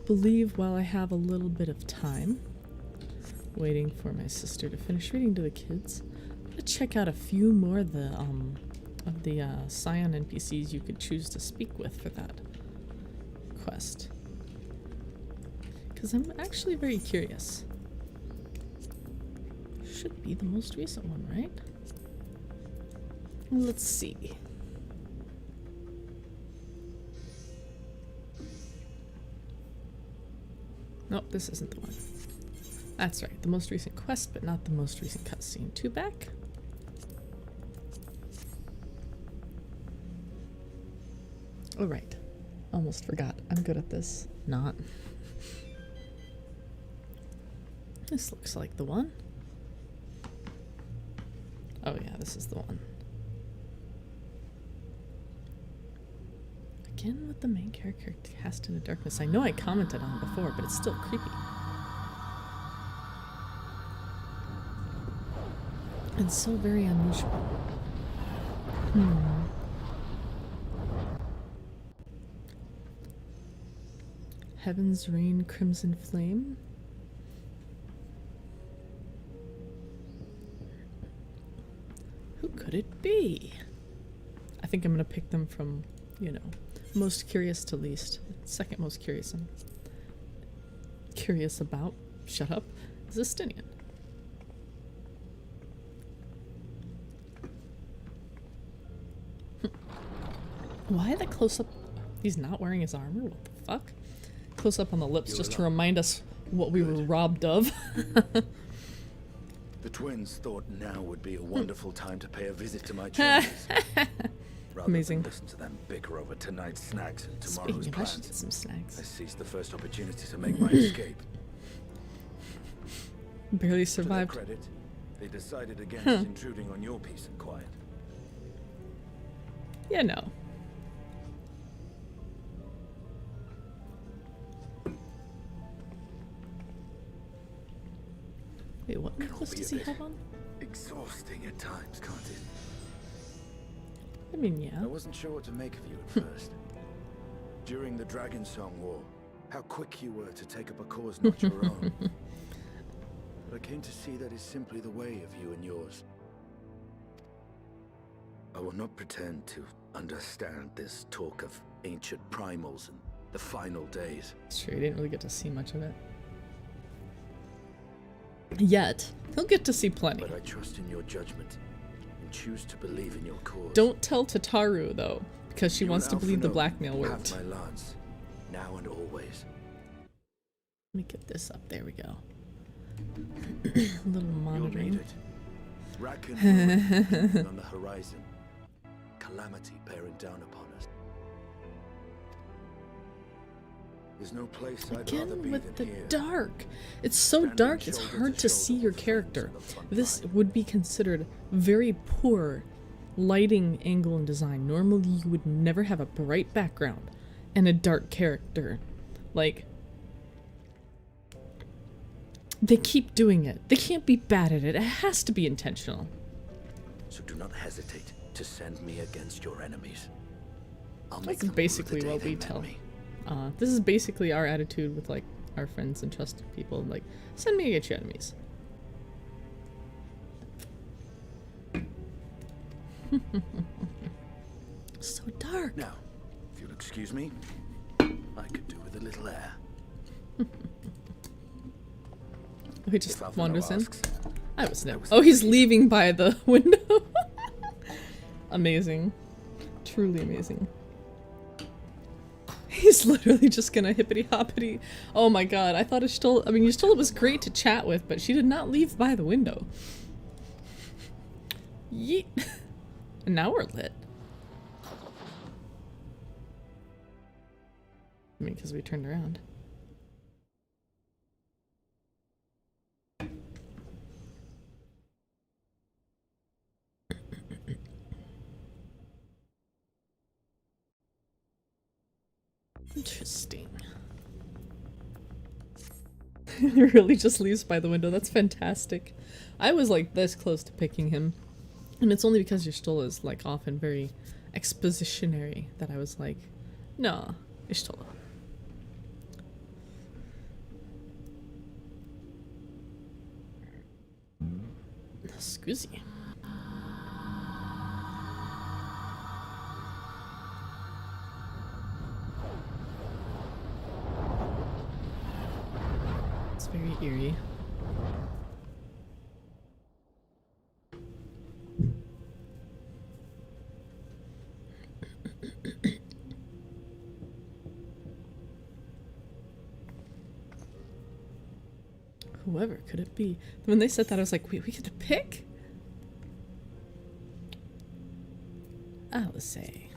believe while I have a little bit of time, waiting for my sister to finish reading to the kids, I'm gonna check out a few more of the Scion NPCs you could choose to speak with for that quest. Because I'm actually very curious. Should be the most recent one, right? Let's see. Nope, this isn't the one. That's right, the most recent quest, but not the most recent cutscene. Two back. Oh, right. Almost forgot. I'm good at this. Not. This looks like the one. Oh yeah, this is the one. Again with the main character cast into darkness. I know I commented on it before, but it's still creepy. And so very unusual. Heaven's Rain Crimson Flame. Who could it be? I think I'm gonna pick them from, you know, most curious to least. Second most curious I'm curious about, shut up, is Estinian. Why the close-up? He's not wearing his armor? What the fuck? Close-up on the lips just to remind us what we were robbed of. The twins thought now would be a wonderful time to pay a visit to my chambers. Amazing. Than listen to them bicker over tonight's snacks and tomorrow's Speaking of, I should plans. get some snacks. I seized the first opportunity to make my escape. Barely To their survived. credit, they decided against intruding on your peace and quiet. Yeah, no. Wait, what necklace does he have on? Exhausting at times, can't it? I mean, yeah. I wasn't sure what to make of you at first. During the Dragon Song War, how quick you were to take up a cause not your own. But I came to see that is simply the way of you and yours. I will not pretend to understand this talk of ancient primals and the final days. It's true, you didn't really get to see much of it. Yet. He'll get to see plenty. But I trust in your judgment and choose to believe in your cause. Don't tell Tataru, though, because she You wants and to believe the Alphinaud blackmail have worked. my lance, now and always. Let me get this up. There we go. A little You'll monitoring. need it. Racken will on the horizon. Calamity bearing down upon us. There's no place I'd rather Again be with the than here. dark. It's so Standing dark, it's shoulder hard to to see shoulder your with character. friends on the front This line. would be considered very poor lighting, angle, and design. Normally you would never have a bright background and a dark character. Like, they keep doing it. They can't be bad at it. It has to be intentional. So do not hesitate to send me against your enemies. I'll make That's them rue basically the day what they we met tell. me. This is basically our attitude with, like, our friends and trusted people. Like, send me against your enemies. So dark. Now, if you'll excuse me, I could do with a little air. He just If Alphinaud wanders in. asks, I was never. was Oh, he's leaving by the window. Amazing. Truly amazing. He's literally just gonna hippity hoppity. Oh my god, I thought Y'shtola, I mean, Y'shtola was great to chat with, but she did not leave by the window. Yeet. And now we're lit. I mean, because we turned around. Interesting. He really just leaves by the window. That's fantastic. I was like this close to picking him. And it's only because Y'shtola is like often very expositionary that I was like, no, Y'shtola. Scusi. It's very eerie. Whoever could it be? When they said that, I was like, wait, we get to pick? I'll say.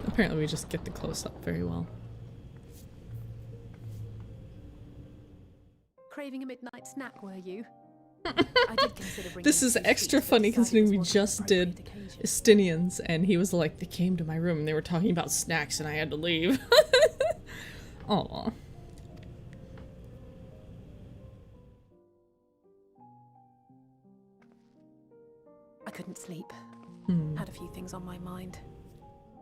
Apparently we just get the close-up very well. Craving a midnight snack, were you? I did consider bringing This is extra funny considering we just did Estinians and he was like, they came to my room and they were talking about snacks and I had to leave. Aww. I couldn't sleep. Had a few things on my mind.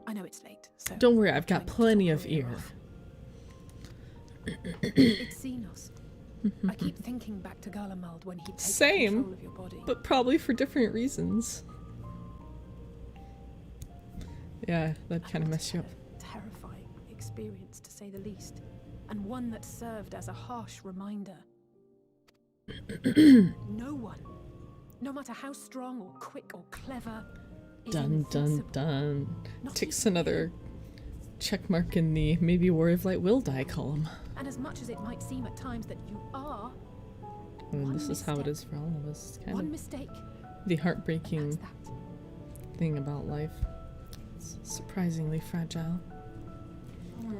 I know it's late, so... Don't worry, I've got plenty of ear. It's Xenos. I keep thinking back to Garlemald when he'd taken control of your body. But probably for different reasons. Yeah, that'd kind of mess you up. Terrifying experience, to say the least. And one that served as a harsh reminder. No one, no matter how strong or quick or clever, is Dun dun invincible. dun. Not Ticks even another check mark in the maybe Warrior of Light will die column. And as much as it might seem at times that you are, And this is how it is for all of us. It's kind one of mistake, the heartbreaking that's that. thing about life. It's surprisingly fragile.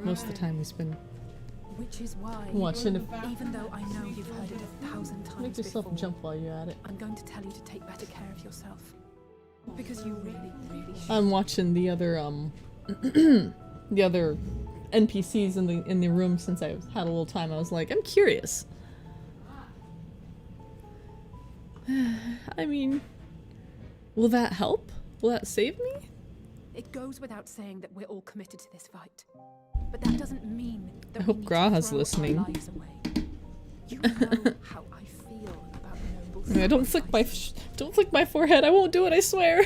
Most of the time we spend Which is why, watching it. even though I know you've heard it 1,000 times Make yourself before, jump while you're at it. I'm going to tell you to take better care of yourself. Because you really, really should. I'm watching the other the other NPCs in the room since I had a little time. I was like, I'm curious. I mean, will that help? Will that save me? It goes without saying that we're all committed to this fight. But that doesn't mean that I hope we need Graha's to throw listening. our lives away. You know how I feel about noble Yeah, don't flick my forehead. I won't do it, I swear.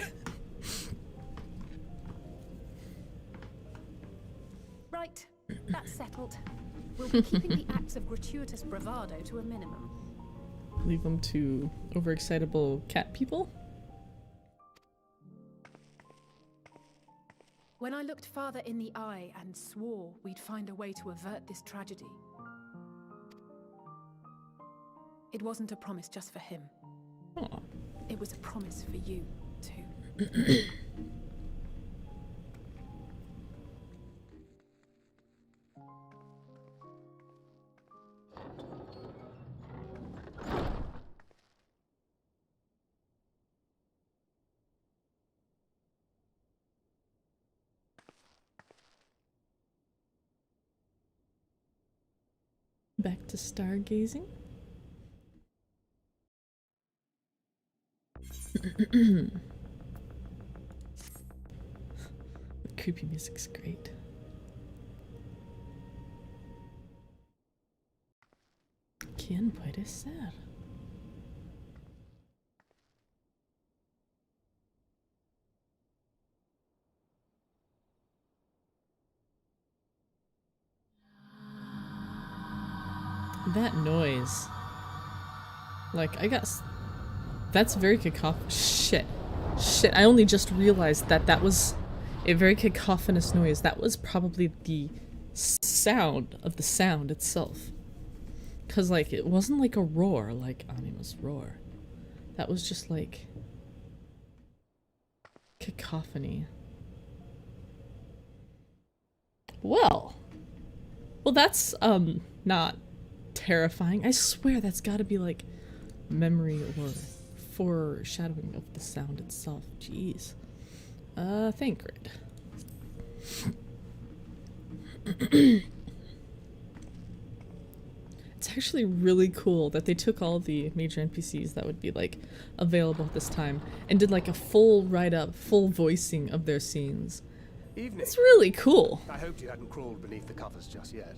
Right, that's settled. We'll be keeping the acts of gratuitous bravado to a minimum. Leave them to overexcitable cat people. When I looked father in the eye and swore we'd find a way to avert this tragedy, it wasn't a promise just for him. Aw. It was a promise for you, too. Back to stargazing. The creepy music's great. ¿Quién puede ser? That noise. Like, that's very Shit, I only just realized that that was a very cacophonous noise. That was probably the sound of the sound itself. Cause, like, it wasn't like a roar, like Anima's roar. That was just, like, cacophony. Well, that's, not terrifying. I swear that's gotta be like memory or foreshadowing of the sound itself. Jeez. Thank Grid. It's actually really cool that they took all the major NPCs that would be like available at this time and did like a full write-up, full voicing of their scenes. Evening. It's really cool. I hoped you hadn't crawled beneath the covers just yet.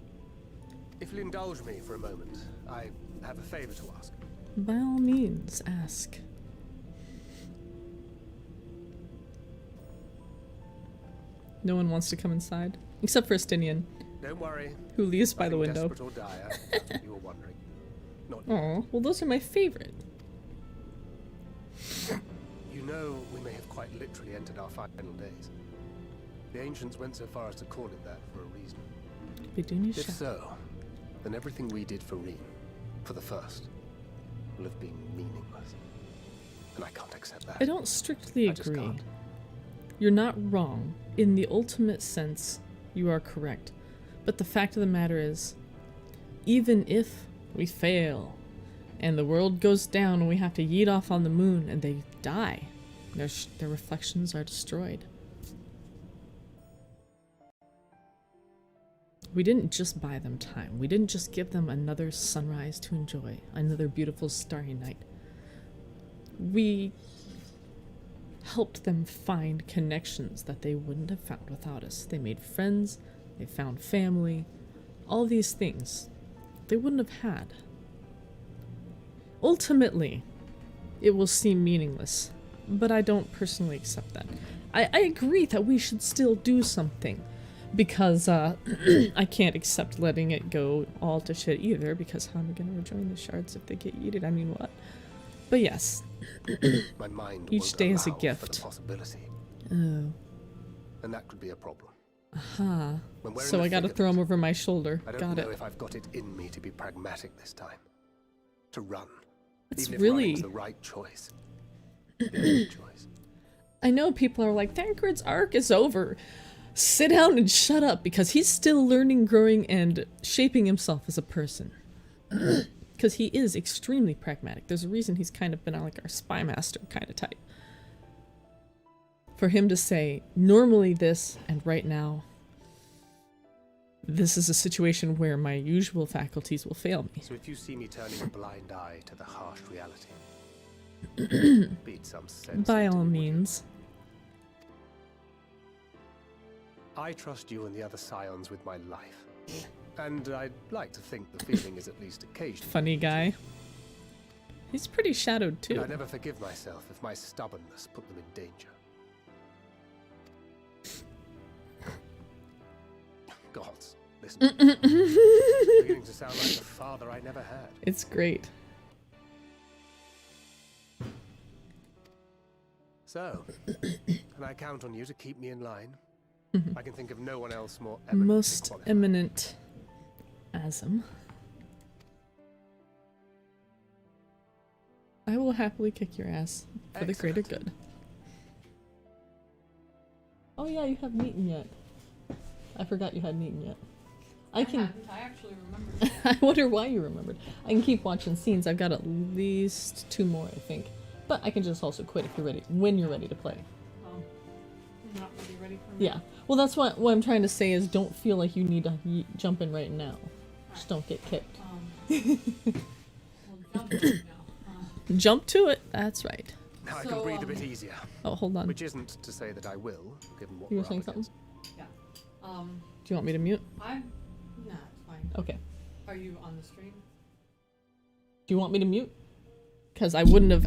If you'll indulge me for a moment, I have a favor to ask. By all means, ask. No one wants to come inside, except for Estinian, Don't worry. who leaves by the Nothing window. desperate or dire, that's what you were wondering. Not you. Oh, well, those are my favorite. You know, we may have quite literally entered our final days. The ancients went so far as to call it that for a reason. Biduni If Shah. so, then everything we did for Reen, for the first, will have been meaningless. And I can't accept that. I don't strictly I just agree. can't. You're not wrong. In the ultimate sense, you are correct. But the fact of the matter is, even if we fail, and the world goes down and we have to yeet off on the moon and they die, their reflections are destroyed. We didn't just buy them time. We didn't just give them another sunrise to enjoy, another beautiful starry night. We helped them find connections that they wouldn't have found without us. They made friends, they found family, all these things they wouldn't have had. Ultimately, it will seem meaningless, but I don't personally accept that. I agree that we should still do something, because I can't accept letting it go all to shit either, because how am I going to rejoin the shards if they get yeeted? I mean, what? But yes, My mind each won't day is a allow for gift. the possibility, Oh, and that could be a problem. aha. When we're in So the I gotta thick of throw it, him over my shoulder. I don't Got know it. if I've got it in me to be pragmatic this time. To run. It's Even if really... running's the right choice. The only choice. I know people are like, Thancred's arc is over. Sit down and shut up, because he's still learning, growing, and shaping himself as a person. Because he is extremely pragmatic. There's a reason he's kind of been like our spy master kind of type. For him to say, normally this, and right now, this is a situation where my usual faculties will fail me. So if you see me turning a blind eye to the harsh reality, beat some sense By into all me, would you? means. I trust you and the other scions with my life. And I'd like to think the feeling is at least occasional. Funny guy. He's pretty shadowed And too. I never forgive myself if my stubbornness put them in danger. Gods, listen. Beginning to sound like the father I never had. It's great. So, can I count on you to keep me in line? I can think of no one else more eminently Most qualified. eminent Asm. I will happily kick your ass for the greater Excellent. good. Oh yeah, you haven't eaten yet. I forgot you hadn't eaten yet. I can. I actually remember. I wonder why you remembered. I can keep watching scenes. I've got at least 2 more, I think. But I can just also quit if you're ready. When you're ready to play. I'm not really ready for me. Yeah. Well, that's what I'm trying to say is don't feel like you need to jump in right now. Just don't get kicked. Well, jump right now. Jump to it. That's right. Now I can So, breathe a bit easier. Oh, hold on. Which isn't to say that I will, given what You were we're saying up something? against. Do you want me to mute? I'm. Nah, it's fine. Okay. Are you on the stream? Do you want me to mute? Because I wouldn't have.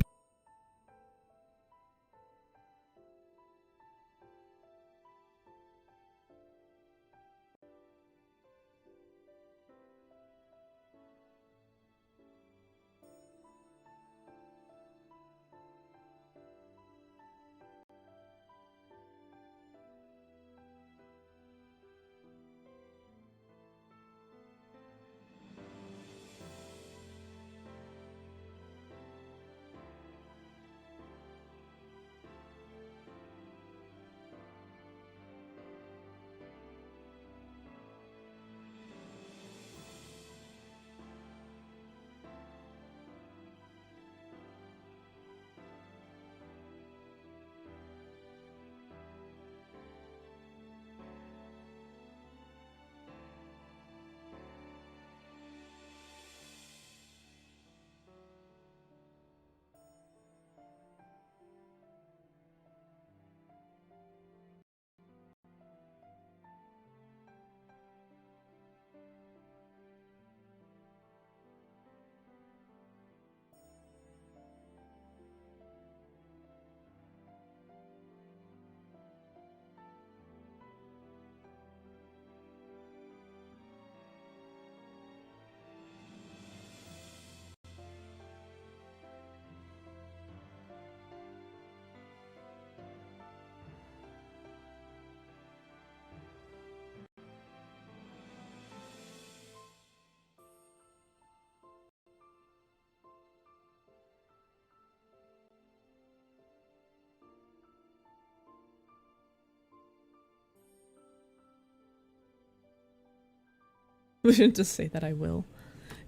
To say that I will.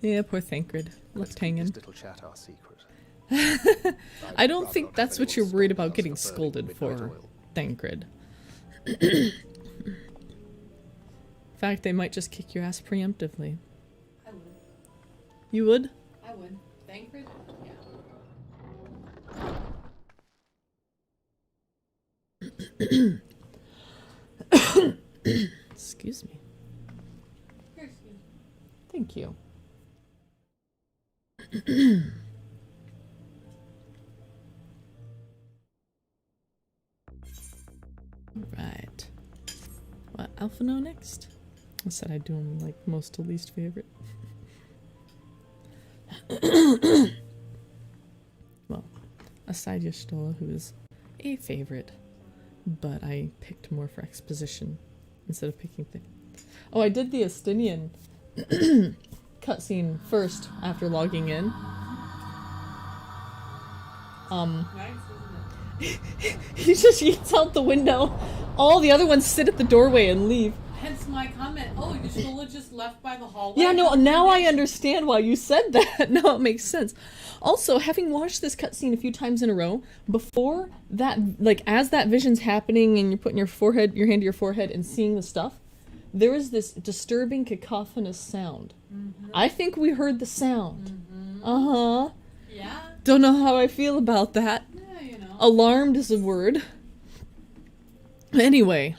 Yeah, poor Thancred. Left hanging. This little chat our secret. I don't think that's what you're worried about getting scolded for, Thancred. In fact, they might just kick your ass preemptively. I would. You would? I would. Thancred? Yeah. Excuse me. Here, excuse me. Thank you. Right. What, Alphino next? I said I'd do him like most to least favorite. Well, aside Y'shtola, who is a favorite, but I picked more for exposition instead of picking things. Oh, I did the Estinian cutscene first after logging in. Nice, isn't it? He just yeets out the window. All the other ones sit at the doorway and leave. Hence my comment. Oh, Y'shtola just left by the hallway. Yeah, no, now I understand why you said that. Now it makes sense. Also, having watched this cutscene a few times in a row, before that, like, as that vision's happening and you're putting your hand to your forehead and seeing the stuff, there is this disturbing cacophonous sound. I think we heard the sound. Uh-huh. Yeah? Don't know how I feel about that. Yeah, you know. Alarmed is a word. Anyway,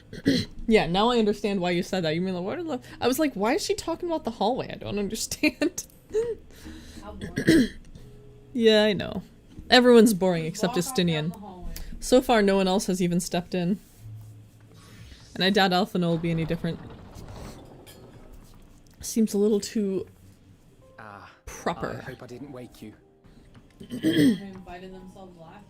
yeah, now I understand why you said that. You mean like, what are the... I was like, why is she talking about the hallway? I don't understand. How boring. Yeah, I know. Everyone's boring except Walk off down Estinian. the hallway. So far, no one else has even stepped in. And I doubt Alphino will be any different. Seems a little too Ah, proper. I hope I didn't wake you. They invited themselves last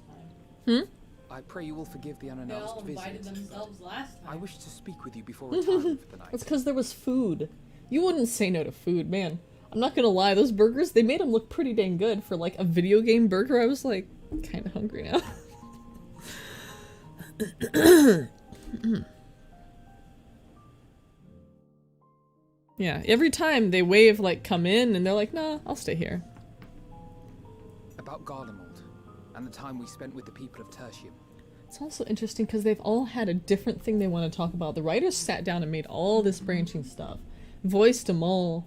time. I pray you will forgive the They all unannounced invited visit. themselves last time. I wish to speak with you before retiring for the night. That's because there was food. You wouldn't say no to food, man. I'm not gonna lie, those burgers, they made them look pretty dang good for like a video game burger. I was like, kind of hungry now. Yeah, every time they wave like come in and they're like, nah, I'll stay here. About Garlemald, and the time we spent with the people of Tertium. It's also interesting because they've all had a different thing they want to talk about. The writers sat down and made all this branching stuff. Voiced them all.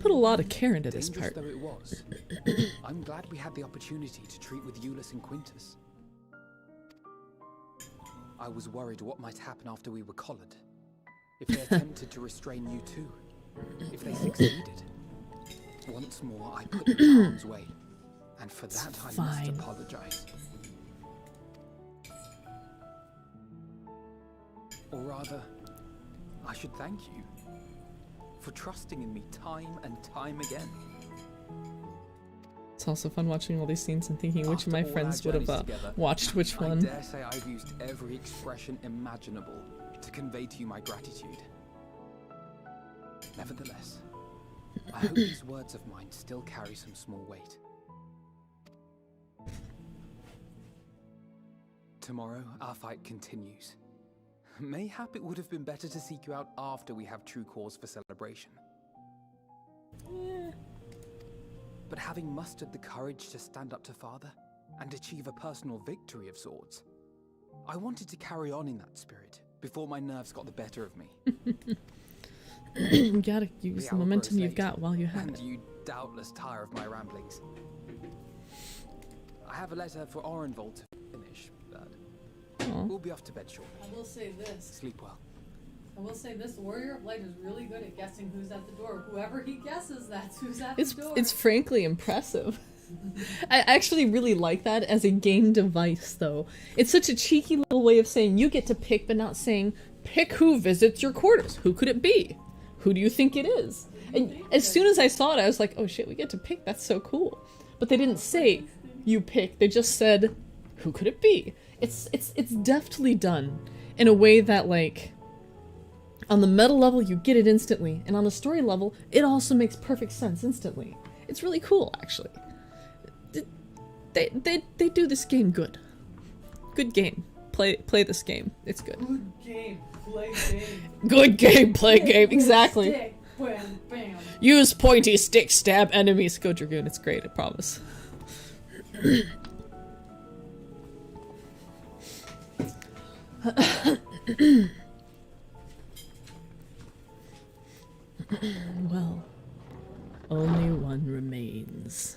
Put a lot of care into this Dangerous part. though it was, I'm glad we had the opportunity to treat with Euless and Quintus. I was worried what might happen after we were collared. If they attempted to restrain you too. If they succeeded. Once more, I put them in harm's way. And for that, I must fine. apologize. Or rather, I should thank you for trusting in me time and time again. It's also fun watching all these scenes and thinking which of my After all friends our would have journeys together, watched which I one. dare say I've used every expression imaginable to convey to you my gratitude. Nevertheless, I hope these words of mine still carry some small weight. Tomorrow, our fight continues. Mayhap it would have been better to seek you out after we have true cause for celebration. But having mustered the courage to stand up to Father and achieve a personal victory of sorts, I wanted to carry on in that spirit before my nerves got the better of me. You gotta use The the hour momentum grows you've late, got while you have and it. you doubtless tire of my ramblings. I have a letter for Orenvold to finish, but Aw. we'll be off to bed shortly. I will say this. Sleep well. I will say this. Warrior of Light is really good at guessing who's at the door. Whoever he guesses, that's who's at the door. It's frankly impressive. I actually really like that as a game device, though. It's such a cheeky little way of saying you get to pick, but not saying, pick who visits your quarters. Who could it be? Who do you think it is? And as soon as I saw it, I was like, oh shit, we get to pick. That's so cool. But they didn't say, you pick. They just said, who could it be? It's deftly done in a way that, like, on the meta level, you get it instantly. And on the story level, it also makes perfect sense instantly. It's really cool, actually. They do this game good. Good game. Play this game. It's good. Good game. Play game. Good game, play game. Exactly. Stick. Bam, bam. Use pointy stick, stab enemies. Go Dragoon, it's great, I promise. Well, only one remains.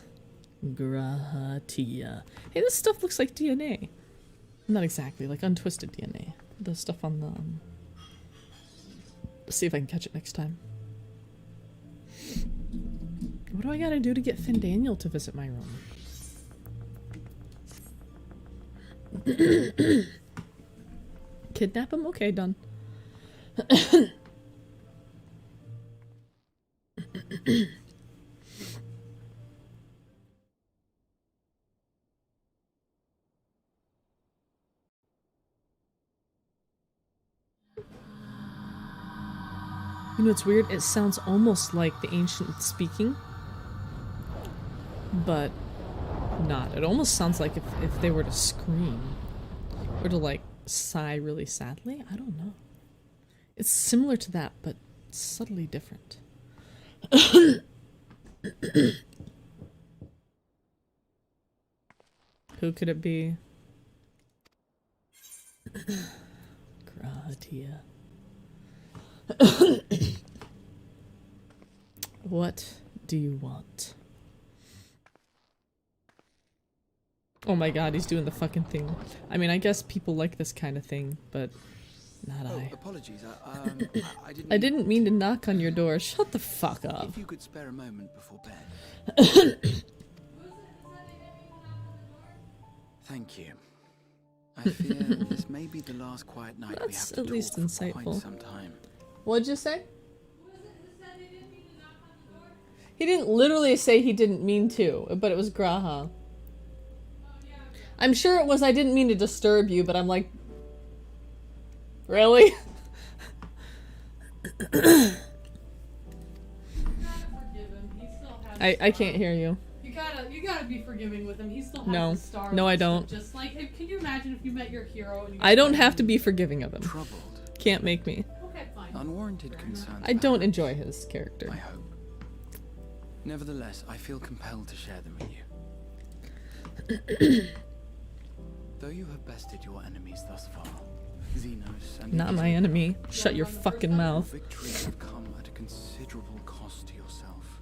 Grahatia. Hey, this stuff looks like DNA. Not exactly, like untwisted DNA. The stuff on the... Let's see if I can catch it next time. What do I gotta do to get Finn Daniel to visit my room? Kidnap him? Okay, done. You know what's weird? It sounds almost like the ancient speaking, but not. It almost sounds like if they were to scream or to like sigh really sadly. I don't know. It's similar to that, but subtly different. Who could it be? Gratia. What do you want? Oh my god, he's doing the fucking thing. I mean, I guess people like this kind of thing, but not I. Apologies. I didn't mean to knock on your door. Shut the fuck up. If you could spare a moment before bed. Thank you. I fear this may be the last quiet night we have to at least talk for insightful. quite some time. What'd you say? He didn't literally say he didn't mean to, but it was Graha. I'm sure it was I didn't mean to disturb you, but I'm like... Really? I can't hear you. You gotta be forgiving with him. He still has No. the stars. No, I and don't. stuff. Just like, can you imagine if you met your hero and you I don't have to be forgiving of him. Troubled. Can't make me. Okay, fine. Unwarranted concerns. I don't perhaps. enjoy his character. I hope. Nevertheless, I feel compelled to share them with you. Though you have bested your enemies thus far, Xenos and Not my enemy. Shut your fucking mouth. victories have come at a considerable cost to yourself.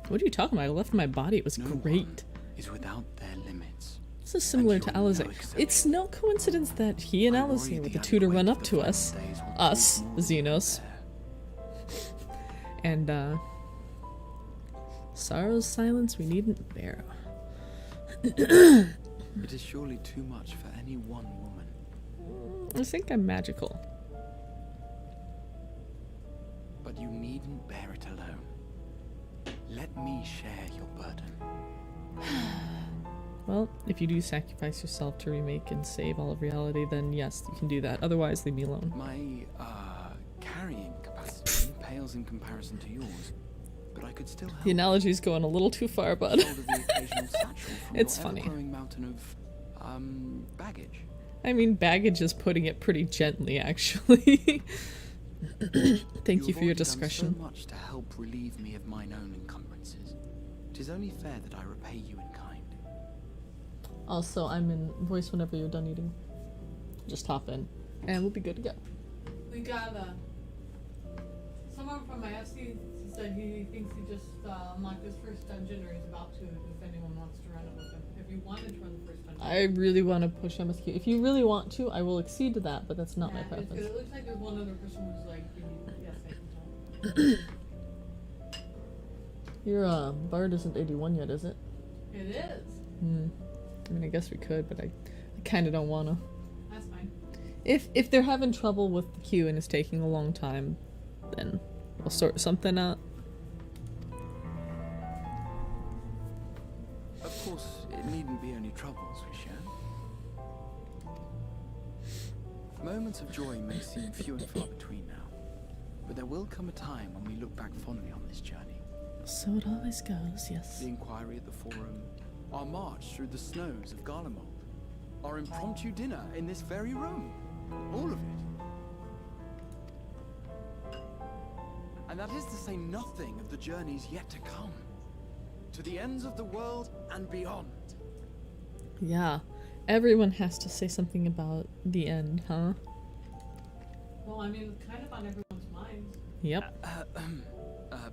What are you talking about? I left my body. It was No great. one is without their limits. This is similar to you're no Alizé. exception. It's no coincidence that he and I Alizé worry were the the two to weight run of up the to final us. days will Us, prove the more than Xenos. And, sorrow's silence we needn't bear. It is surely too much for any one woman. I think I'm magical. But you needn't bear it alone. Let me share your burden. Well, if you do sacrifice yourself to remake and save all of reality, then yes, you can do that. Otherwise, leave me alone. My, carrying capacity pales in comparison to yours. But I could still help. The analogy's going a little too far, bud. Shoulder the occasional satchel from It's your funny. ever-growing mountain of, baggage. I mean, baggage is putting it pretty gently, actually. Thank you have for your already discretion. done so much to help relieve me of mine own encumbrances. It is only fair that I repay you in kind. Also, I'm in voice whenever you're done eating. Just hop in, and we'll be good to go. We got someone from my FC said he thinks he just unlocked his first dungeon, or he's about to. If anyone wants to run it with him, if you wanted to run the first dungeon. I really want to push MSQ. If you really want to, I will accede to that, but that's not my Because preference. it looks like there's one other person who's like, yes, I can tell. Your bard isn't 81 yet, is it? It is. Hmm. I mean, I guess we could, but I kind of don't want to. That's fine. If they're having trouble with the queue and it's taking a long time, then we'll sort something out. Of course, it needn't be only troubles we share. Moments of joy may seem few and far between now, but there will come a time when we look back fondly on this journey. So it always goes, yes. The inquiry at the forum, our march through the snows of Garlemald, our impromptu dinner in this very room, all of it. And that is to say nothing of the journeys yet to come. To the ends of the world and beyond. Yeah. Everyone has to say something about the end, huh? Well, I mean, it's kind of on everyone's mind. Yep.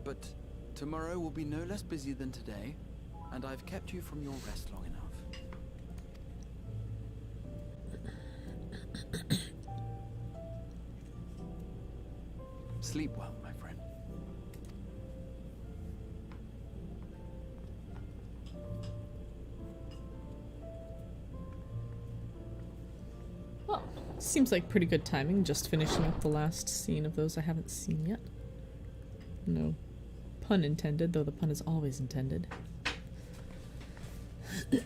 But tomorrow will be no less busy than today, and I've kept you from your rest long enough. Sleep well, my friend. Well, seems like pretty good timing, just finishing up the last scene of those I haven't seen yet. No pun intended, though the pun is always intended. Not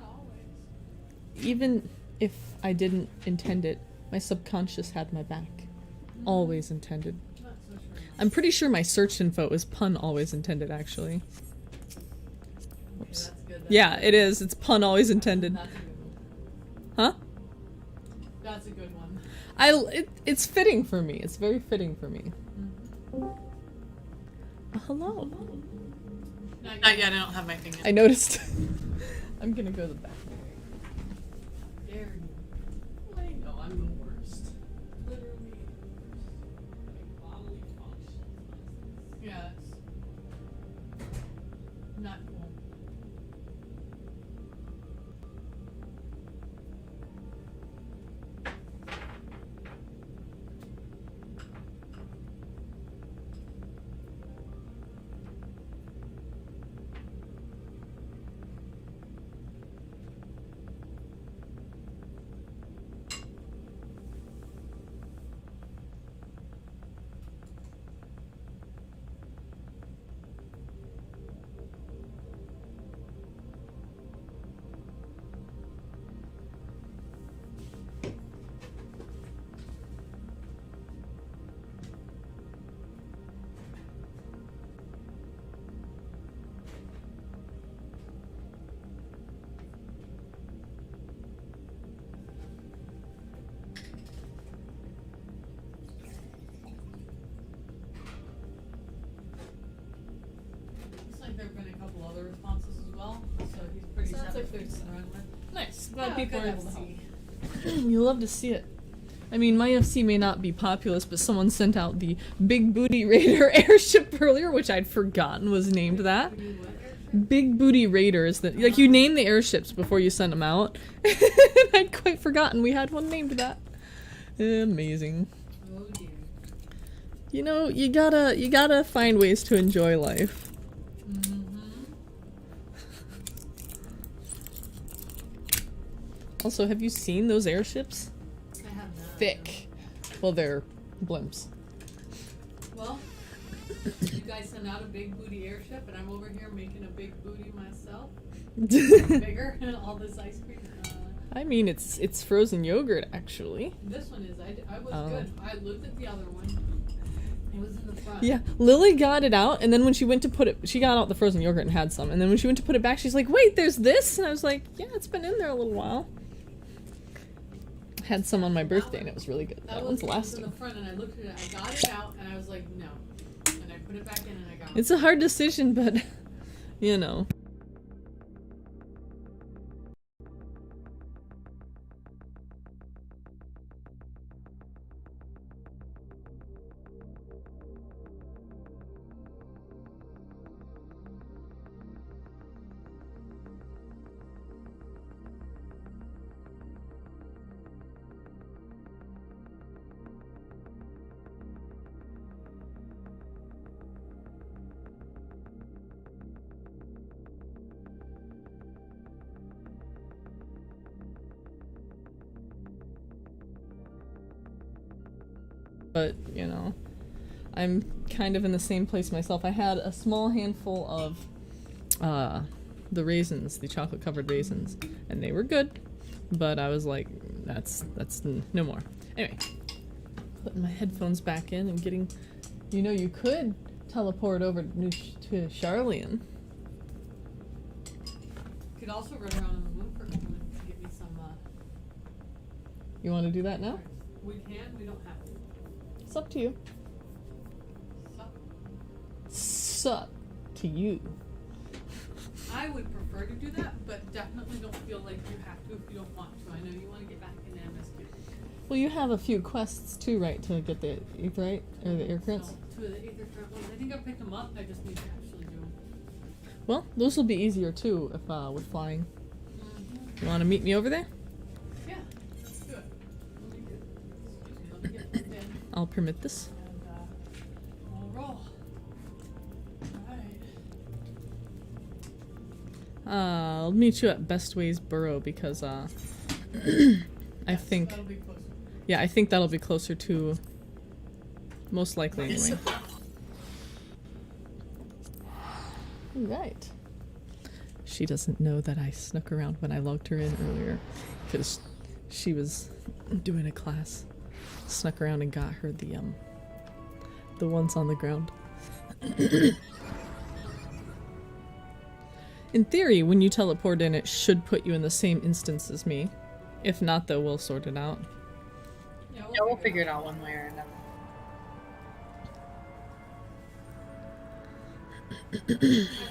always. Even if I didn't intend it, my subconscious had my back. Always intended. Not so sure. I'm pretty sure my search info is pun always intended, actually. Okay, Oops. that's good. Yeah, it is. It's pun always intended. That's a good one. Huh? That's a good one. It's fitting for me. It's very fitting for me. Hello. Not yet, I don't have my thing in. I noticed. I'm gonna go to the back. How dare you? I know, I'm the worst. Literally the worst. Like, bodily functions. Yeah, it's not cool. Looks like there have been a couple other responses as well, so he's pretty Sounds like satisfied there's to run with. Nice. Glad Yeah, people are good able to help. FC. You love to see it. I mean, my FC may not be populous, but someone sent out the Big Booty Raider airship earlier, which I'd forgotten was named that. Big Booty Raiders. That, like, you name the airships before you send them out. I'd quite forgotten we had one named that. Amazing. Oh dear. You know, you gotta find ways to enjoy life. Also, have you seen those airships? I have not. Thick. Well, they're blimps. Well, you guys send out a big booty airship, and I'm over here making a big booty myself. Bigger, and all this ice cream. I mean, it's frozen yogurt, actually. This one is. I was Oh. good. I looked at the other one. It was in the front. Yeah, Lily got it out, and then when she went to put it, she got out the frozen yogurt and had some, and then when she went to put it back, she's like, wait, there's this? And I was like, yeah, it's been in there a little while. Had some on my birthday, and it was really good. That one's was in lasting. the front, and I looked at it. I got it out, and I was like, no. And I put it back in, and I got it. It's a hard decision, but, you know. But, you know, I'm kind of in the same place myself. I had a small handful of the raisins, the chocolate covered raisins, and they were good, but I was like, that's no more. Anyway, putting my headphones back in and getting, you know, you could teleport over to Charlian. Could also run around on the moon for a couple minutes to get me some. You want to do that now? We can. We don't have to. It's up to you. It's up sup to you. I would prefer to do that, but definitely don't feel like you have to if you don't want to. I know you want to get back into MSQ. Well, you have a few quests too, right, to get the aetherite or the air currents? So, two of the Aether current ones. I think I picked them up. I just need to actually do them. Well, those will be easier too if with flying. You want to meet me over there? Yeah, let's do it. Let me get plugged in I'll permit this. and we'll roll. Alright. I'll meet you at Best Ways Burrow because I think, That'll be closer. yeah, I think that'll be closer to, most likely anyway. Right. She doesn't know that I snuck around when I logged her in earlier because she was doing a class. Snuck around and got her the ones on the ground. In theory, when you teleport in, it should put you in the same instance as me. If not, though, we'll sort it out. Yeah, Yeah, we'll figure it out one way or another.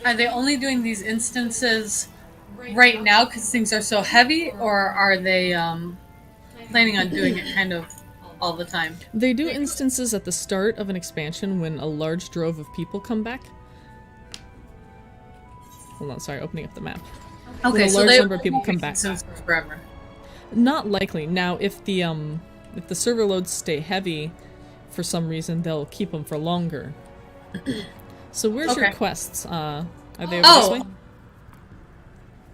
Are they only doing these instances right now because things are so heavy, or are they planning on doing it kind of all the time? They do instances at the start of an expansion when a large drove of people come back. Hold on, sorry, opening up the map. When Okay, a so large they number of people come back. instances forever. Not likely. Now, if the server loads stay heavy, for some reason, they'll keep them for longer. So where's your Okay. quests? Are they over this Oh. way?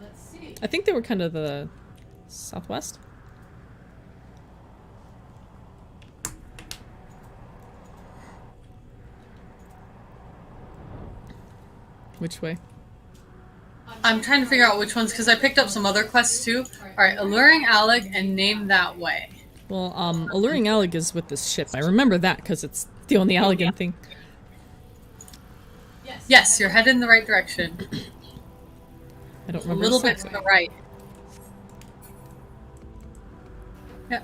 Let's see. I think they were kind of the southwest. Which way? I'm trying to figure out which ones because I picked up some other quests too. All right, alluring Alec and name that way. Well, alluring Allig is with this ship. I remember that because it's the only Allegan thing. Yes, you're headed in the right direction. I don't A remember. little the bit south to way. the right. Yeah.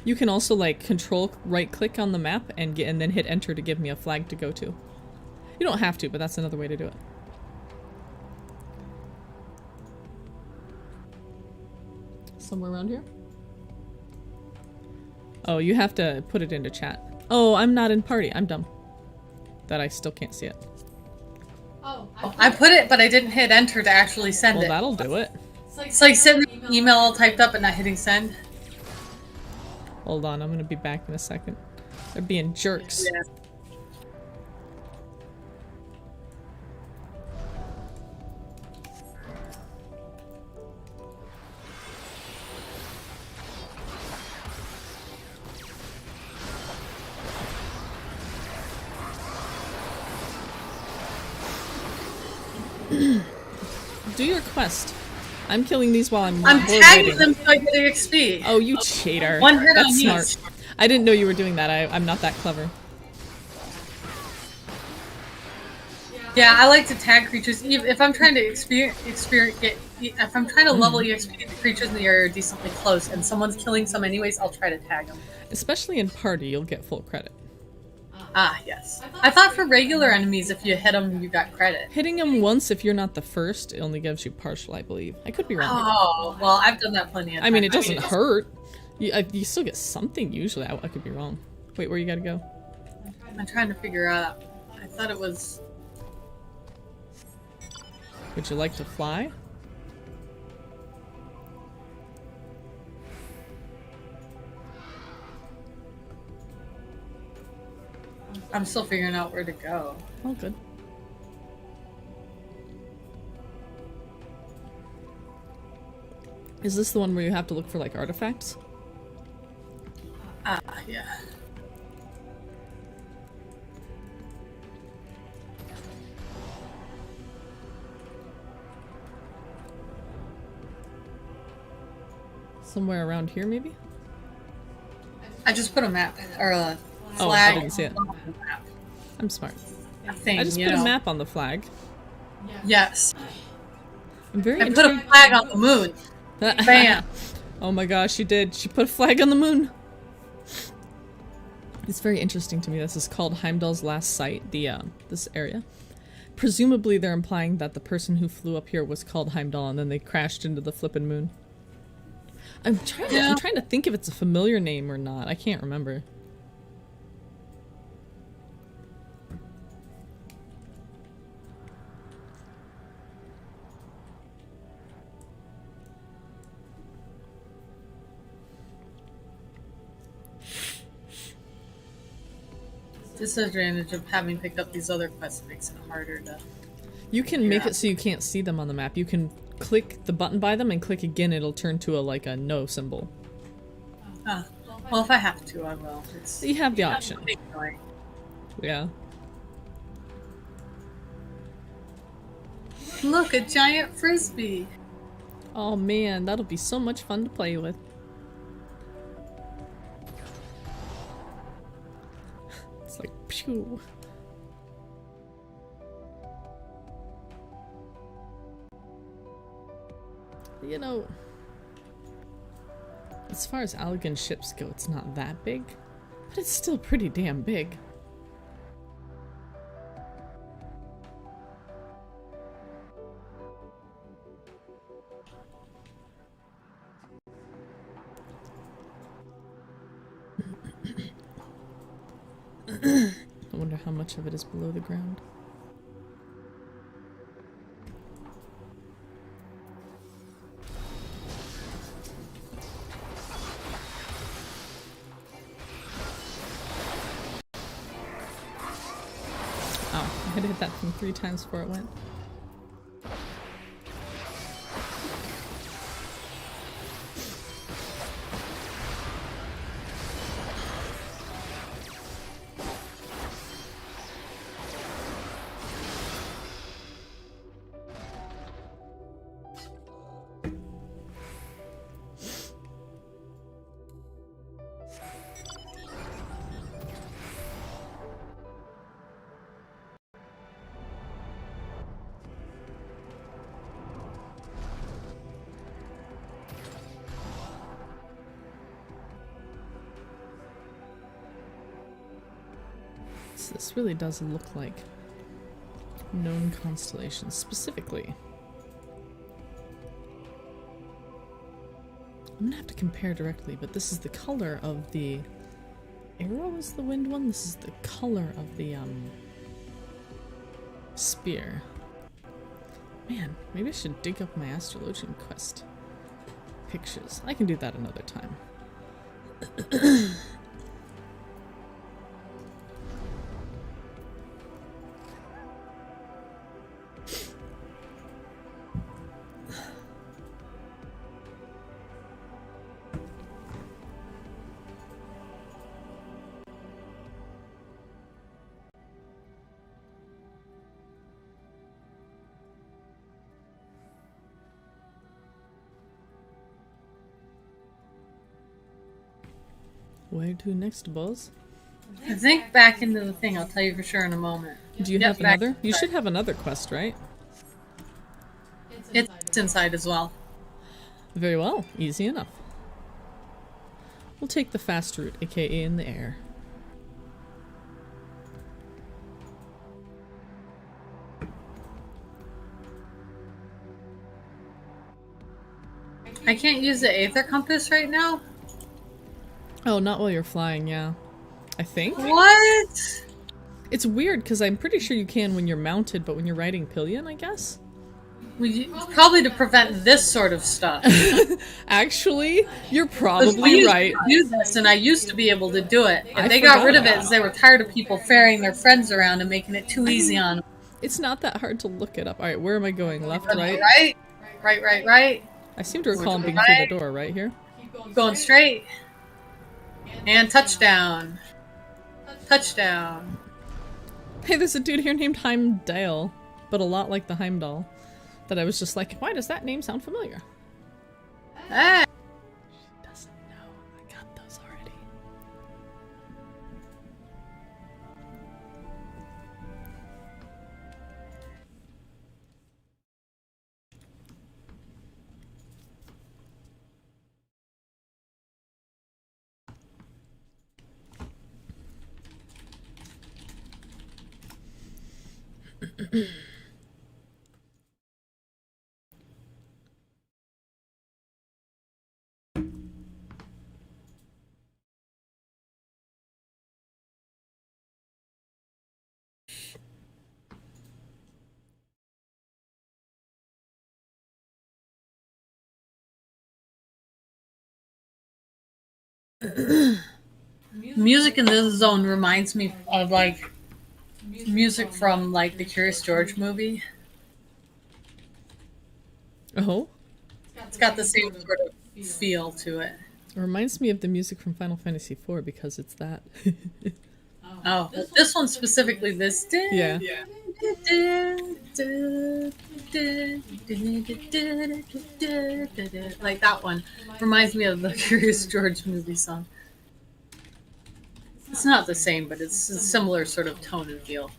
You can also like control right click on the map and then hit enter to give me a flag to go to. You don't have to, but that's another way to do it. Somewhere around here? Oh, you have to put it into chat. Oh, I'm not in party. I'm dumb. That I still can't see it. Oh, I put it, but I didn't hit enter to actually send Well, it. that'll do it. It's like sending an email all typed up and not hitting send. Hold on, I'm gonna be back in a second. They're being jerks. Yeah. Do your quest. I'm killing these while I'm I'm board tagging waiting. them so I get XP. Oh, you cheater. One hit That's on smart. each. I didn't know you were doing that. I'm not that clever. Yeah, I like to tag creatures. If I'm trying to if I'm trying to level EXP the creatures in the area are decently close, and someone's killing some anyways, I'll try to tag them. Especially in party, you'll get full credit. Ah, yes. I thought for regular enemies, if you hit them, you got credit. Hitting them once if you're not the first, it only gives you partial, I believe. I could be wrong. Oh, well, I've done that plenty of times. I mean, it doesn't hurt. You still get something usually. I could be wrong. Wait, where you gotta go? I'm trying to figure out. I thought it was. Would you like to fly? I'm still figuring out where to go. All good. Is this the one where you have to look for like artifacts? Ah, yeah. Somewhere around here, maybe? I just put a map or a Oh, flag. I didn't see it. on the map. I'm smart. A thing, I just you put know. a map on the flag. Yes. I'm very I put a flag on the moon. Bam. Oh my gosh, she did. She put a flag on the moon. It's very interesting to me. This is called Heimdall's Last Sight, the this area. Presumably they're implying that the person who flew up here was called Heimdall and then they crashed into the flippin' moon. I'm trying to think if it's a familiar name or not. I can't remember. Disadvantage of having picked up these other quests makes it harder to... You can make it so you can't see them on the map. You can click the button by them and click again, it'll turn to a no symbol. Well, if I have to, I will. You have the option. Yeah. Look, a giant frisbee! Oh man, that'll be so much fun to play with. It's like, phew. You know, as far as Allegan ships go, it's not that big, but it's still pretty damn big. I wonder how much of it is below the ground. Oh, I had to hit that thing 3 times before it went. This really does look like known constellations specifically. I'm gonna have to compare directly, but this is the color of the arrow is the wind one. This is the color of the spear. Man, maybe I should dig up my astrologian quest pictures. I can do that another time. Where to next, Buzz? I think back into the thing, I'll tell you for sure in a moment. Do you have another? You should have another quest, right? It's inside as well. Very well. Easy enough. We'll take the fast route, aka in the air. I can't use the Aether Compass right now? Oh, not while you're flying, yeah. I think? What? It's weird, because I'm pretty sure you can when you're mounted, but when you're riding pillion, I guess? Probably to prevent this sort of stuff. Actually, you're probably right. I used to do this, and I used to be able to do it. And they got rid of it because they were tired of people ferrying their friends around and making it too easy on them. It's not that hard to look it up. Alright, where am I going? Left, right? Right. I seem to recall being through the door, right here? Keep going straight. And touchdown. Touchdown. Hey, there's a dude here named Heimdall, but a lot like the Heimdall. That I was just like, why does that name sound familiar? Hey. She doesn't know. I got those already. Music in this zone reminds me of like music from like the Curious George movie. Oh, It's got the same sort of feel to it. it reminds me of the music from Final Fantasy IV because it's that. Oh, this one specifically, this. Yeah. Like that one reminds me of the Curious George movie song. It's not the same, but it's a similar sort of tone and feel.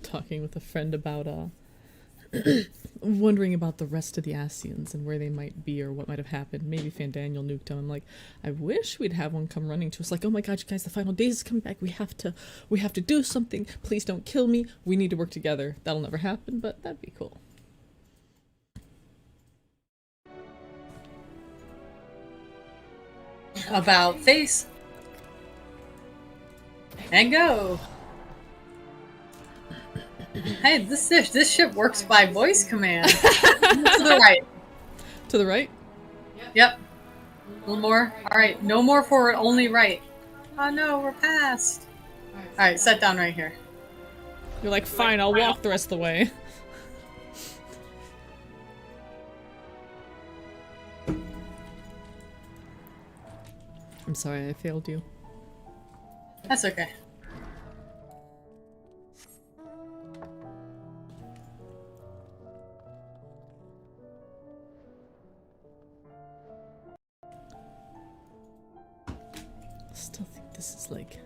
Talking with a friend about wondering about the rest of the Ascians and where they might be or what might have happened. Maybe Fandaniel nuked them. I'm like, I wish we'd have one come running to us like, oh my god, you guys, the final days is coming back. We have to do something. Please don't kill me. We need to work together. That'll never happen, but that'd be cool. About face. And go. Hey, this ship works by voice command. To the right. To the right? Yep. A little more. Alright, no more forward, only right. Oh no, we're past. Alright, set down right here. You're like, fine, I'll walk the rest of the way. I'm sorry, I failed you. That's okay. Still think this is like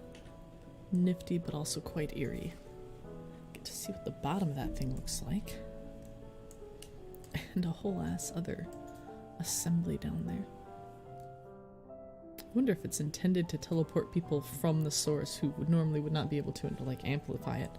nifty but also quite eerie. Get to see what the bottom of that thing looks like. And a whole ass other assembly down there. I wonder if it's intended to teleport people from the source who would normally would not be able to and to like amplify it.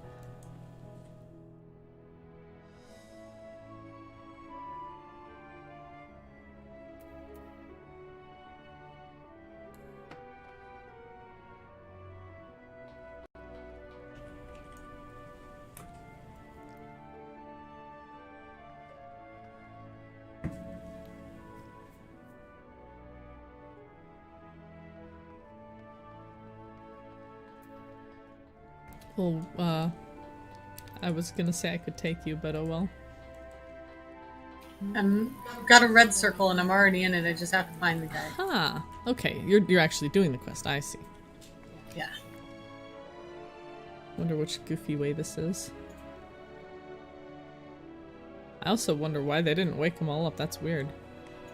Well, I was gonna say I could take you, but oh well. I've got a red circle and I'm already in it. I just have to find the guy. Ah, okay. You're actually doing the quest. I see. Yeah. Wonder which goofy way this is. I also wonder why they didn't wake them all up. That's weird.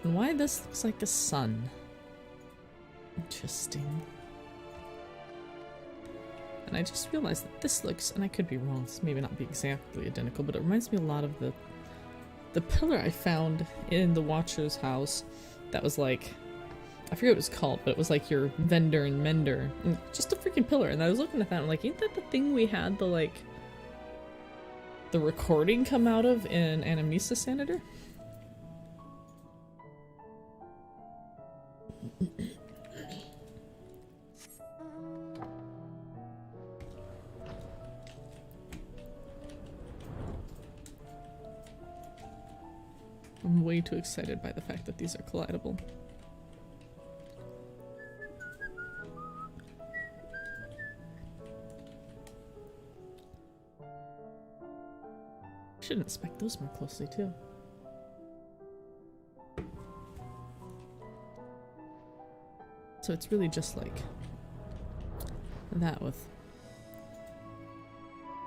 And why this looks like a sun. Interesting. And I just realized that this looks, and I could be wrong, this may not be exactly identical, but it reminds me a lot of the pillar I found in the Watcher's house that was like, I forget what it was called, but it was like your vendor and mender. And just a freaking pillar. And I was looking at that and I'm like, ain't that the thing we had the recording come out of in Anamnesis Senator? I'm way too excited by the fact that these are collidable. Should inspect those more closely too. So it's really just like that with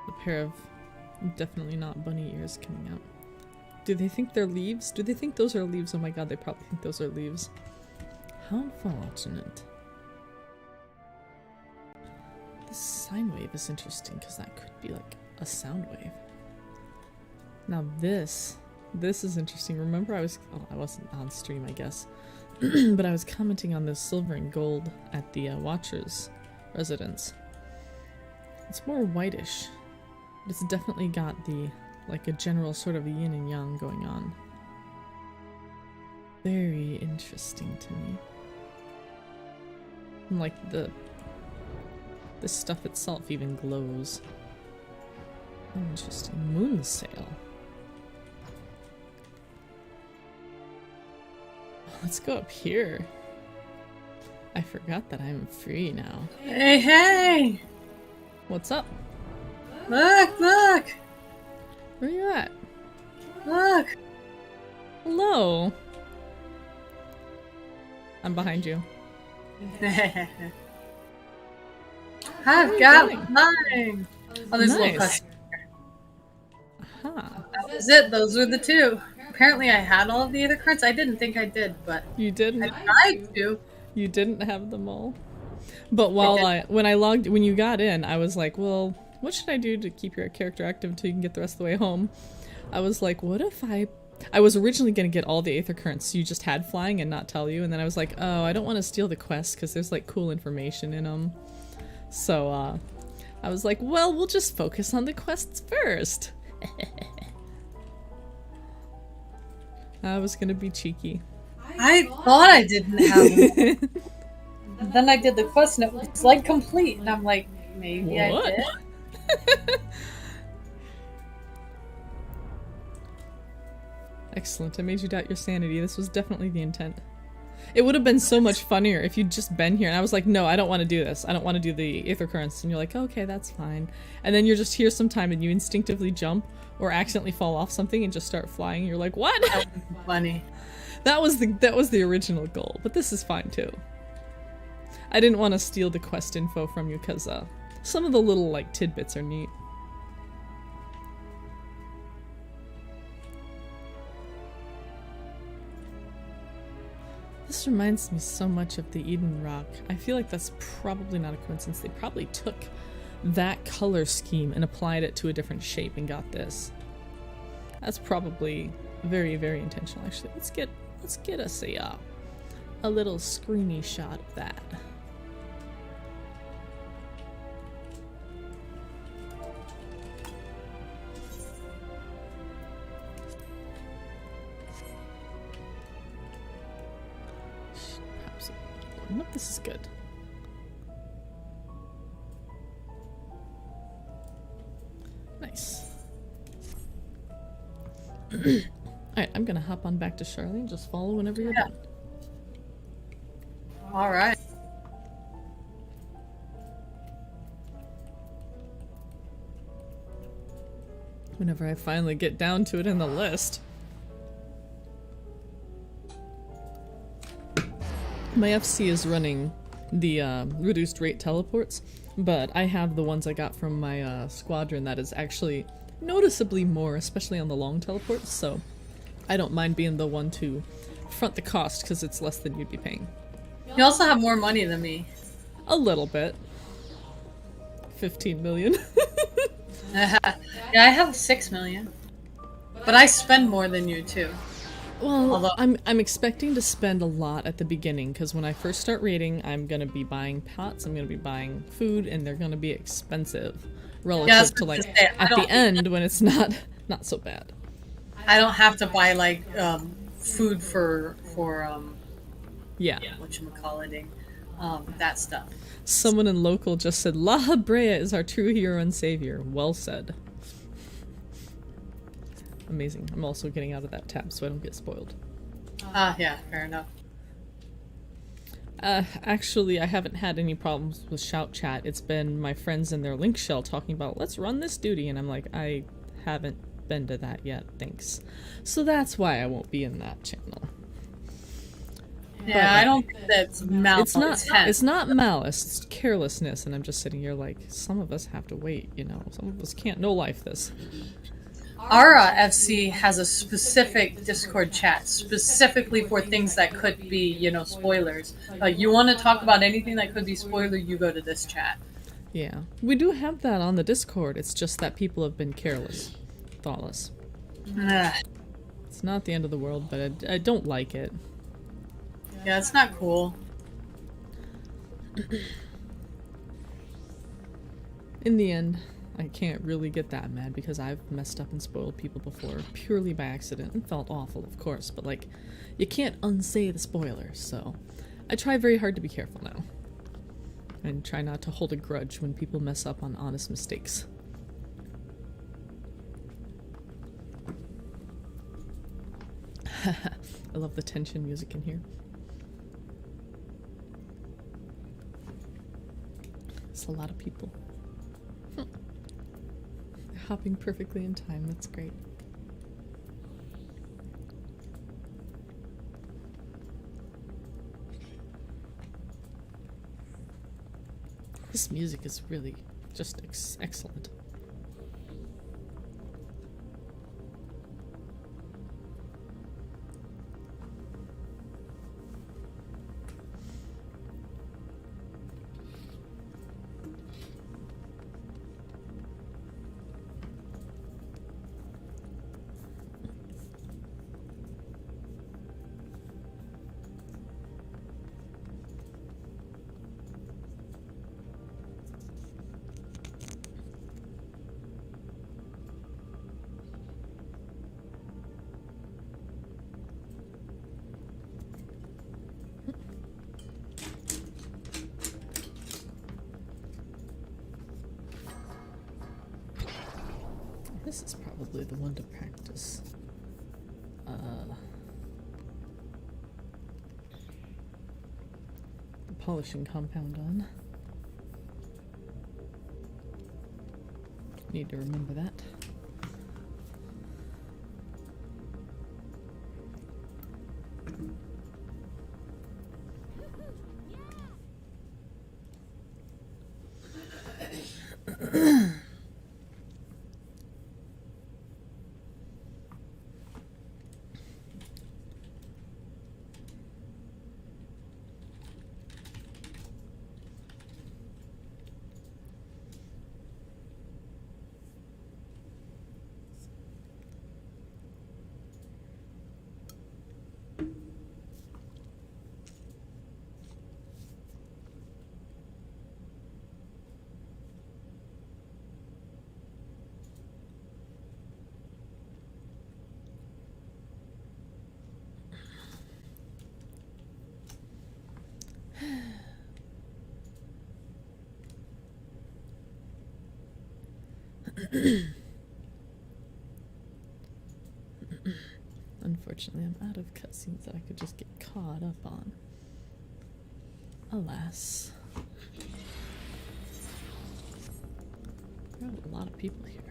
a pair of definitely not bunny ears coming out. Do they think they're leaves? Do they think those are leaves? Oh my god, they probably think those are leaves. How unfortunate. This sine wave is interesting because that could be like a sound wave. Now this is interesting. Remember I wasn't on stream, I guess, but I was commenting on this silver and gold at the Watcher's residence. It's more whitish, but it's definitely got the like a general sort of yin and yang going on. Very interesting to me. And like the stuff itself even glows. Interesting. Moon sail. Let's go up here. I forgot that I'm free now. Hey, hey! What's up? Look, look! Where you at? Look! Hello. I'm behind you. I've got mine! Oh, there's a little Nice. customer. Huh. That was it, those were the two. Apparently I had all of the other cards. I didn't think I did, but You didn't. I tried to. You didn't have them all. But when you got in, I was like, well, what should I do to keep your character active until you can get the rest of the way home? I was like, what if I was originally going to get all the Aether Currents, so you just had flying and not tell you, and then I was like, oh, I don't want to steal the quest because there's like cool information in them. So, I was like, well, we'll just focus on the quests first. I was going to be cheeky. I thought I didn't have them. And then I did the quest and it was like complete. And I'm like, maybe What? I did. Excellent. I made you doubt your sanity. This was definitely the intent. It would have been so much funnier if you'd just been here and I was like, no, I don't want to do this. I don't want to do the Aether Currents. And you're like, okay, that's fine. And then you're just here sometime and you instinctively jump or accidentally fall off something and just start flying. You're like, what? That was funny. That was the original goal, but this is fine too. I didn't want to steal the quest info from you because some of the little like tidbits are neat. This reminds me so much of the Eden Rock. I feel like that's probably not a coincidence. They probably took that color scheme and applied it to a different shape and got this. That's probably very, very intentional. Actually, let's get us a little screeny shot of that. Perhaps nope, this is good. Nice. Alright, I'm gonna hop on back to Charlene. Just follow whenever you're done. Alright. Whenever I finally get down to it in the list. My FC is running the reduced rate teleports, but I have the ones I got from my squadron that is actually noticeably more, especially on the long teleports, so I don't mind being the one to front the cost because it's less than you'd be paying. You also have more money than me. A little bit. 15 million. Yeah, I have 6 million. But I spend more than you too. Well, Although- I'm expecting to spend a lot at the beginning because when I first start raiding, I'm gonna be buying pots, I'm gonna be buying food, and they're gonna be expensive relative Yeah, I was to like gonna say, I at the don't- end when it's not so bad. I don't have to buy like food for Yeah. whatchamacalliting, that stuff. Someone in local just said, La Habrea is our true hero and savior. Well said. Amazing. I'm also getting out of that tab so I don't get spoiled. Yeah, fair enough. Actually, I haven't had any problems with shout chat. It's been my friends in their link shell talking about, let's run this duty, and I'm like, I haven't been to that yet, thanks. So that's why I won't be in that channel. Yeah, I don't think that's malice. It's not malice, it's carelessness, and I'm just sitting here like, some of us have to wait, you know, some of us can't no life this. Our FC has a specific Discord chat specifically for things that could be, you know, spoilers. You want to talk about anything that could be spoiler, you go to this chat. Yeah, we do have that on the Discord, it's just that people have been careless, thoughtless. Ugh. It's not the end of the world, but I don't like it. Yeah, it's not cool. In the end, I can't really get that mad because I've messed up and spoiled people before, purely by accident, and felt awful, of course, but like, you can't unsay the spoilers, so I try very hard to be careful now. And try not to hold a grudge when people mess up on honest mistakes. I love the tension music in here. It's a lot of people. They're hopping perfectly in time, that's great. This music is really just excellent. This is probably the one to practice. The polishing compound on. Need to remember that. Unfortunately, I'm out of cutscenes that I could just get caught up on. Alas. There are a lot of people here.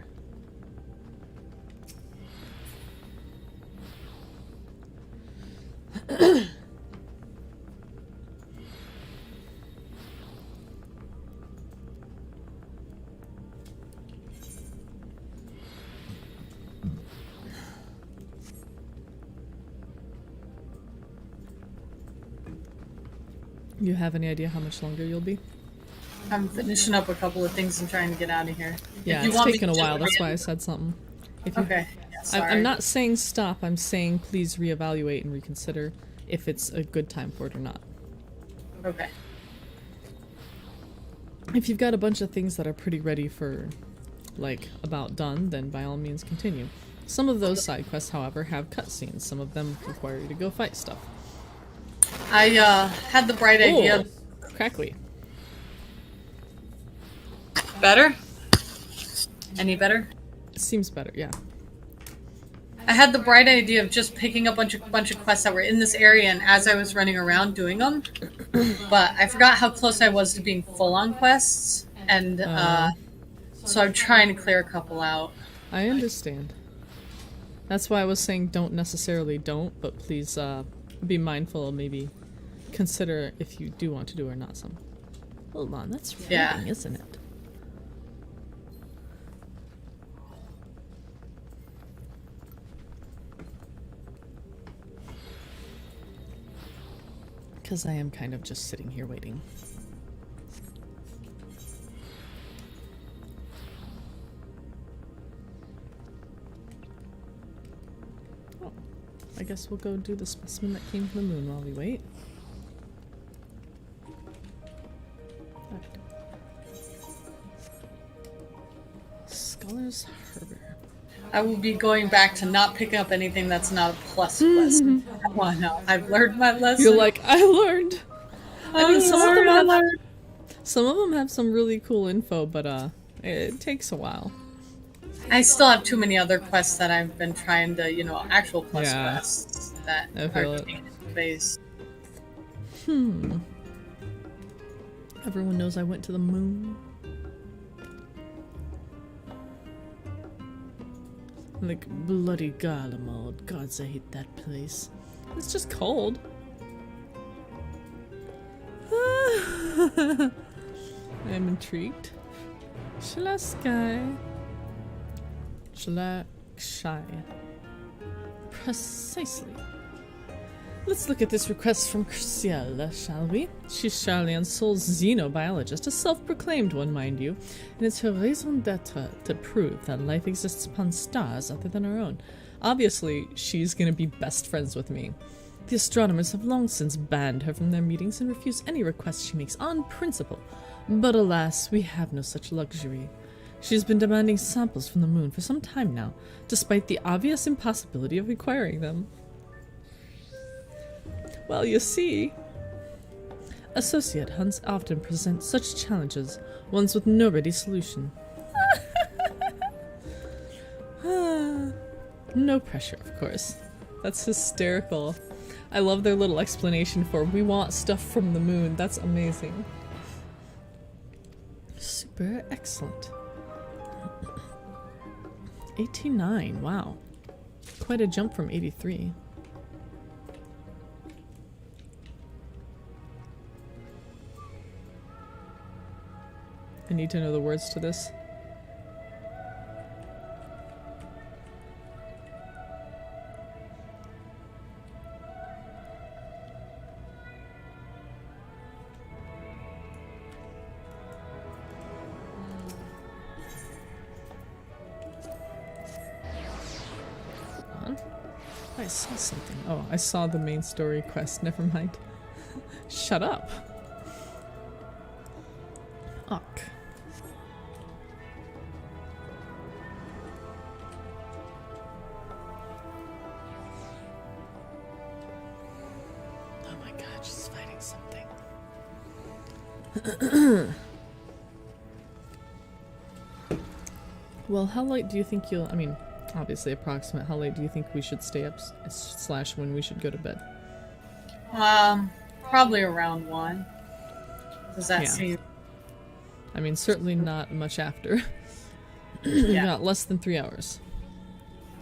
You have any idea how much longer you'll be? I'm finishing up a couple of things and trying to get out of here. Yeah, If you it's want me taken a to while, that's hurry why I up- said something. If you, Okay. Yeah, sorry. I'm not saying stop, I'm saying please reevaluate and reconsider if it's a good time for it or not. Okay. If you've got a bunch of things that are pretty ready for, like, about done, then by all means continue. Some of those side quests, however, have cutscenes. Some of them require you to go fight stuff. I had the bright idea. Oh, crackly. Better? Any better? Seems better, yeah. I had the bright idea of just picking up a bunch of quests that were in this area, and as I was running around doing them, but I forgot how close I was to being full on quests, and so I'm trying to clear a couple out. I understand. That's why I was saying don't, but please be mindful of maybe consider if you do want to do or not some. Hold on, that's reading, Yeah. isn't it? Because I am kind of just sitting here waiting. Oh, I guess we'll go do the specimen that came from the moon while we wait. Scholar's Harbor. I will be going back to not picking up anything that's not a plus quest. Why not? I've learned my lesson. You're like, I learned. I mean, some of them have learned. some of them have some really cool info, but it takes a while. I still have too many other quests that I've been trying to, actual plus Yeah. quests that I feel are it. taking space. Everyone knows I went to the moon. Like bloody Garlemald. Gods, I hate that place. It's just cold. I'm intrigued. Shalai. Precisely. Let's look at this request from Cruciella, shall we? She's Charlian's sole xenobiologist, a self-proclaimed one, mind you, and it's her raison d'etre to prove that life exists upon stars other than our own. Obviously, she's gonna be best friends with me. The astronomers have long since banned her from their meetings and refuse any requests she makes on principle. But alas, we have no such luxury. She's been demanding samples from the moon for some time now, despite the obvious impossibility of acquiring them. Well, you see, associate hunts often present such challenges, ones with no ready solution. No pressure, of course. That's hysterical. I love their little explanation for we want stuff from the moon. That's amazing. Super excellent. 89, wow. Quite a jump from 83. I need to know the words to this. Hold on. I saw something. Oh, I saw the main story quest. Never mind. Shut up. Uck. Oh my god, she's fighting something. Well, how late do you think you'll... I mean, obviously approximate. How late do you think we should stay up / when we should go to bed? Probably around 1. Does that Yeah. seem... I mean, certainly not much after. Yeah. Not less than 3 hours.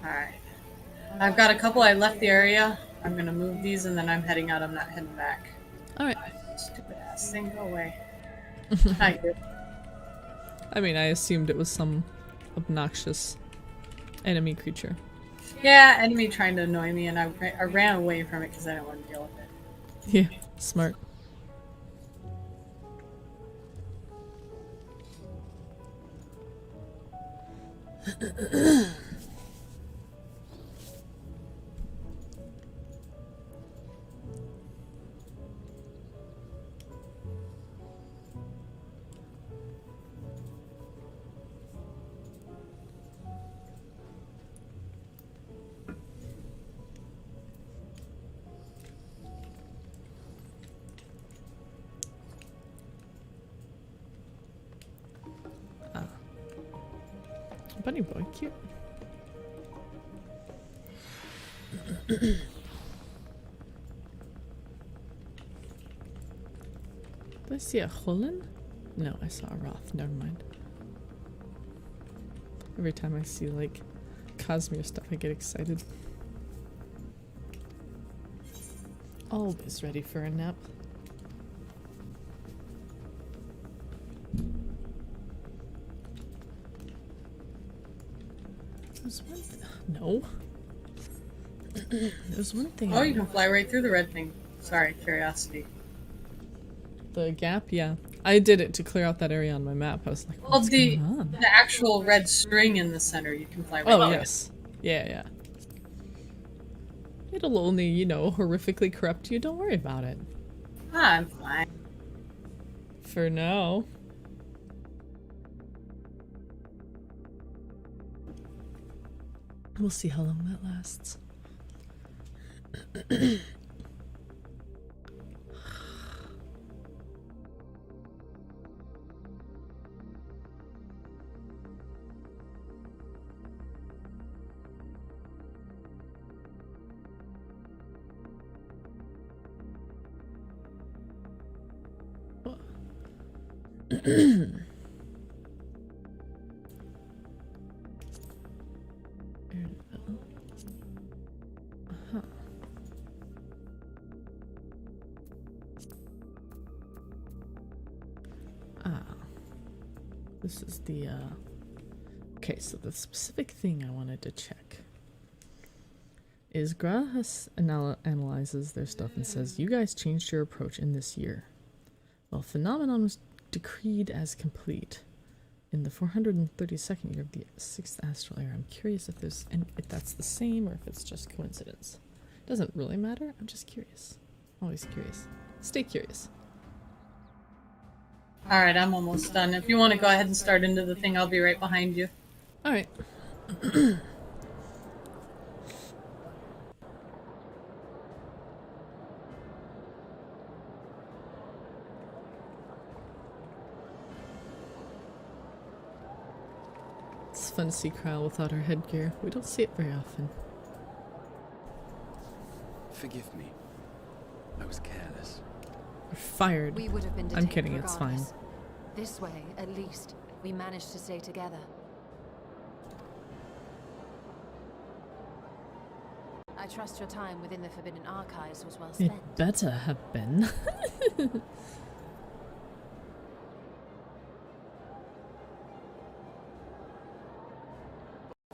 Alright. I've got a couple. I left the area. I'm gonna move these and then I'm heading out. I'm not heading back. Alright. Stupid ass thing, go away. Hi, good. I mean, I assumed it was some obnoxious enemy creature. Yeah, enemy trying to annoy me and I ran away from it because I didn't want to deal with it. Yeah, smart. Bunny boy, cute. Did I see a Hullen? No, I saw a Roth. Never mind. Every time I see, like, Cosmere stuff, I get excited. Always ready for a nap. There's one thing. No. There's one thing. Oh, you can fly right through the red thing. Sorry, curiosity. The gap, yeah. I did it to clear out that area on my map. I was like, Well, what's going on? the actual red string in the center, you can fly right Oh, through. yes. Yeah, yeah. It'll only, you know, horrifically corrupt you. Don't worry about it. Ah, I'm fine. For now. We'll see how long that lasts. Uh-huh. Ah. This is the, okay, so the specific thing I wanted to check is Grahas analyzes their stuff and says, you guys changed your approach in this year. Well, phenomenon was decreed as complete in the 432nd year of the 6th astral era. I'm curious if there's if that's the same or if it's just coincidence. Doesn't really matter. I'm just curious. Always curious. Stay curious. Alright, I'm almost done. If you want to go ahead and start into the thing, I'll be right behind you. Alright. It's fun to see Kyle without her headgear. We don't see it very often. Forgive me. I was careless. We're fired. We would have been I'm detained kidding, it's fine. regardless. This way, at least, we managed to stay together. I trust your time within the Forbidden Archives was well It spent. better have been.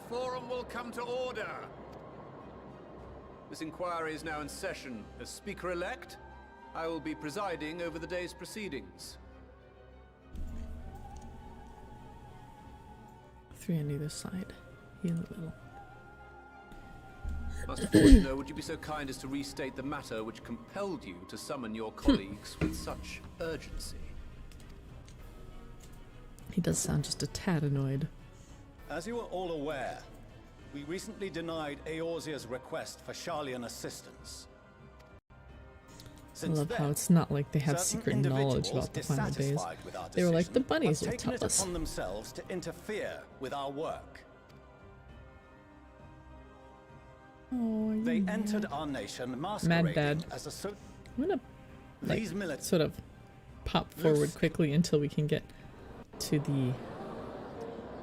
Forum will come to order. This inquiry is now in session. As Speaker-elect, I will be presiding over the day's proceedings. 3 on either side. He in the middle. Master Fortuner, would you be so kind as to restate the matter which compelled you to summon your colleagues with such urgency? He does sound just a tad annoyed. As you are all aware, we recently denied Eorzea's request for Sharlayan assistance. I love how it's not like they have secret knowledge about the final days. They were like, the bunnies will tell us. Upon themselves to interfere with our work. Oh, you They mad? entered our nation Mad masquerading Dad. as a I'm gonna like, These military sort of pop forward quickly until we can get to the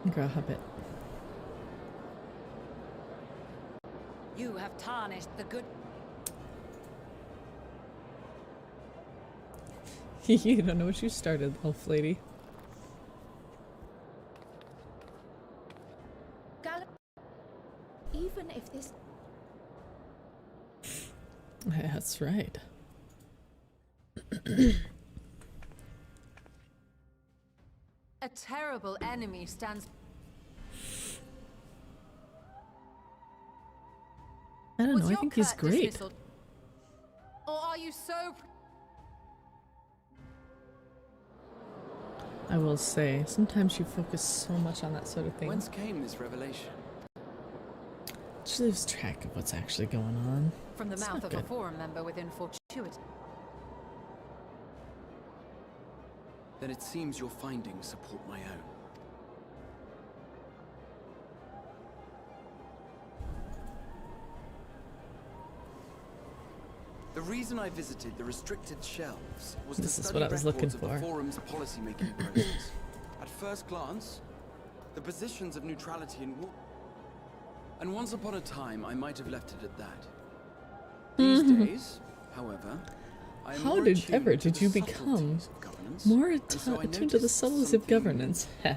Graha bit. You have tarnished the good. You don't know what you started, elf lady. Even if this. That's right. A terrible enemy stands. I don't Was know, I your think he's curt great. dismissal- Or are you so? I will say, sometimes you focus so much on that sort of thing. Whence came this revelation? Just lose track of what's actually going on. From the It's mouth not of a good. forum member within fortuity. Then it seems your findings support my own. The reason I visited the restricted shelves was This to is study what I was looking records of for. the forum's policy-making process. At first glance, the positions of neutrality and war. And once upon a time, I might have left it at that. These days, however, I am How more did attuned ever to did the you become subtleties of governance, more and so I attuned to the noticed subtleties of something governance? Heh.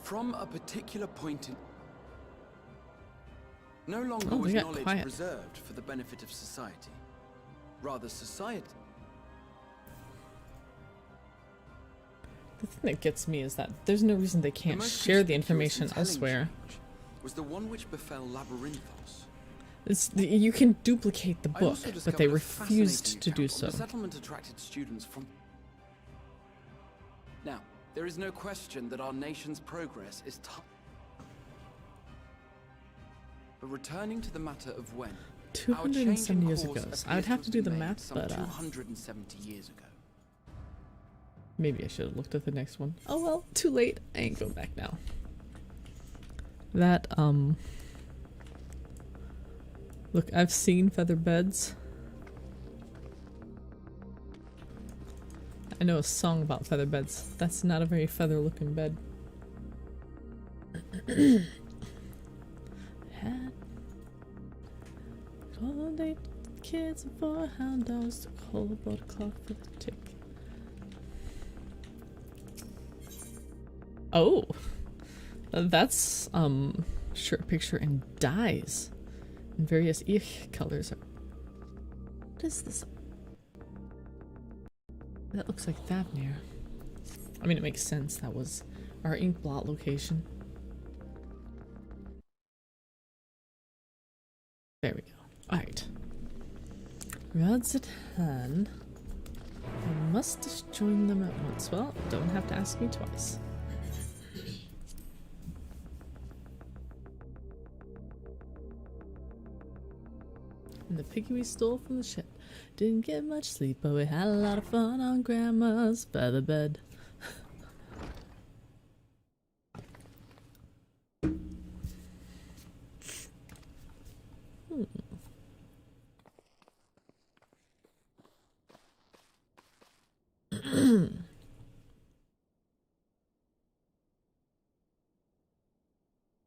From a particular point in... No longer Oh, was they got knowledge quiet. preserved for the benefit of society. Rather, society... The thing that gets me is that there's no reason they can't most share the conspicuous information and telling elsewhere. change was the one which befell Labyrinthos. You can duplicate the I book, also but discovered they a refused fascinating to do account so. of The settlement attracted students from... Now, there is no question that our nation's progress is but returning to the matter of when, our change 270 in years course ago. So I appears would have to do the been made math, some but 270 years ago. maybe I should have looked at the next one. Oh well, too late. I ain't going back now. That, look, I've seen feather beds. I know a song about feather beds. That's not a very feather looking bed. Had holiday kids and 4 hound dogs to call about a clock for the tick. Oh, that's shirt picture in dyes in various colors. What is this? That looks like Thavnir. I mean, it makes sense. That was our ink blot location. There we go. Alright. Rods at hand. I must just join them at once. Well, don't have to ask me twice. And the piggy we stole from the shed. Didn't get much sleep, but we had a lot of fun on Grandma's feather bed.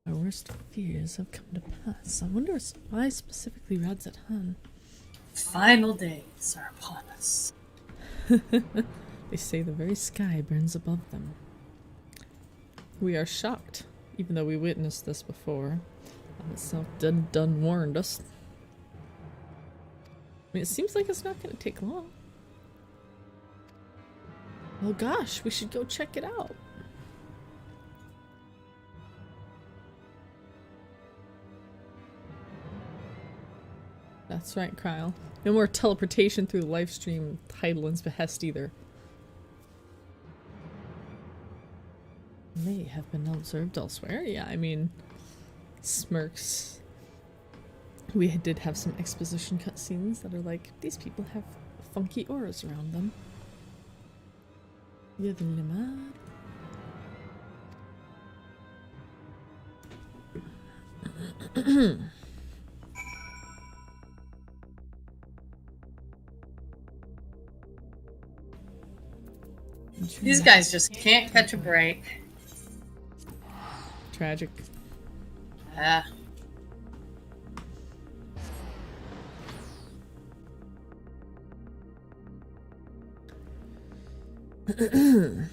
Our worst fears have come to pass. I wonder why specifically Rad's at Han. Final days are upon us. They say the very sky burns above them. We are shocked, even though we witnessed this before. Itself done warned us. I mean, it seems like it's not going to take long. Well, gosh, we should go check it out. That's right, Kyle. No more teleportation through the live stream Heidelin's behest either. May have been observed elsewhere. Yeah, I mean, smirks. We did have some exposition cutscenes that are like, these people have funky auras around them. Yadlimad. These guys just can't catch a break. Tragic. Ah. And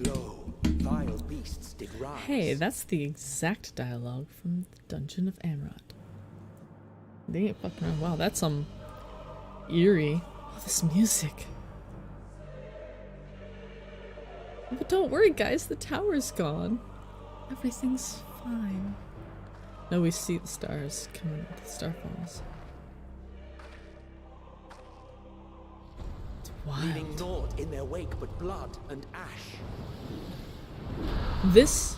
lo, vile beasts did rise. Hey, that's the exact dialogue from the Dungeon of Amrod. They ain't fucking around. Wow, that's eerie. Oh, this music. But don't worry, guys, the tower's gone. Everything's fine. No, we see the stars coming, the star falls. It's leaving wild. naught in their wake but blood and ash. This.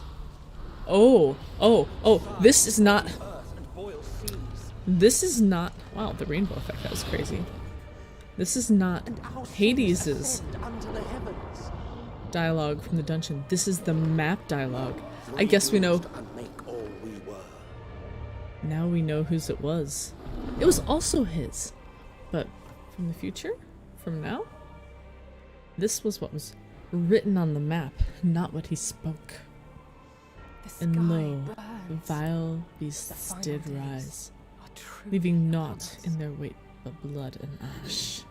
Oh, this is not. This is not. Wow, the rainbow effect, that was crazy. This is not Hades's dialogue from the dungeon. This is the map dialogue. I guess we know. Now we know whose it was. It was also his. But from the future? From now? This was what was written on the map, not what he spoke. And lo, vile beasts did rise, leaving naught in their wake but blood and ash.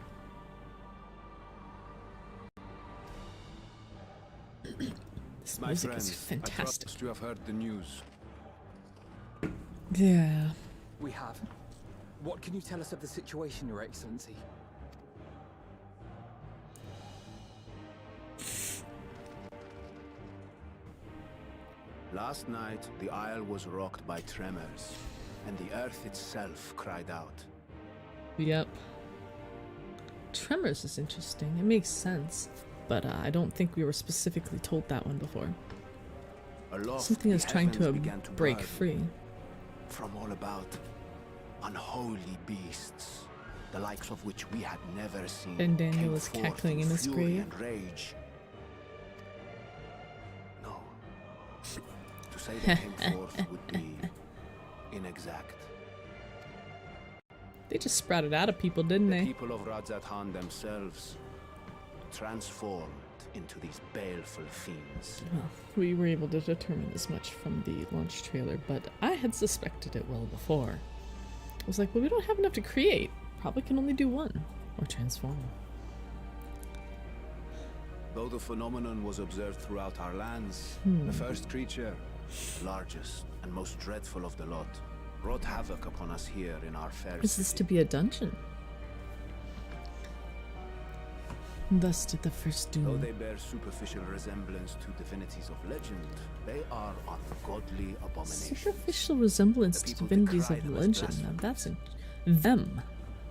This My music friends, is fantastic. I trust you have heard the news. Yeah. We have. What can you tell us of the situation, Your Excellency? Last night, the Isle was rocked by tremors, and the earth itself cried out. Yep. Tremors is interesting. It makes sense. But I don't think we were specifically told that one before. Aloft, Something the is trying to heavens began to break burn. free. From all about, unholy beasts, the likes of which we had never seen. And Daniel came is forth cackling in his fury grave. and rage. No. To say they came forth would be inexact. They just sprouted out of people, didn't The they? people of Radzat themselves transformed into these baleful fiends. Well, we were able to determine as much from the launch trailer, but I had suspected it well before. I was like, well, we don't have enough to create. Probably can only do one. Or transform. Though the phenomenon was observed throughout our lands, the first creature, the largest and most dreadful of the lot, wrought havoc upon us here in our fair Is this city. to be a dungeon? Thus did the first Though doom. they bear superficial resemblance to divinities of legend, they are ungodly abominations. Superficial resemblance The to people divinities decry of them as legend. Now that's them.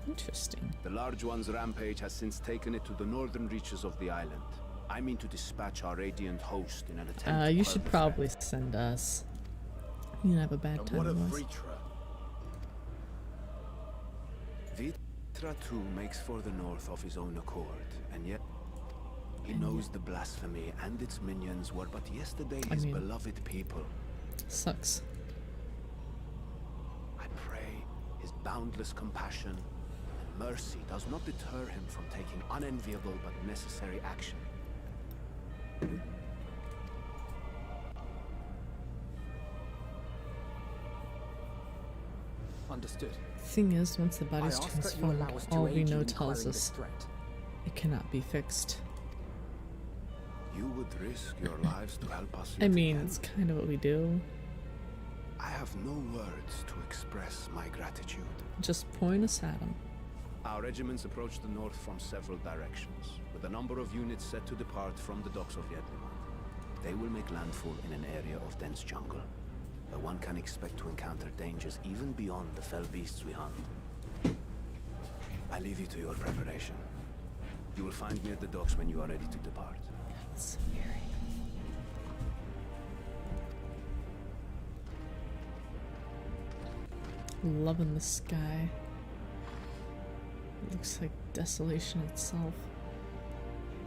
Interesting. The large one's rampage has since taken it to the northern reaches of the island. I mean to dispatch our radiant host in an attempt to You quell should the probably threat. send us. You can have a bad And time what of with us. Vitra too makes for the north of his own accord, and yet he knows the blasphemy and its minions were but yesterday his mean- beloved people. Sucks. I pray his boundless compassion and mercy does not deter him from taking unenviable but necessary action. Understood. Thing is, once the I body's ask that you transformed, allow us to all aid we you know in tells quelling this us threat. it cannot be fixed. You would risk your lives to help us I yet mean, again. it's kind of what we do. I have no words to express my gratitude. Just point us at them. Our regiments approach the north from several directions, with a number of units set to depart from the docks of Yedliman. They will make landfall in an area of dense jungle, where one can expect to encounter dangers even beyond the fell beasts we hunt. I leave you to your preparation. You will find me at the docks when you are ready to depart. It's very... Loving the sky. It looks like desolation itself.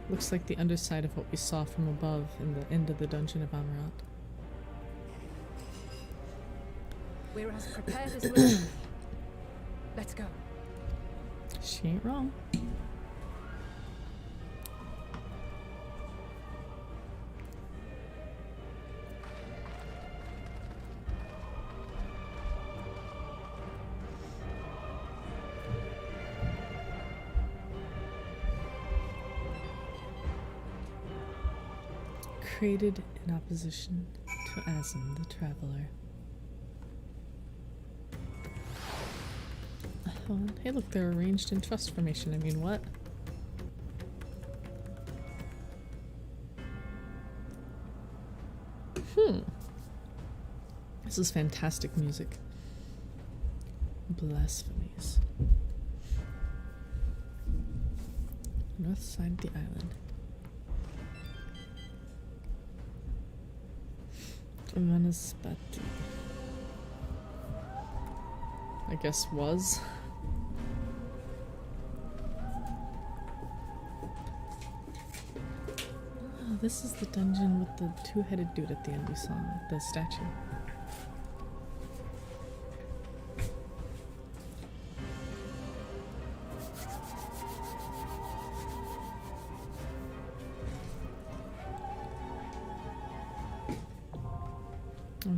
Looks like the underside of what we saw from above in the end of the dungeon of Amarat. We're as prepared as we'll. Let's go. She ain't wrong. Created in opposition to Azim the Traveler. Oh, hey look, they're arranged in trust formation. I mean, what? This is fantastic music. Blasphemies. North side of the island. Vanaspati. I guess was. Oh, this is the dungeon with the two-headed dude at the end we saw, the statue.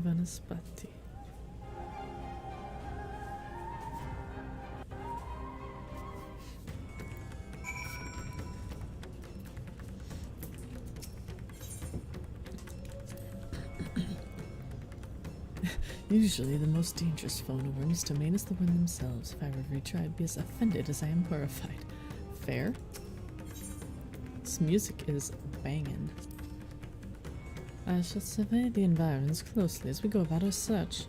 Vanaspati. Usually the most dangerous foe in a worm's domain is the worm themselves. If I were every try, I'd be as offended as I am horrified. Fair? This music is banging. I shall survey the environs closely as we go about our search.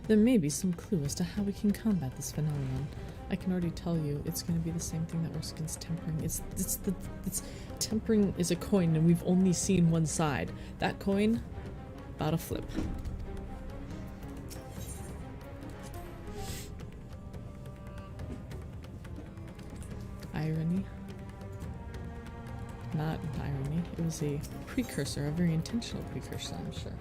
There may be some clue as to how we can combat this phenomenon. I can already tell you it's going to be the same thing that works against tempering. It's tempering is a coin and we've only seen one side. That coin, about to flip. Irony. Not irony. It was a precursor, a very intentional precursor, I'm sure.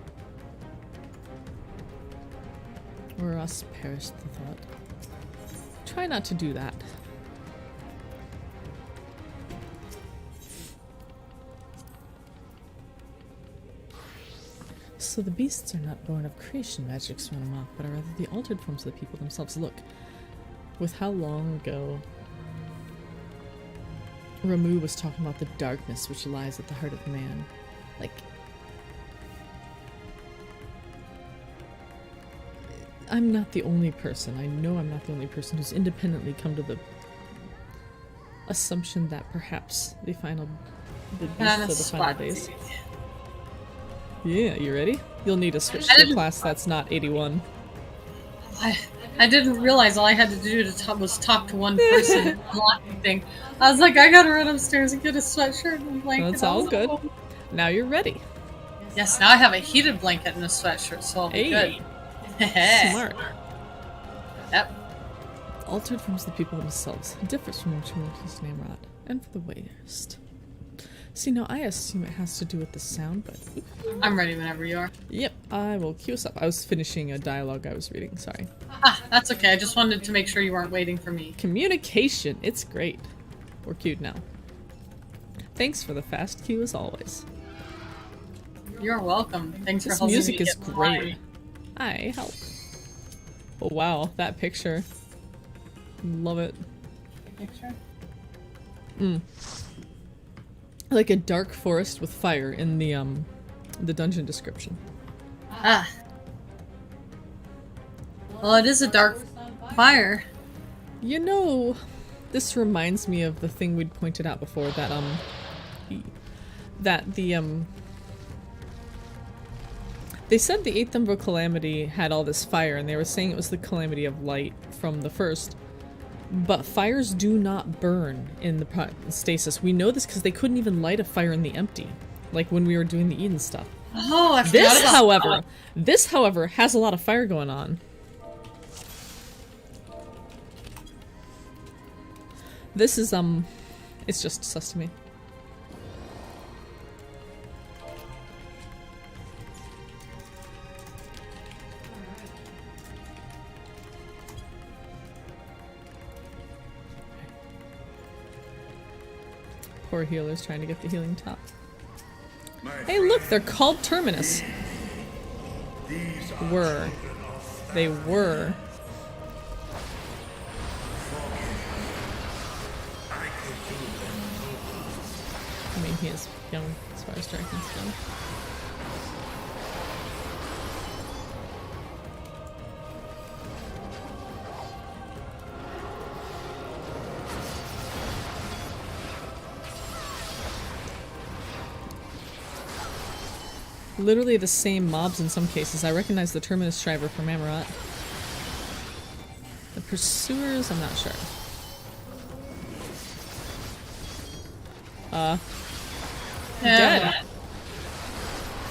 Or us perished the thought. Try not to do that. So the beasts are not born of creation magics run amok, but are rather the altered forms of the people themselves. Look, with how long ago Ramu was talking about the darkness which lies at the heart of man. Like, I'm not the only person, I know I'm not the only person who's independently come to the assumption that perhaps the beast for the final days. Yeah, you ready? You'll need to switch to a class that's not 81. I didn't realize all I had to do was talk to one person. Unlocking thing. I was like, I gotta run upstairs and get a sweatshirt and a blanket. That's all good. Now you're ready. Yes, now I have a heated blanket and a sweatshirt, so I'll be good. Smart. Yep. Altered forms of the people themselves. Differs from his name rot. And for the worst. See, now I assume it has to do with the sound, but... I'm ready whenever you are. Yep, I will cue us up. I was finishing a dialogue I was reading, sorry. Ah, that's okay. I just wanted to make sure you weren't waiting for me. Communication, it's great. We're queued now. Thanks for the fast cue as always. You're welcome. Thanks for helping me. This music is get great. mine. I help. Oh wow, that picture. Love it. Picture? Like a dark forest with fire in the dungeon description. Ah. Well, it is a dark fire. You know, this reminds me of the thing we'd pointed out before, that they said the 8th Umbral Calamity had all this fire, and they were saying it was the Calamity of Light from the first. But fires do not burn in the stasis. We know this because they couldn't even light a fire in the empty, like when we were doing the Eden stuff. Oh, I forgot about This, however, has a lot of fire going on. This is, it's just sus to me. Poor healers trying to get the healing top. Hey, look, they're called Terminus. They were. I mean, he is young as far as dragons go. Literally the same mobs in some cases. I recognize the Terminus Shriver from Amarat. The Pursuers, I'm not sure. Dead.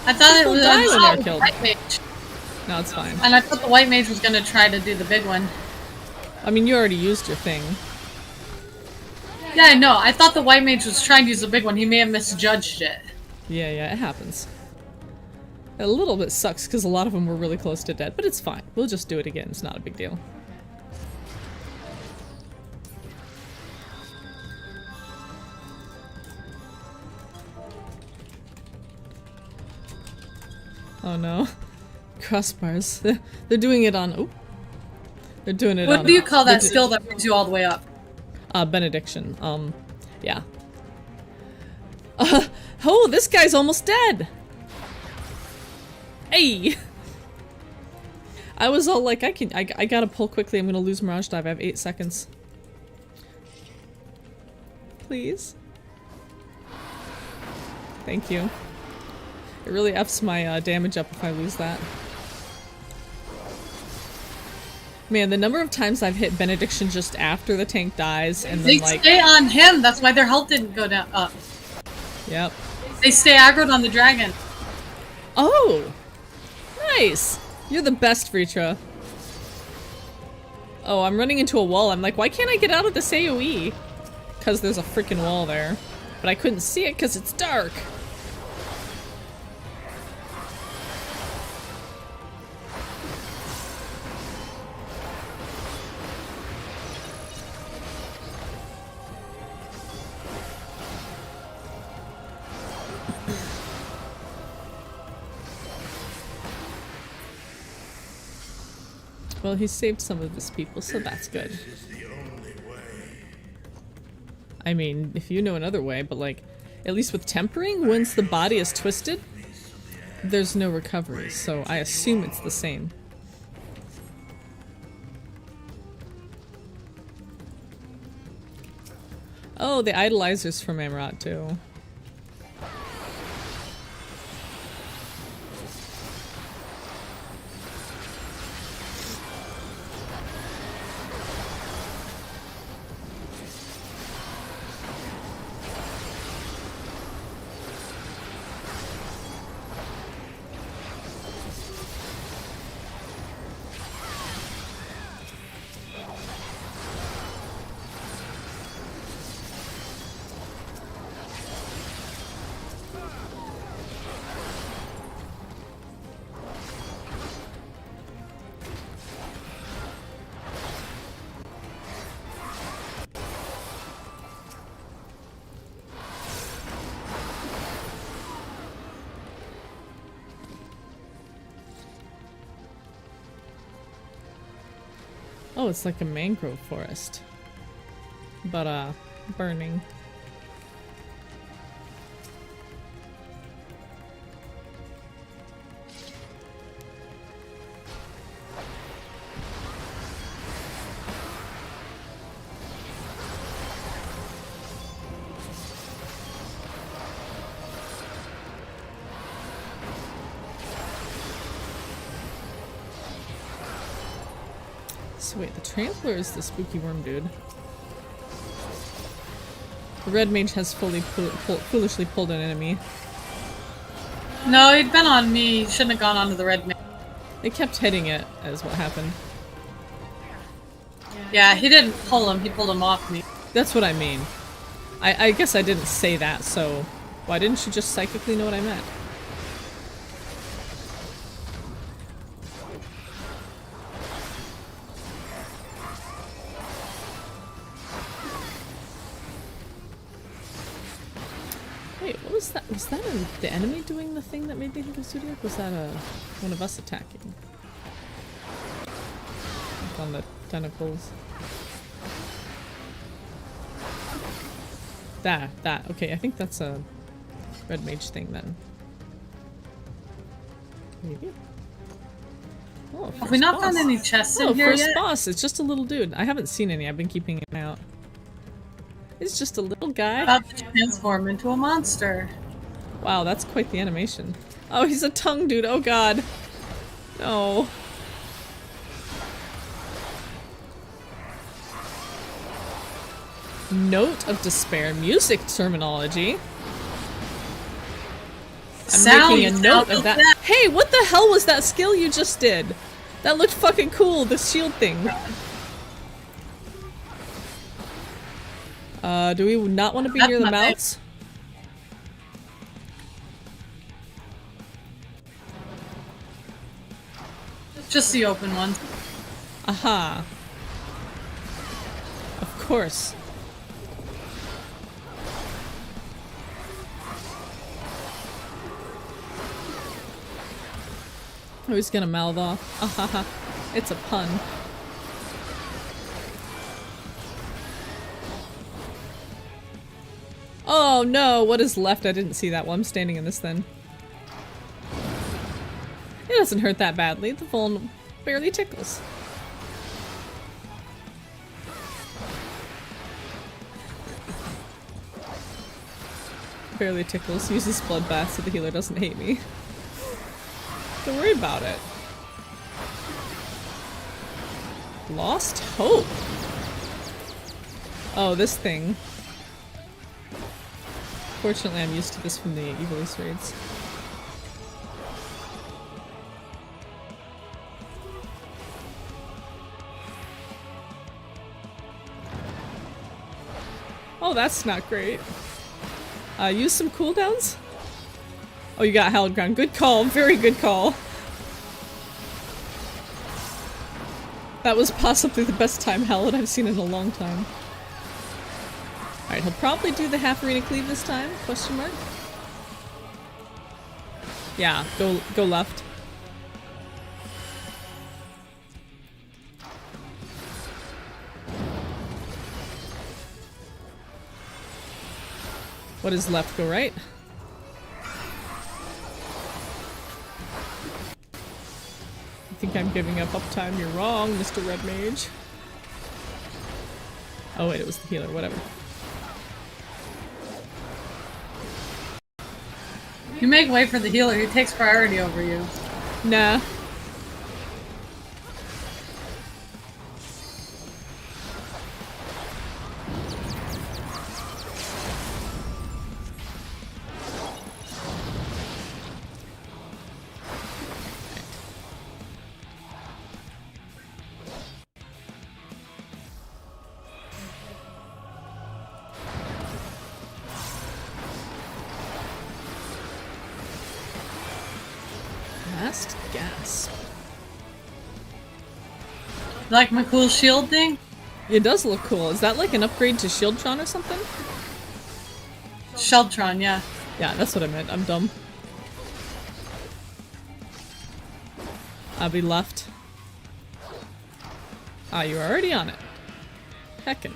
I thought it was die when they're killed. White mage. No, it's fine. And I thought the white mage was gonna try to do the big one. I mean, you already used your thing. Yeah, I know. I thought the white mage was trying to use the big one. He may have misjudged it. Yeah, it happens. A little bit sucks because a lot of them were really close to dead, but it's fine. We'll just do it again. It's not a big deal. Oh no. Crossbars. They're doing it on... Oh. They're doing it on... What do you call that skill that brings you all the way up? Benediction. Yeah. Oh, this guy's almost dead! Hey! I was all like, I gotta pull quickly, I'm gonna lose Mirage Dive, I have 8 seconds. Please? Thank you. It really F's my damage up if I lose that. Man, the number of times I've hit Benediction just after the tank dies and then They like... stay on him, that's why their health didn't go down up. Yep. They stay aggroed on the dragon. Oh! Nice! You're the best, Vritra. Oh, I'm running into a wall. I'm like, why can't I get out of this AoE? Because there's a freaking wall there. But I couldn't see it because it's dark. Well, he saved some of his people, so that's good. I mean, if you know another way, but like, at least with tempering, once the body is twisted, there's no recovery, so I assume it's the same. Oh, the idolizers from Amarat too. Oh, it's like a mangrove forest. But, burning. So wait, the Trampler is the spooky worm dude. The red mage has foolishly pulled an enemy. No, he'd been on me. He shouldn't have gone onto the red man. They kept hitting it, as what happened. Yeah, he didn't pull him. He pulled him off me. That's what I mean. I guess I didn't say that, so why didn't you just psychically know what I meant? Wait, what was that? Was that the enemy doing the thing that made me think of Zodiac? Was that one of us attacking? Like on the tentacles. That. Okay, I think that's a red mage thing then. Maybe? Oh, Have we not found any chests in here first yet? boss. It's just a little dude. I haven't seen any. I've been keeping him out. It's just a little guy. About to transform into a monster. Wow, that's quite the animation. Oh, he's a tongue dude. Oh god. No. Note of despair. Music terminology. I'm making a note of that. Hey, what the hell was that skill you just did? That looked fucking cool, the shield thing. Do we not want to be near the mouths? Just the open ones. Aha. Of course. Oh, he's gonna mouth off. Ahaha. It's a pun. Oh no, what is left? I didn't see that while I'm standing in this then. It doesn't hurt that badly. The Barely tickles. Barely tickles. Uses bloodbath so the healer doesn't hate me. Don't worry about it. Lost hope. Oh, this thing. Fortunately, I'm used to this from the Evilist raids. Oh, that's not great. Use some cooldowns? Oh, you got held ground. Good call. Very good call. That was possibly the best time held I've seen in a long time. Alright, he'll probably do the half arena cleave this time? Question mark? Yeah, go left. What is left? Go right? I think I'm giving up uptime. You're wrong, Mr. Red Mage. Oh wait, it was the healer. Whatever. You make way for the healer. He takes priority over you. Nah. Last gasp. Like my cool shield thing? It does look cool. Is that like an upgrade to Shieldtron or something? Sheldtron, yeah. Yeah, that's what I meant. I'm dumb. I'll be left. Ah, you're already on it. Heckin'.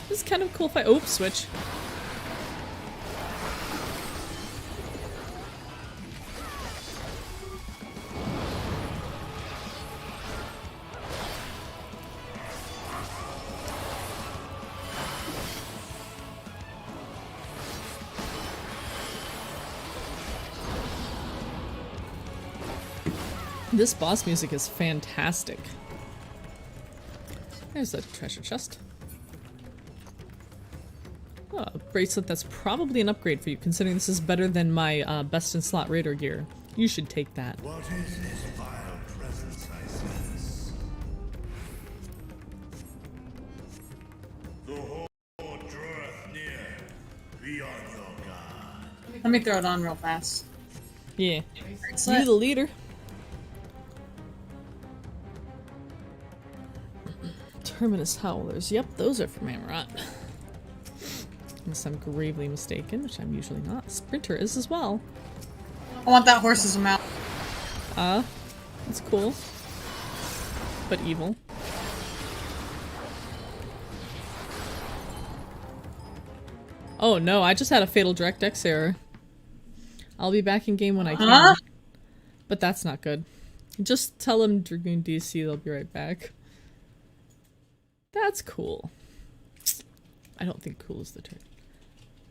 This is kind of cool if I- oh, switch. This boss music is fantastic. There's a treasure chest. Oh, a bracelet that's probably an upgrade for you, considering this is better than my best in slot raider gear. You should take that. What is this vile presence I sense? The horde draweth near. Be on your guard. Let me throw it on real fast. Yeah. Bracelet. You the leader. Terminus Howlers. Yep, those are from Amarat. Unless I'm gravely mistaken, which I'm usually not. Sprinter is as well. I want that horse as a mount. It's cool. But evil. Oh no, I just had a fatal DirectX error. I'll be back in game when I can. Huh? But that's not good. Just tell them Dragoon DC, they'll be right back. That's cool. I don't think cool is the term.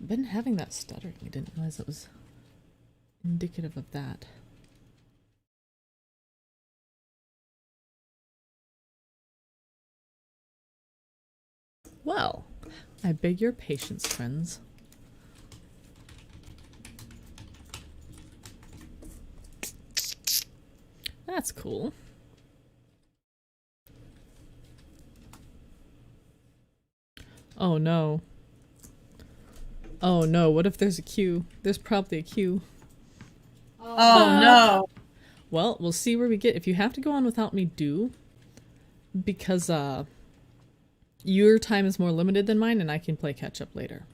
Been having that stuttering. I didn't realize it was indicative of that. Well, I beg your patience, friends. That's cool. Oh no. Oh no, what if there's a queue? There's probably a queue. Oh no. Well, we'll see where we get. If you have to go on without me, do. Because, your time is more limited than mine and I can play catch up later.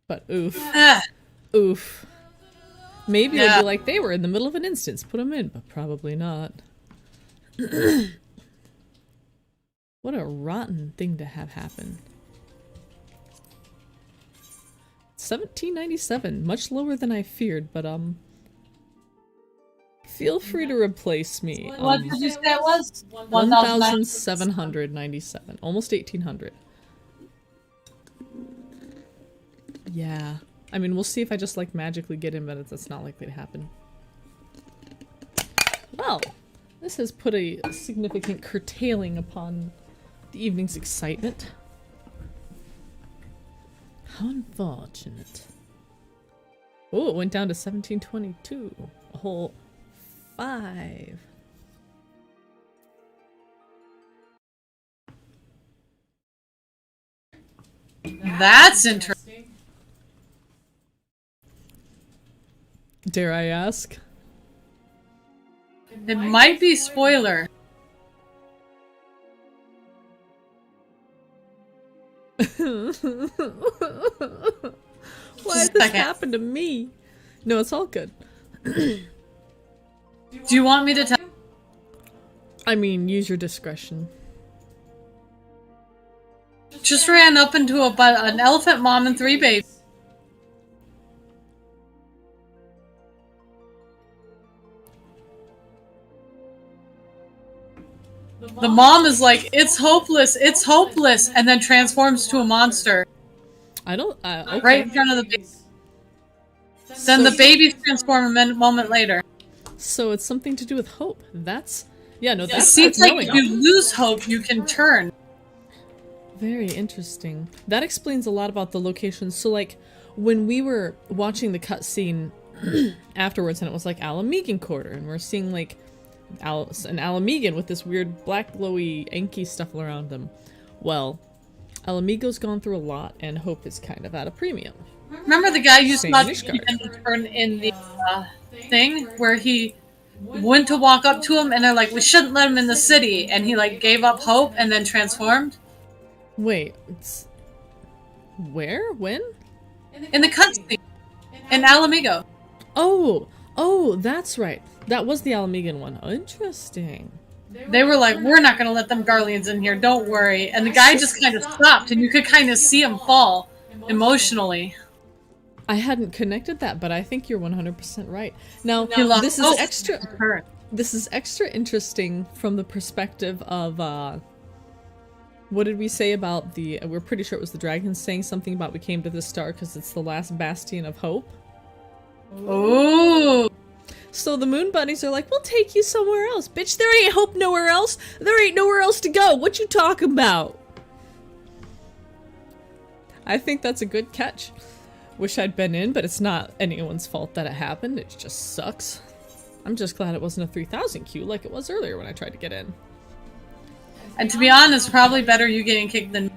But oof. Oof. Maybe it'll be like they were in the middle of an instance. Put them in, but probably not. What a rotten thing to have happen. 1797, much lower than I feared, but Feel free to replace me. What did you say it was? 1,797. Almost 1,800. Yeah. I mean, we'll see if I just, like, magically get in, but that's not likely to happen. Well, this has put a significant curtailing upon the evening's excitement. How unfortunate. Oh, it went down to 1722. A whole 5. That's interesting. Dare I ask? It might be spoiler. Why did this happen to me? No, it's all good. Do you want me to tell? I mean, use your discretion. Just ran up into an elephant mom and 3 babies. The mom is like, it's hopeless, and then transforms to a monster. I don't, okay. Right in front of the baby. Then the babies transform a moment later. So it's something to do with hope. That's, yeah, no, It that's seems like knowing. if you lose hope, you can turn. Very interesting. That explains a lot about the location. So, like, when we were watching the cutscene afterwards, and it was like Alamegan Quarter, and we're seeing like an Alamegan with this weird black glowy Anki stuff around them. Well, Alamigo's gone through a lot, and Hope is kind of at a premium. Remember the guy you Same saw Nishgard. turn in the thing where he went to walk up to him, and they're like, "We shouldn't let him in the city," and he like gave up hope and then transformed. Wait, it's... where? When? In the cutscene. In Alamigo. Oh, that's right. That was the Alamegan one. Interesting. They were like, "We're not going to let them Garleans in here, don't worry." And the guy just kind of stopped, and you could kind of see him fall emotionally. I hadn't connected that, but I think you're 100% right. Now, lost this is hope. extra... This is extra interesting from the perspective of, what did we say about the... we're pretty sure it was the dragons saying something about we came to this star because it's the last bastion of hope. Ooh. So the moon bunnies are like, we'll take you somewhere else. Bitch, there ain't hope nowhere else. There ain't nowhere else to go. What you talking about? I think that's a good catch. Wish I'd been in, but it's not anyone's fault that it happened. It just sucks. I'm just glad it wasn't a 3000 queue like it was earlier when I tried to get in. And to be honest, probably better you getting kicked than...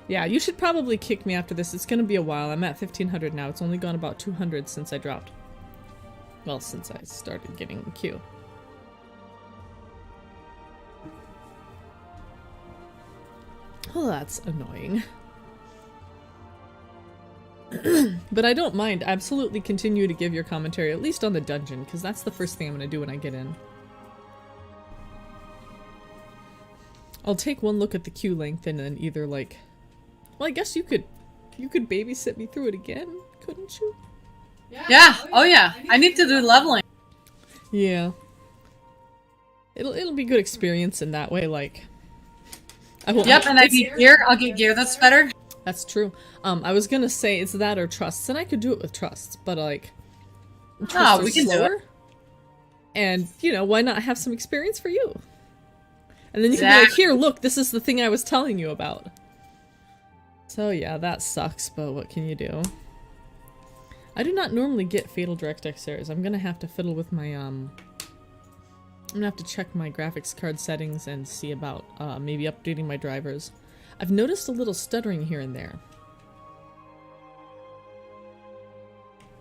Yeah, you should probably kick me after this. It's gonna be a while. I'm at 1500 now. It's only gone about 200 since I dropped. Well, since I started getting in queue. Well, that's annoying. But I don't mind. Absolutely continue to give your commentary, at least on the dungeon, because that's the first thing I'm going to do when I get in. I'll take one look at the queue length and then either like... Well, I guess you could babysit me through it again, couldn't you? Yeah, oh yeah. I need to do leveling. Yeah. It'll be good experience in that way, like... Yep, and I get gear. I'll get gear that's better. That's true. I was gonna say it's that or trusts, and I could do it with trusts, but like... Oh, we can do it. And, you know, why not have some experience for you? And then you can be like, here, look, this is the thing I was telling you about. So yeah, that sucks, but what can you do? I do not normally get Fatal DirectX errors. I'm gonna have to fiddle with my, I'm gonna have to check my graphics card settings and see about, maybe updating my drivers. I've noticed a little stuttering here and there.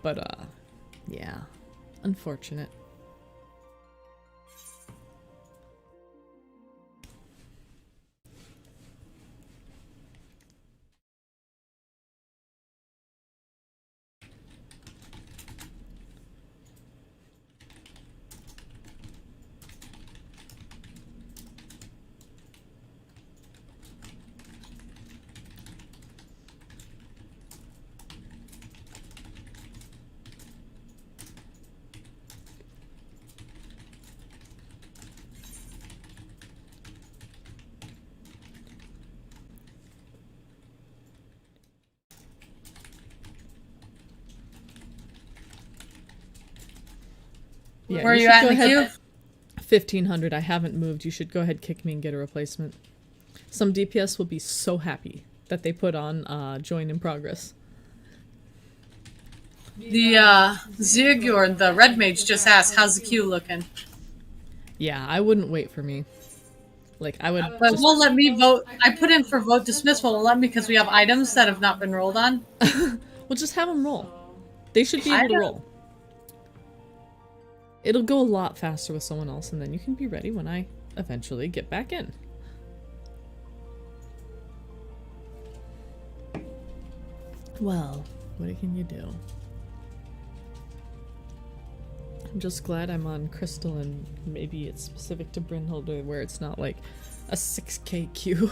But, yeah. Unfortunate. Yeah, Where are you should at go in the ahead- queue? 1500. I haven't moved. You should go ahead, kick me, and get a replacement. Some DPS will be so happy that they put on join in progress. The Zigord, the red mage, just asked, "How's the queue looking?" Yeah, I wouldn't wait for me. Like, I would But it just... won't let me vote. I put in for vote dismissal. It'll let me because we have items that have not been rolled on. Well, just have them roll. They should be I able to don't- roll. It'll go a lot faster with someone else, and then you can be ready when I eventually get back in. Well, what can you do? I'm just glad I'm on Crystal, and maybe it's specific to Brynhilde where it's not like a 6k queue.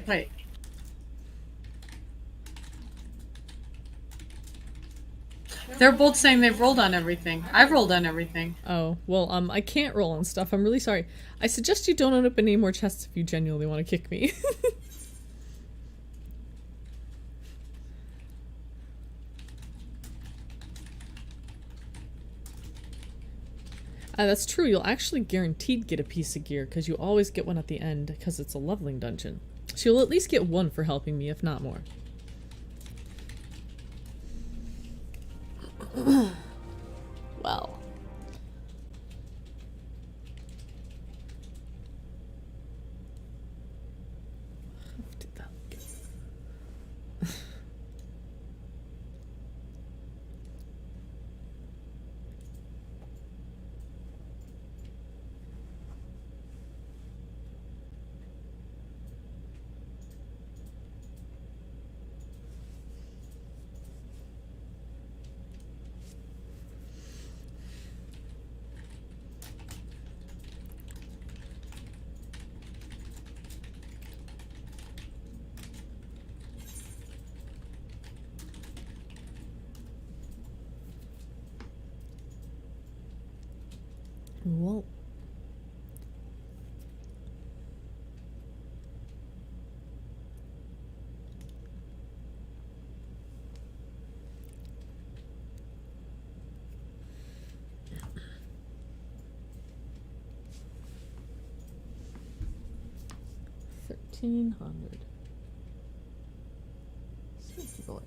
Wait. They're both saying they've rolled on everything. I've rolled on everything. Oh, well, I can't roll on stuff. I'm really sorry. I suggest you don't open any more chests if you genuinely want to kick me. That's true. You'll actually guaranteed get a piece of gear, because you always get one at the end, because it's a leveling dungeon. So you'll at least get one for helping me, if not more. Well. How did that go? Well. $1,300. Sneaky boy.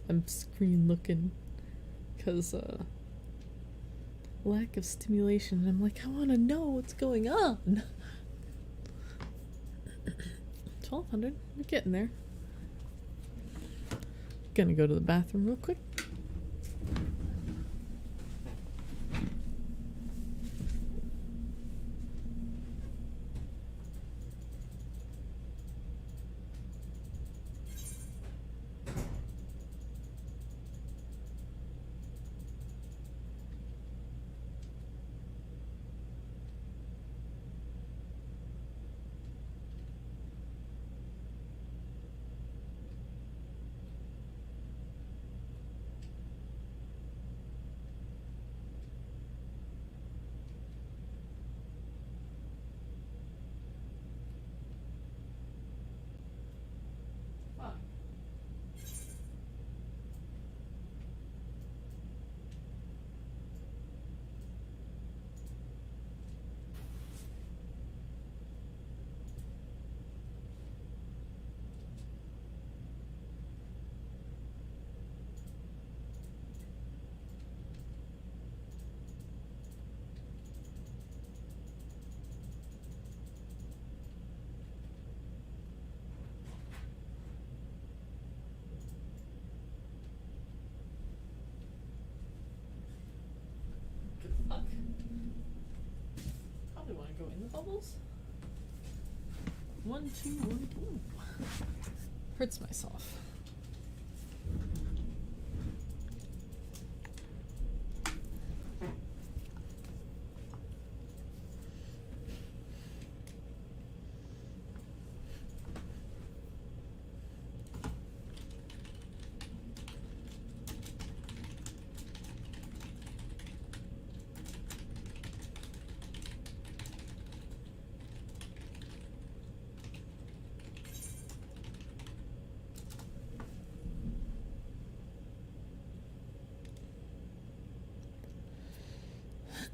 I'm screen looking because lack of stimulation, and I'm like, I want to know what's going on. 1,200. We're getting there. Gonna go to the bathroom real quick. Probably want to go in the bubbles. 1, 2, 1, 2. Hurts myself.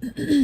135.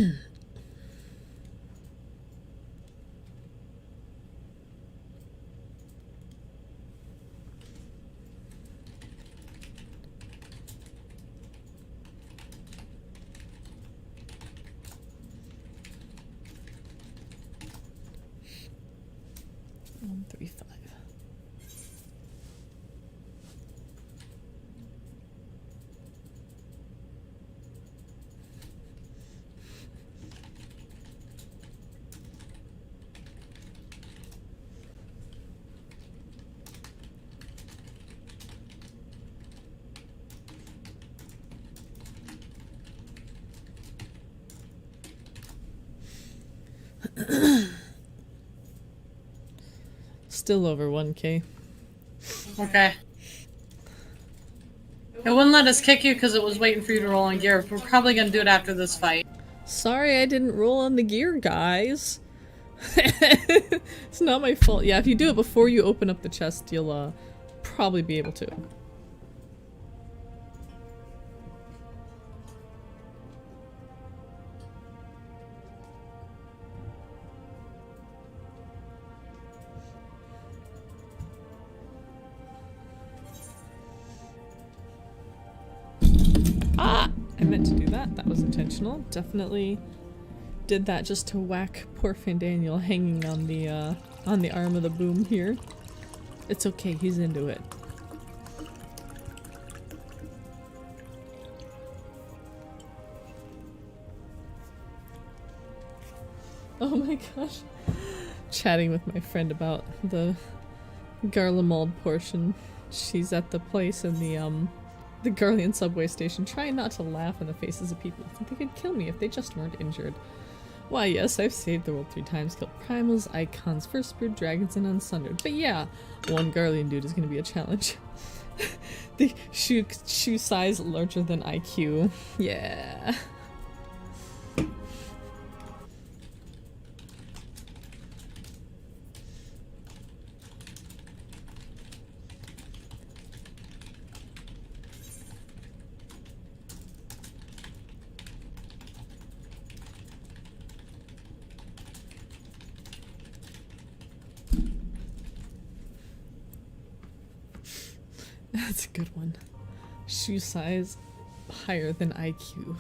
Still over 1K. Okay. It wouldn't let us kick you because it was waiting for you to roll on gear. We're probably gonna do it after this fight. Sorry I didn't roll on the gear, guys. It's not my fault. Yeah, if you do it before you open up the chest, you'll probably be able to. Ah! I meant to do that. That was intentional. Definitely did that just to whack poor Fandaniel hanging on the arm of the boom here. It's okay, he's into it. Oh my gosh. Chatting with my friend about the Garlemald portion. She's at the place in the Garlean subway station, trying not to laugh in the faces of people who think they could kill me if they just weren't injured. Why yes, I've saved the world 3 times, killed primals, icons, first brood dragons, and unsundered. But yeah, one Garlean dude is gonna be a challenge. The shoe size larger than IQ. Yeah. That's a good one. Shoe size higher than IQ.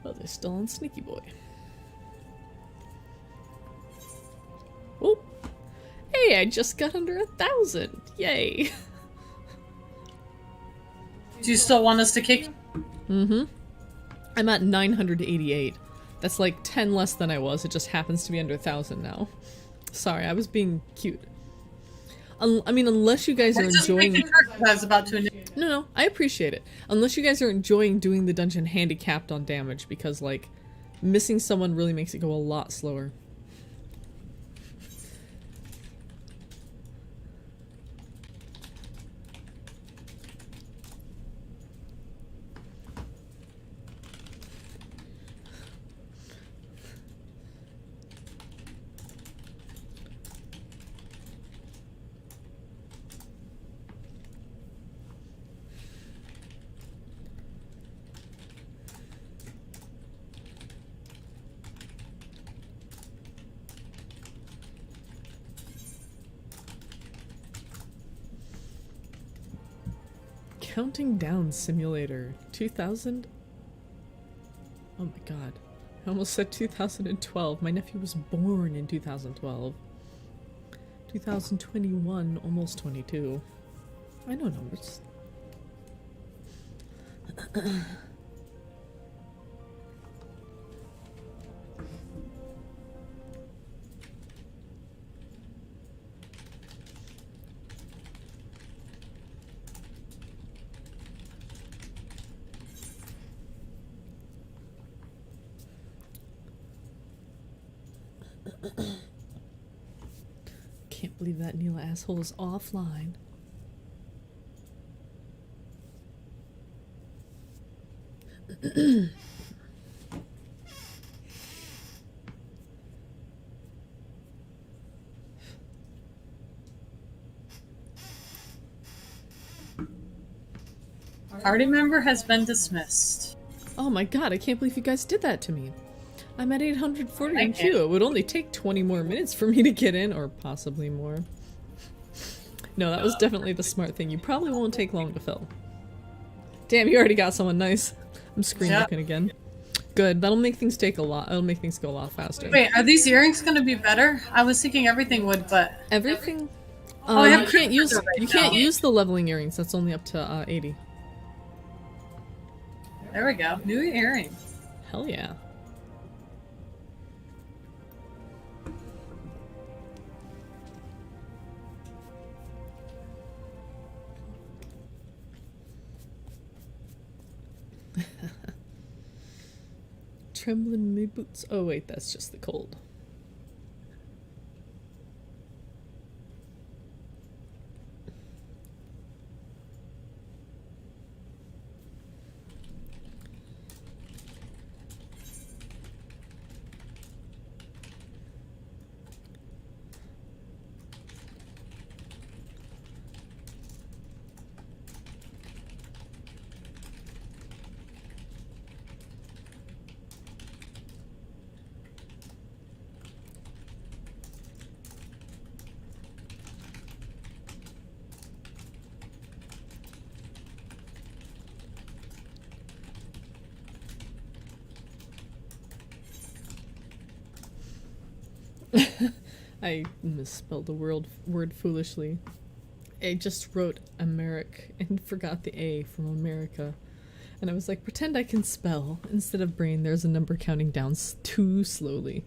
Well, they're still on Sneaky Boy. Oh! Hey, I just got under 1,000! Yay! Do you still want us to kick? Mm-hmm. I'm at 988. That's like 10 less than I was. It just happens to be under 1,000 now. Sorry, I was being cute. I mean, unless you guys are enjoying... I was about to... No, I appreciate it. Unless you guys are enjoying doing the dungeon handicapped on damage, because, like, missing someone really makes it go a lot slower. Counting Down Simulator 2000? Oh my god. I almost said 2012. My nephew was born in 2012. 2021, almost 22. I know numbers. Can't believe that Neil asshole is offline. Party member has been dismissed. Oh my god, I can't believe you guys did that to me. I'm at 840 in Thank queue. you. It would only take 20 more minutes for me to get in, or possibly more. No, that was definitely the smart thing. You probably won't take long to fill. Damn, you already got someone nice. I'm screen looking again. Good, that'll make things take a lot. It'll make things go a lot faster. Wait, are these earrings gonna be better? I was thinking everything would, but Everything? Oh, I have you can't use right you can't now. use the leveling earrings. That's only up to 80. there we go. New earring. Hell yeah. Trembling in my boots. Oh wait, that's just the cold. I misspelled the word foolishly. I just wrote Americ and forgot the A from America. And I was like, pretend I can spell. Instead of brain, there's a number counting down too slowly.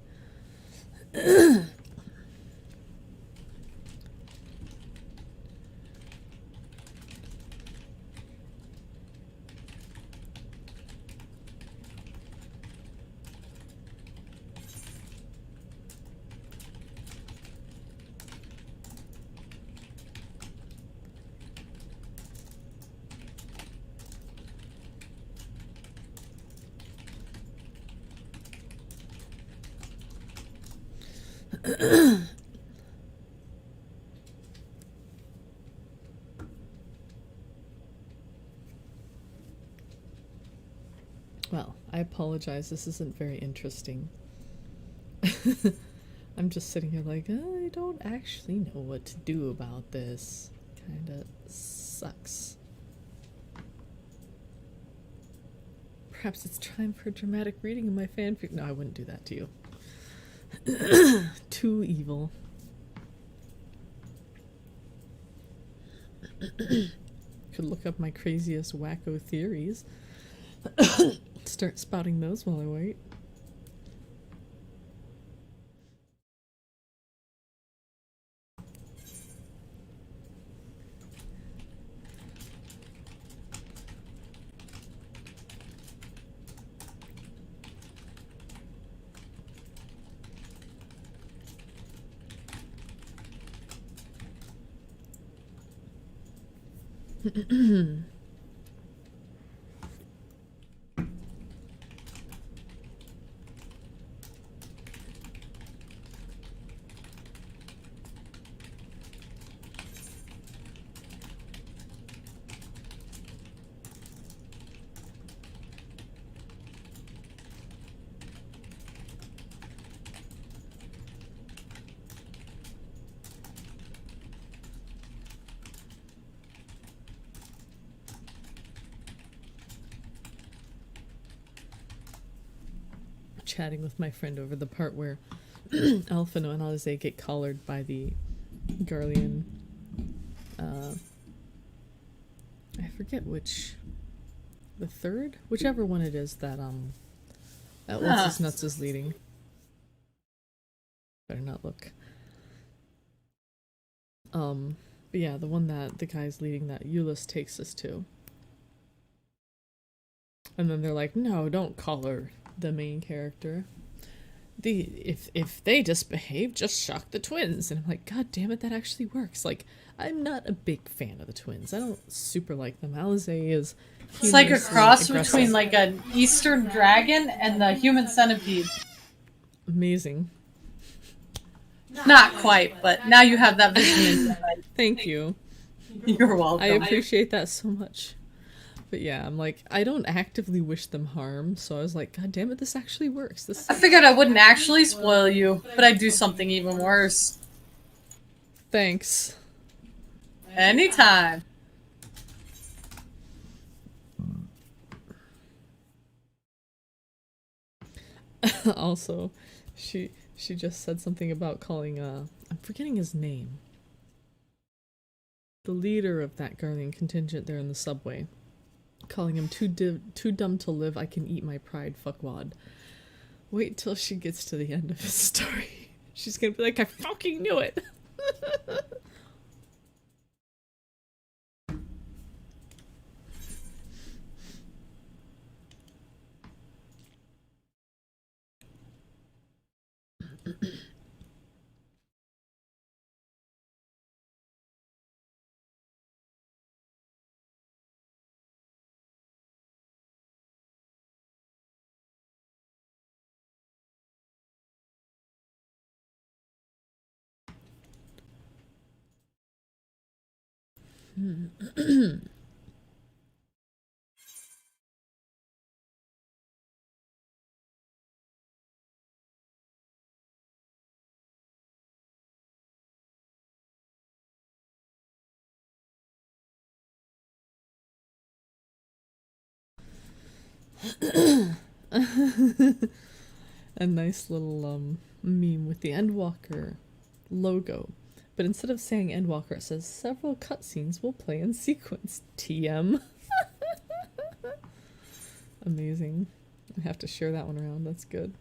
Well, I apologize. This isn't very interesting. I'm just sitting here like, I don't actually know what to do about this. Kinda sucks. Perhaps it's time for a dramatic reading of my fanfic. No, I wouldn't do that to you. Too evil. Could look up my craziest wacko theories. Start spouting those while I wait. Chatting with my friend over the part where Alphino and Alize get collared by the Garlean. I forget which. The third? Whichever one it is that What's His Nuts is leading. Better not look. But yeah, the one that the guy's leading that Euless takes us to. And then they're like, no, don't collar the main character. If they misbehave, just shock the twins. And I'm like, god damn it, that actually works. Like, I'm not a big fan of the twins. I don't super like them. Alize is It's like a cross aggressive. between like an Eastern dragon and the human centipede. Amazing. Not quite, but now you have that vision in your head. Thank you. You're welcome. I appreciate that so much. But yeah, I'm like, I don't actively wish them harm, so I was like, God damn it, this actually works. This I figured I wouldn't actually spoil you, but I'd do something even worse. Thanks. Anytime. Also, she just said something about calling I'm forgetting his name. The leader of that Guardian contingent there in the subway. Calling him too dumb to live, I can eat my pride, fuckwad. Wait till she gets to the end of his story. She's gonna be like, I fucking knew it! A nice little meme with the Endwalker logo. But instead of saying Endwalker, it says several cutscenes will play in sequence. TM. Amazing. I have to share that one around. That's good.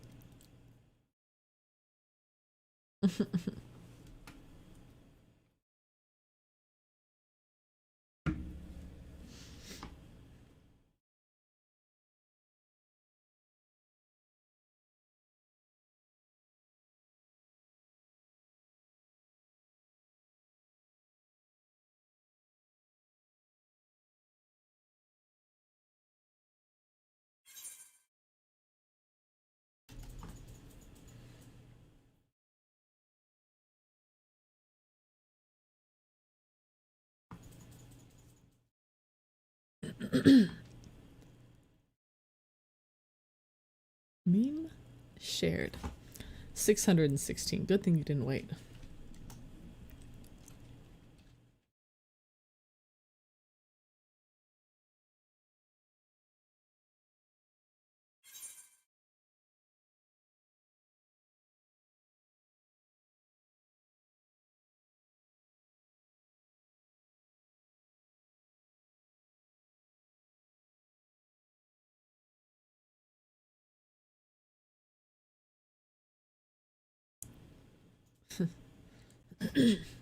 Meme shared. 616. Good thing you didn't wait.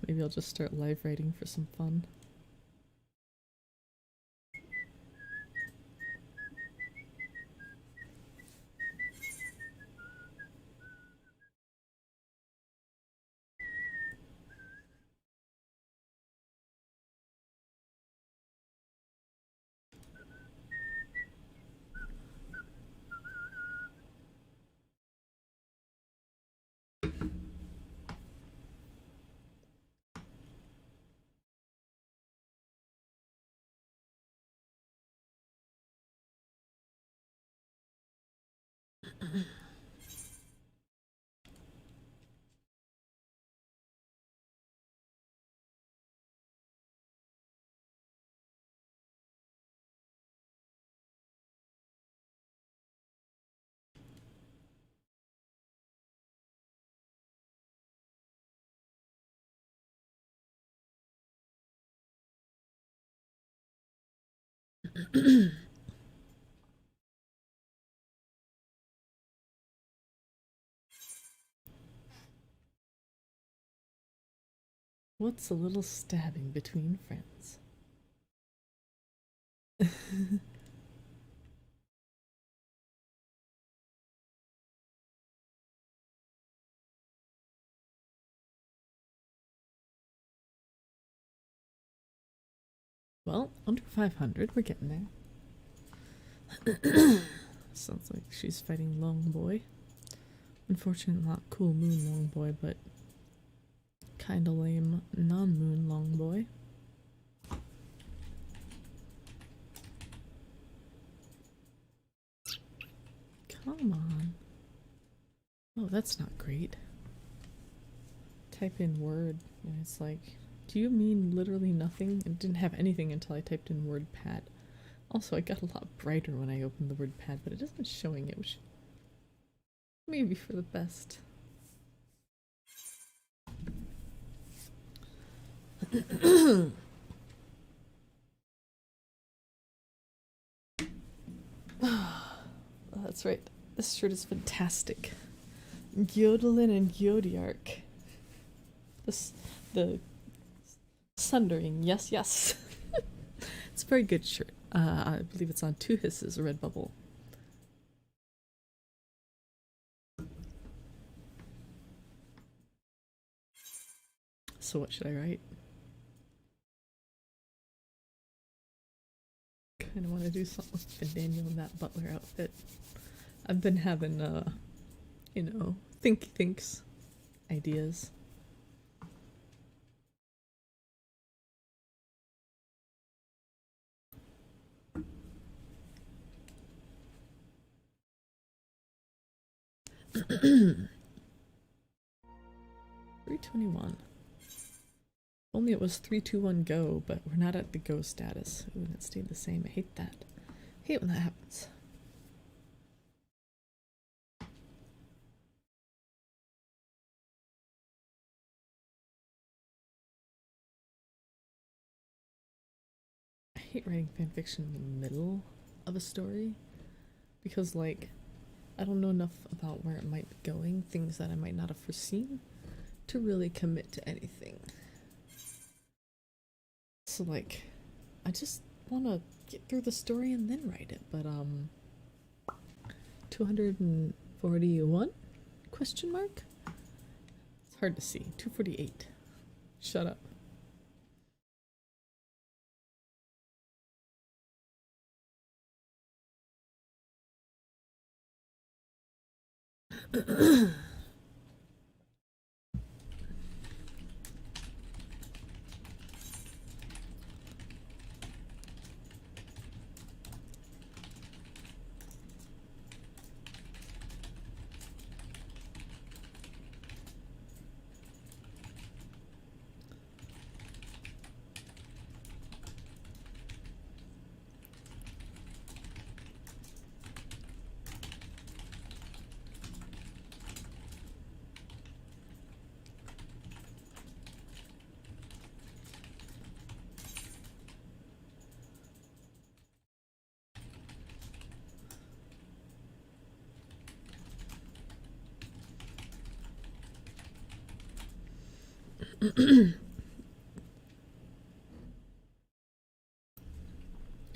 Maybe I'll just start live writing for some fun. What's a little stabbing between friends? Well, under 500, we're getting there. Sounds like she's fighting Longboy. Unfortunately, not cool moon Longboy, but kinda lame non-moon Longboy. Come on. Oh, that's not great. Type in word, and it's like, do you mean literally nothing? It didn't have anything until I typed in WordPad. Also, I got a lot brighter when I opened the WordPad, but it isn't showing it, which maybe for the best. Oh, that's right. This shirt is fantastic. Yodelin and Yodiark. The sundering, yes, yes. It's a very good shirt. I believe it's on Two Hisses, Redbubble. So what should I write? Kind of want to do something with Daniel in that butler outfit. I've been having, you know, thinks, ideas. $321. Only it was 321 go, but we're not at the go status. Ooh, and it stayed the same. I hate that. I hate when that happens. I hate writing fanfiction in the middle of a story because, like, I don't know enough about where it might be going, things that I might not have foreseen, to really commit to anything. So, like, I just want to get through the story and then write it, but, 241? Question mark? It's hard to see. 248. Shut up.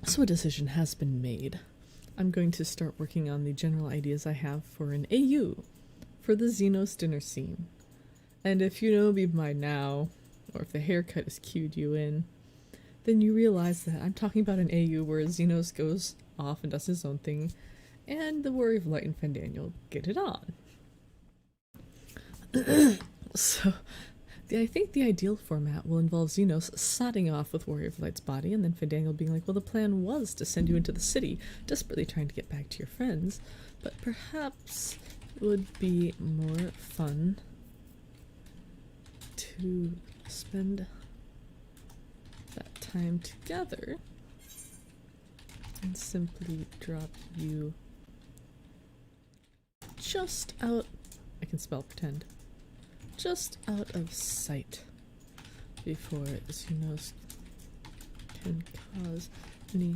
So a decision has been made. I'm going to start working on the general ideas I have for an AU for the Xenos dinner scene. And if you know me by now, or if the haircut has cued you in, then you realize that I'm talking about an AU where Xenos goes off and does his own thing, and the Warrior of Light and Fandaniel get it on. So, I think the ideal format will involve Xenos sodding off with Warrior of Light's body, and then Fandaniel being like, well, the plan was to send you into the city, desperately trying to get back to your friends, but perhaps it would be more fun to spend that time together and simply drop you just out, I can spell pretend, just out of sight before Xenos can cause any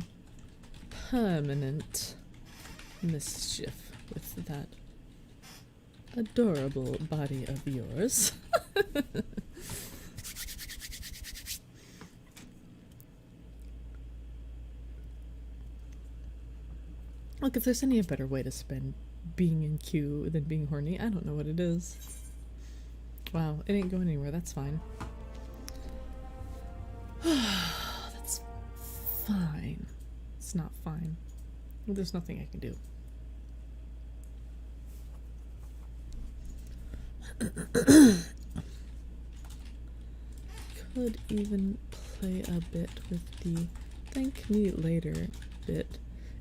permanent mischief with that adorable body of yours. Look, if there's any better way to spend being in queue than being horny, I don't know what it is. Wow, it ain't going anywhere, that's fine. That's fine. It's not fine. There's nothing I can do. Could even play a bit with the thank me later bit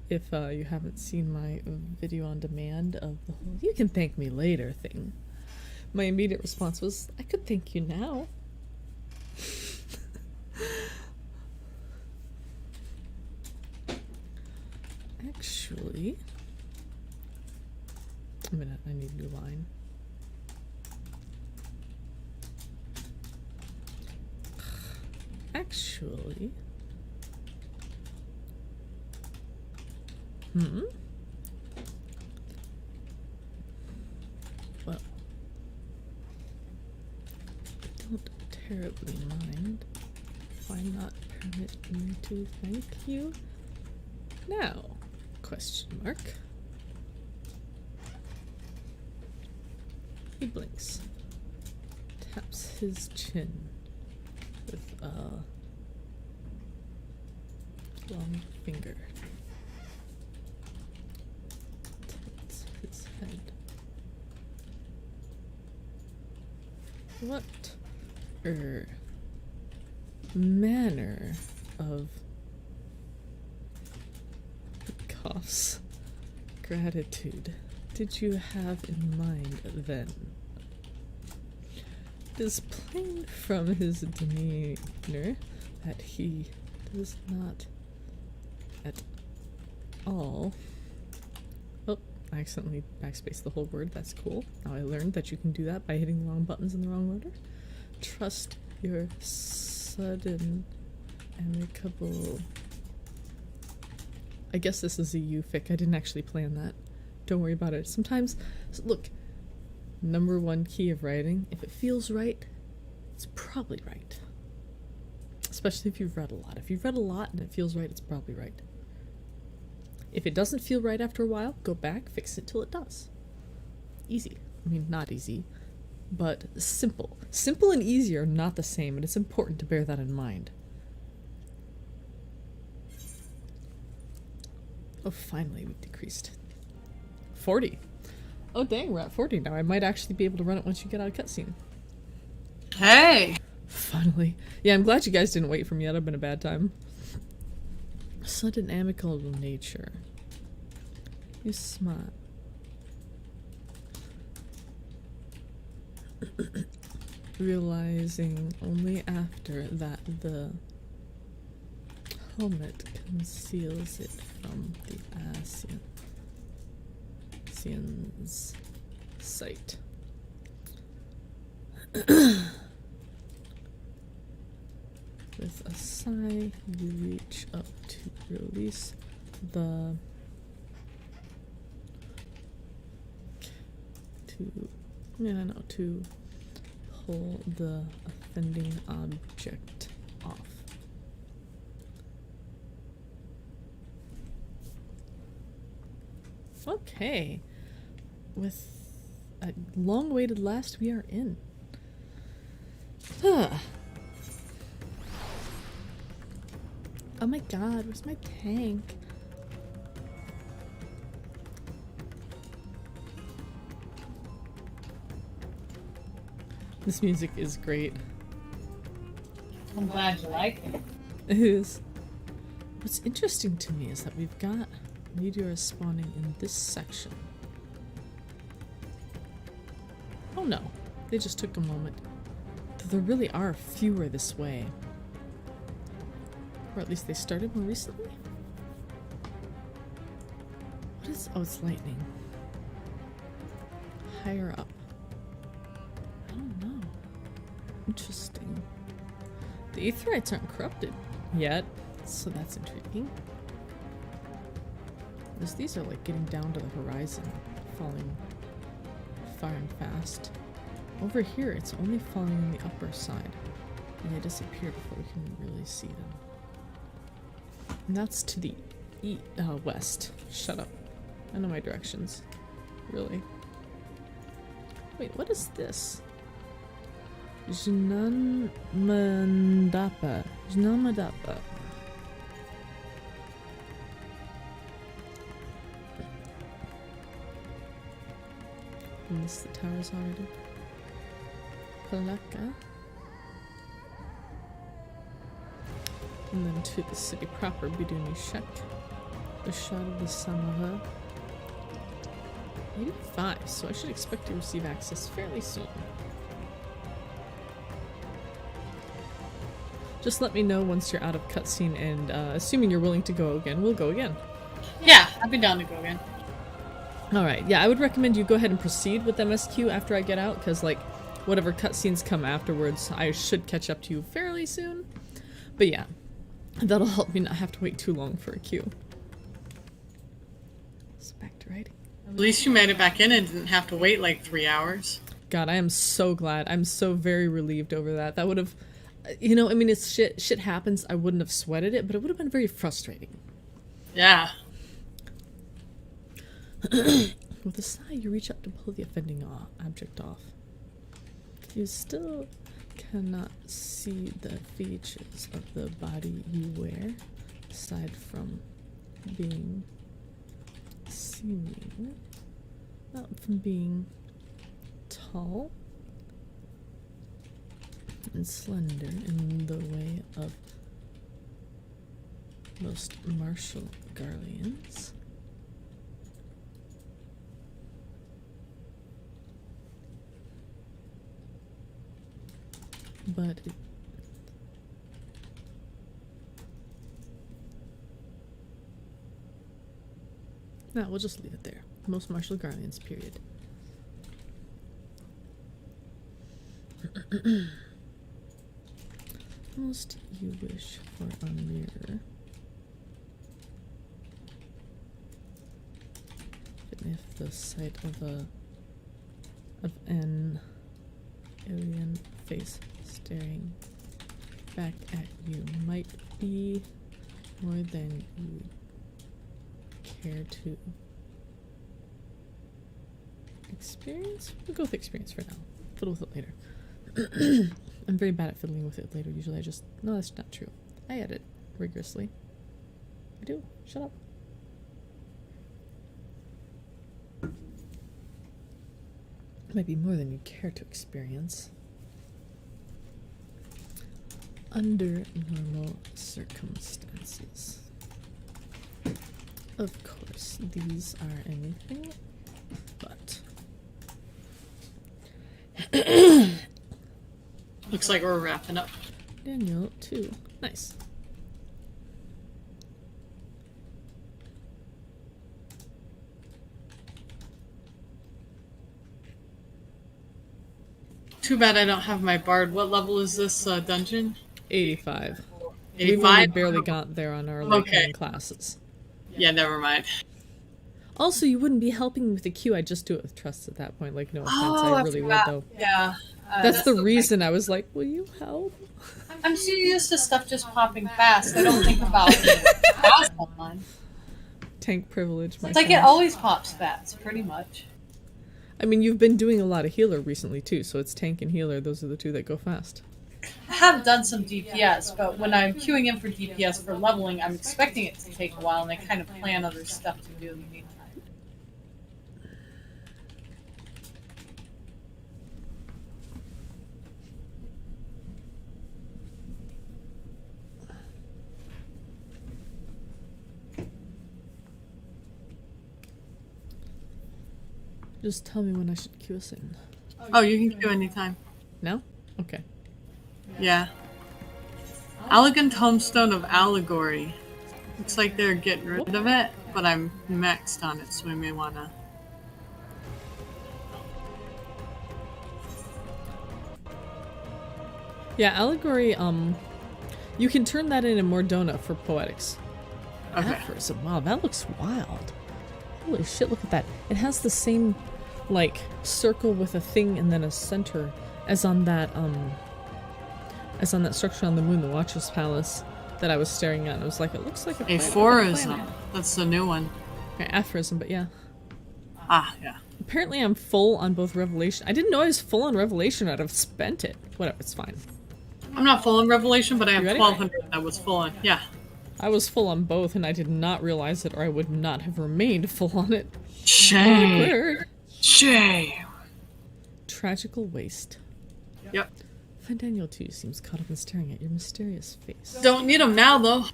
If you haven't seen my video on demand of the whole "you can thank me later" thing, my immediate response was, I could thank you now. Actually, a minute, I need a new line. Actually, well, I don't terribly mind. Why not permit me to thank you now? Question mark. He blinks. Taps his chin with a long finger. Tilts his head. What manner of coughs gratitude did you have in mind then? It is plain from his demeanor that he does not at all. Oh, I accidentally backspaced the whole word. That's cool. Now I learned that you can do that by hitting the wrong buttons in the wrong order. Trust your sudden amicable. I guess this is a UFIC. I didn't actually plan that. Don't worry about it. Sometimes, look, number one key of writing, if it feels right, it's probably right. Especially if you've read a lot. If you've read a lot and it feels right, it's probably right. If it doesn't feel right after a while, go back, fix it till it does. Easy. I mean, not easy, but simple. Simple and easy are not the same, and it's important to bear that in mind. Oh, finally, we've decreased. 40. Oh, dang, we're at 40 now. I might actually be able to run it once you get out of cutscene. Hey! Finally. Yeah, I'm glad you guys didn't wait for me. That'd have been a bad time. Sudden amicable nature. You smart. Realizing only after that the helmet conceals it from the Asian's sight. With a sigh, you reach up to release the to pull the offending object off. Okay. With a long-awaited last, we are in. Oh my god, where's my tank? This music is great. I'm glad you like it. It is. What's interesting to me is that we've got meteors spawning in this section. Oh no, they just took a moment. There really are fewer this way. Or at least they started more recently? What is... oh, it's lightning. Higher up. I don't know. Interesting. The aetherites aren't corrupted yet, so that's intriguing. Because these are like getting down to the horizon, falling far and fast. Over here, it's only falling on the upper side, and they disappear before we can really see them. And that's to the west. Shut up. I know my directions. Really. Wait, what is this? Jnanmadapa. Jnanmadapa. I missed the towers already. Palaka. And then to the city proper, Biduni Shek. a shot of the Samaha. 85, so I should expect to receive access fairly soon. Just let me know once you're out of cutscene, and assuming you're willing to go again, we'll go again. Yeah, I'd be down to go again. Alright, yeah, I would recommend you go ahead and proceed with MSQ after I get out, because, like, whatever cutscenes come afterwards, I should catch up to you fairly soon. But yeah, that'll help me not have to wait too long for a queue. So back to writing. At least you made it back in and didn't have to wait like 3 hours. God, I am so glad. I'm so very relieved over that. That would have... You know, I mean, it's shit happens. I wouldn't have sweated it, but it would have been very frustrating. Yeah. With a sigh, you reach up to pull the offending object off. You still cannot see the features of the body you wear, aside from being seeming, not from being tall and slender in the way of most martial Garleans. But no, we'll just leave it there. Most martial Garleans, period. Most you wish for a mirror. If the sight of an alien face staring back at you might be more than you care to experience. We'll go with experience for now. Fiddle with it later. I'm very bad at fiddling with it later. Usually I just... No, that's not true. I edit rigorously. I do. Shut up. Might be more than you care to experience. Under normal circumstances. Of course, these are anything but. Looks like we're wrapping up. Daniel, too. Nice. Too bad I don't have my bard. What level is this dungeon? 85. 85? We've only barely got there on our like classes. Yeah, never mind. Also, you wouldn't be helping me with the queue. I'd just do it with trust at that point. Like, no offense, I really would, though. Yeah. That's the reason I was like, will you help? I'm so used to stuff just popping fast. I don't think about fast online. Tank privilege, my It's like friend. it always pops fast, pretty much. I mean, you've been doing a lot of healer recently, too, so it's tank and healer. Those are the two that go fast. I have done some DPS, but when I'm queuing in for DPS for leveling, I'm expecting it to take a while, and I kind of plan other stuff to do in the meantime. Just tell me when I should queue us in. Oh, you can queue anytime. Now? Okay. Yeah. Elegant Homestone of Allegory. Looks like they're getting rid of it, but I'm maxed on it, so we may wanna... Yeah, Allegory, you can turn that in Mordona for Poetics. Okay. Aphorism. Wow, that looks wild. Holy shit, look at that. It has the same, like, circle with a thing and then a center as on that structure on the moon, the Watcher's Palace, that I was staring at. It was like, it looks like a planet. Aphorism. That's the new one. Okay, aphorism, but yeah. Ah, yeah. Apparently I'm full on both Revelation. I didn't know I was full on Revelation. I'd have spent it. Whatever, it's fine. I'm not full on Revelation, but I have You ready? 1200 that was full on. Yeah. I was full on both, and I did not realize it, or I would not have remained full on it. Shame. Weird. Shame. Tragical waste. Yep. Find Daniel too seems caught up in staring at your mysterious face. Don't need them now, though.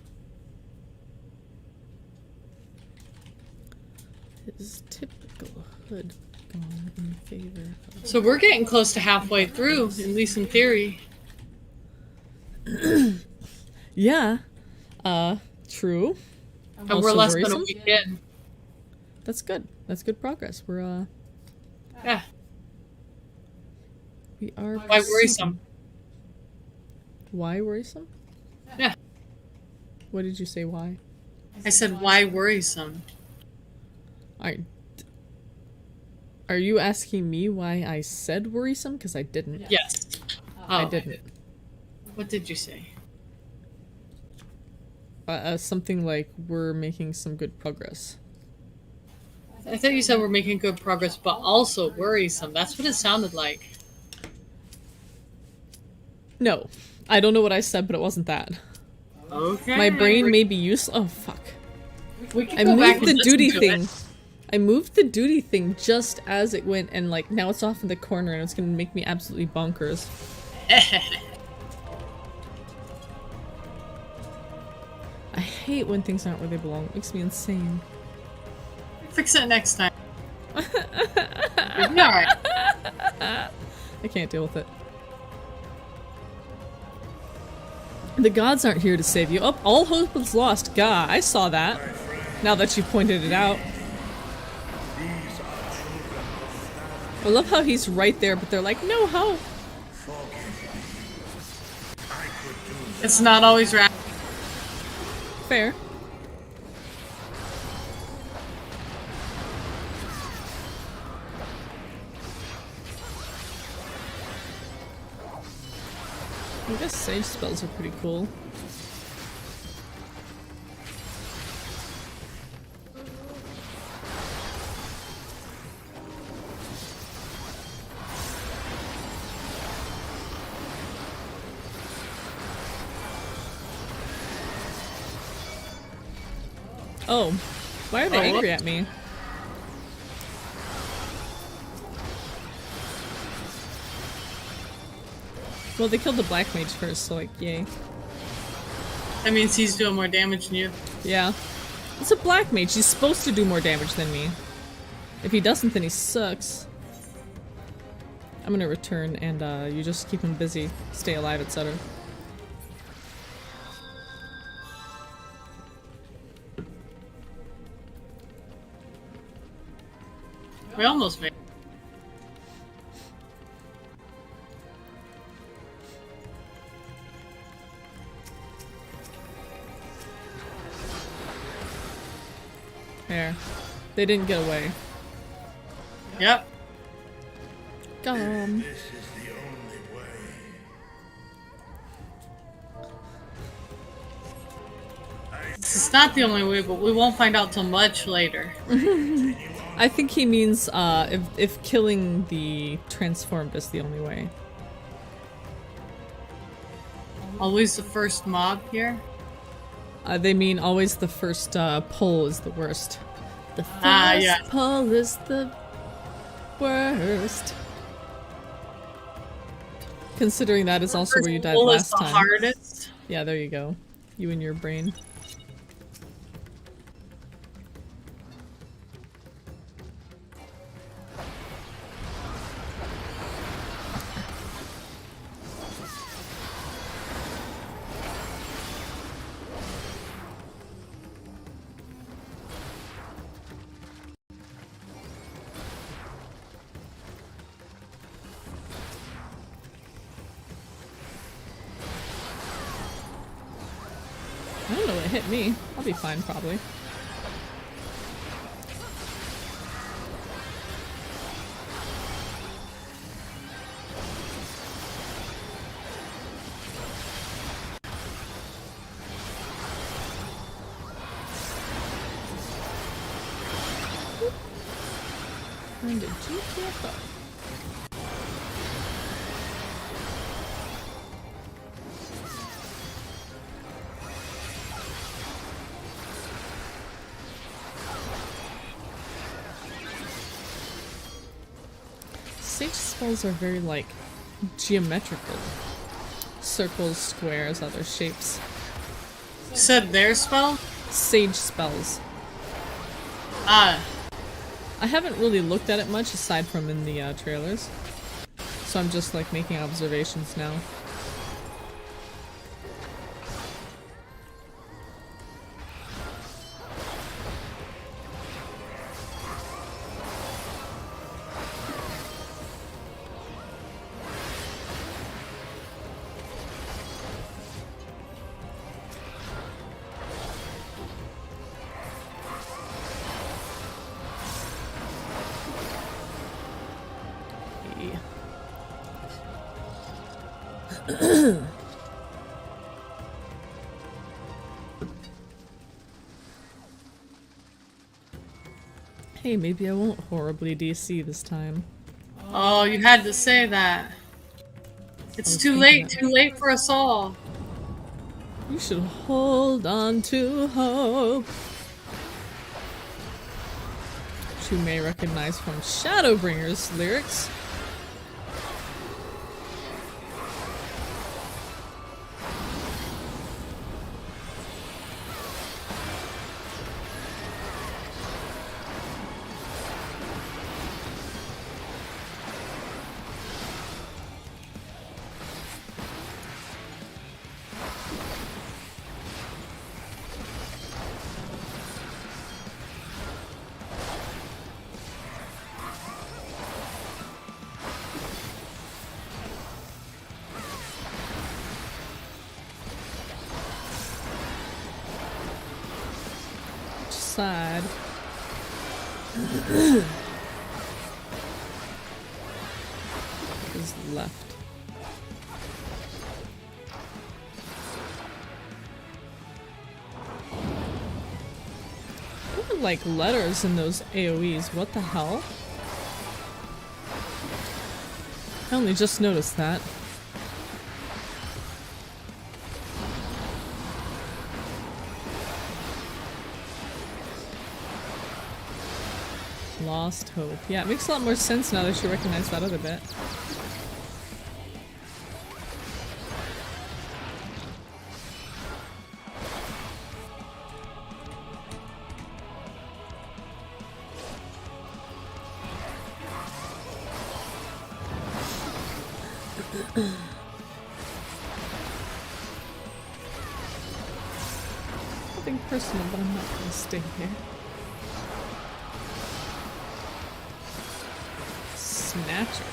His typical hood gone in favor of... So we're getting close to halfway through, at least in theory. Yeah. True. And Also we're less than a worrisome. week in. That's good. That's good progress. We're, Yeah. We are... Why worrisome? Why worrisome? Yeah. What did you say, why? I said, why worrisome? Are you asking me why I said worrisome? Because I didn't. Yes. I didn't. What did you say? Something like, we're making some good progress. I thought you said we're making good progress, but also worrisome. That's what it sounded like. No. I don't know what I said, but it wasn't that. Okay. My brain may be useless. Oh, fuck. We can I go back moved and the duty listen to thing. it. I moved the duty thing just as it went, and like now it's off in the corner, and it's gonna make me absolutely bonkers. I hate when things aren't where they belong. It makes me insane. Fix it next time. You'll be alright. I can't deal with it. The gods aren't here to save you. Oh, all hope is lost. Gah, I saw that. Now that you pointed it out. I love how he's right there, but they're like, no hope. It's not always right. Fair. I guess sage spells are pretty cool. Oh, why are they angry at me? Well, they killed the black mage first, so like, yay. That means he's doing more damage than you. Yeah. It's a black mage, he's supposed to do more damage than me. If he doesn't, then he sucks. I'm gonna return and you just keep him busy, stay alive, etc. We almost made it. There. They didn't get away. Yep. Gum. This is the only way. It's not the only way, but we won't find out till much later. I think he means if killing the transformed is the only way. Always the first mob here. They mean always the first pull is the worst. The first yeah. pull is the worst. Considering that is also where you died Pull is last the time. hardest. Yeah, there you go. You and your brain. I don't know what hit me. I'll be fine, probably. When did you get up? Sage spells are very, like, geometrical. Circles, squares, other shapes. You said their spell? Sage spells. Ah. I haven't really looked at it much aside from in the trailers. So I'm just like making observations now. Hey, maybe I won't horribly DC this time. Oh, you had to say that. It's too late for us all. You should hold on to hope. Which you may recognize from Shadowbringers lyrics. Side. Is left. There were like letters in those AoEs. What the hell? I only just noticed that. Lost hope. Yeah, it makes a lot more sense now that you recognize that other bit. Nothing personal, but I'm not gonna stay here. Snatcher.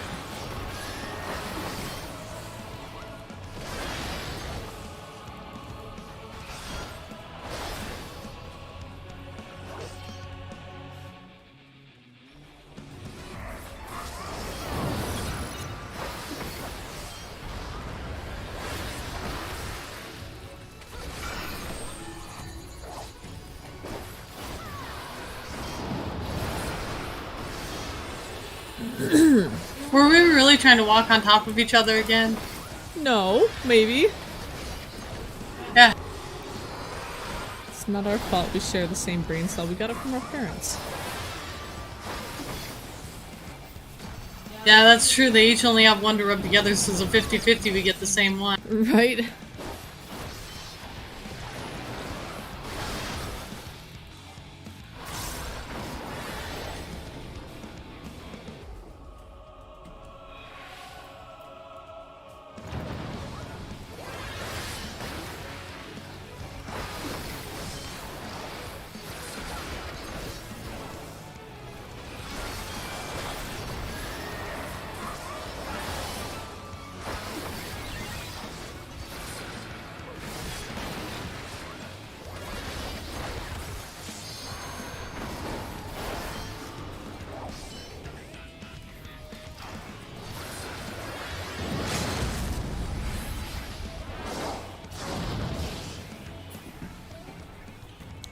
Were we really trying to walk on top of each other again? No, maybe. Yeah. It's not our fault we share the same brain cell. We got it from our parents. Yeah, that's true. They each only have one to rub together, so it's a 50-50 we get the same one. Right?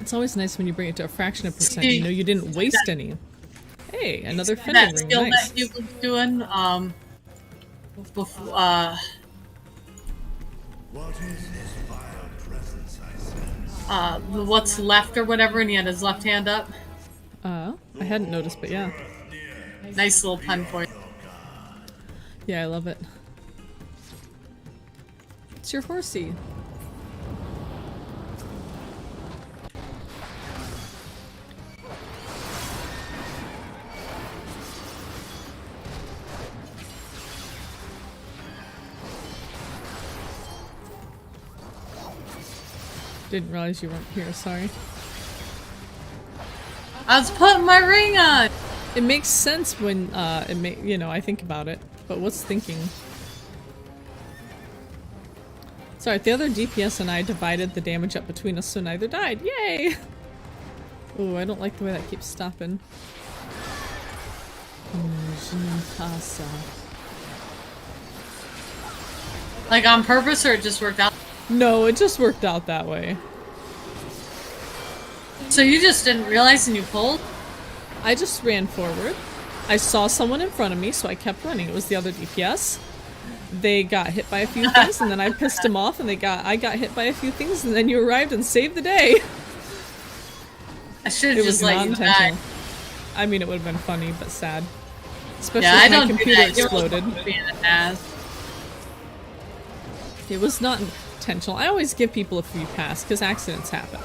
It's always nice when you bring it to a fraction of percent. You know you didn't waste any. Hey, another fender That ring. skill Nice. that you were doing, before, What is this vile presence I sense? what's left or whatever, and he had his left hand up. I hadn't noticed, but yeah. Nice little pun for you. Yeah, I love it. It's your horsey. Didn't realize you weren't here, sorry. I was putting my ring on! It makes sense when, you know, I think about it. But what's thinking? Sorry, the other DPS and I divided the damage up between us so neither died. Yay! Ooh, I don't like the way that keeps stopping. Like on purpose, or it just worked out? No, it just worked out that way. So you just didn't realize and you pulled? I just ran forward. I saw someone in front of me, so I kept running. It was the other DPS. They got hit by a few things, and then I pissed them off, and I got hit by a few things, and then you arrived and saved the day. I should have just let you die. I mean, it would have been funny, but sad. Especially Yeah, if my computer exploded. It was not intentional. I always give people a free pass, because accidents happen.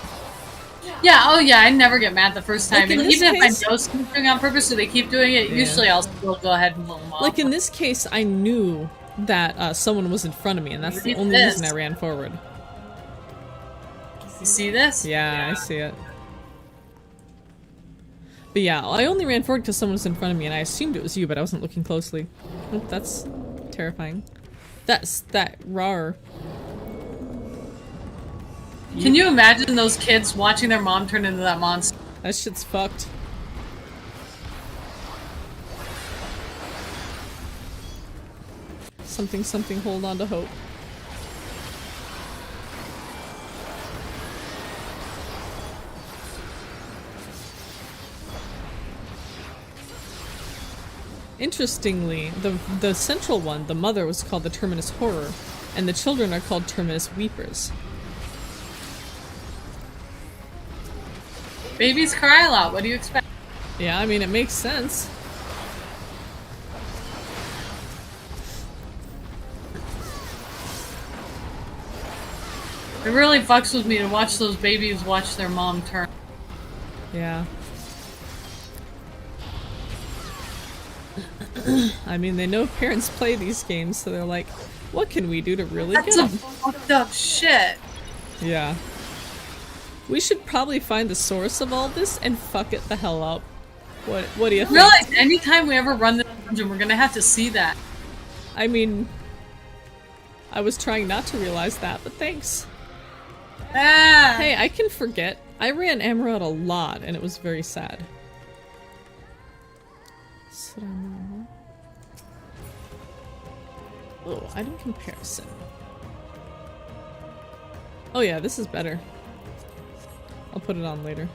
Yeah, oh yeah, I never get mad the first time. Like And in this even if case- I know something on purpose or they keep doing it, Yeah. usually I'll still go ahead and blow them off. Like in this case, I knew that someone was in front of me, and that's the Look at only reason this. I ran forward. You see this? Yeah, I see it. But yeah, I only ran forward because someone was in front of me, and I assumed it was you, but I wasn't looking closely. Oh, that's terrifying. That rawr. Can you imagine those kids watching their mom turn into that monster? That shit's fucked. Something, something, hold on to hope. Interestingly, the central one, the mother, was called the Terminus Horror, and the children are called Terminus Weepers. Babies cry a lot, what do you expect? Yeah, I mean, it makes sense. It really fucks with me to watch those babies watch their mom turn. Yeah. I mean, they know parents play these games, so they're like, what can we do to really That's get some them? fucked up shit. Yeah. We should probably find the source of all this and fuck it the hell up. What do you think? Realize anytime we ever run this dungeon, we're gonna have to see that. I mean, I was trying not to realize that, but thanks. Ah. Hey, I can forget. I ran Emerald a lot, and it was very sad. Oh, item comparison. Oh yeah, this is better. I'll put it on later.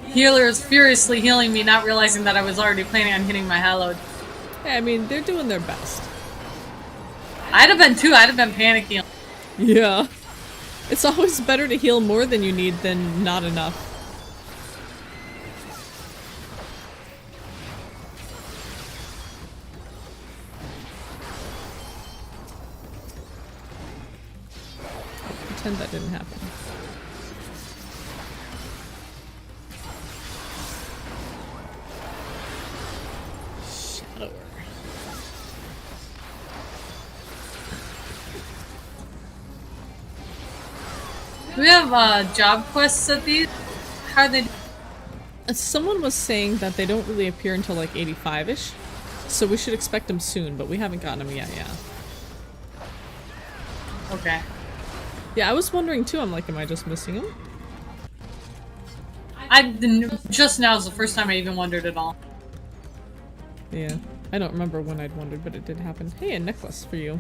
Healer is furiously healing me, not realizing that I was already planning on hitting my hallowed. Yeah, I mean, they're doing their best. I'd have been too, I'd have been panicking. Yeah. It's always better to heal more than you need than not enough. Pretend that didn't happen. Shadower. Do we have job quests at these? How are they? Someone was saying that they don't really appear until like 85-ish, so we should expect them soon, but we haven't gotten them yet, yeah. Okay. Yeah, I was wondering too, I'm like, am I just missing them? Just now is the first time I even wondered at all. Yeah. I don't remember when I'd wondered, but it did happen. Hey, a necklace for you.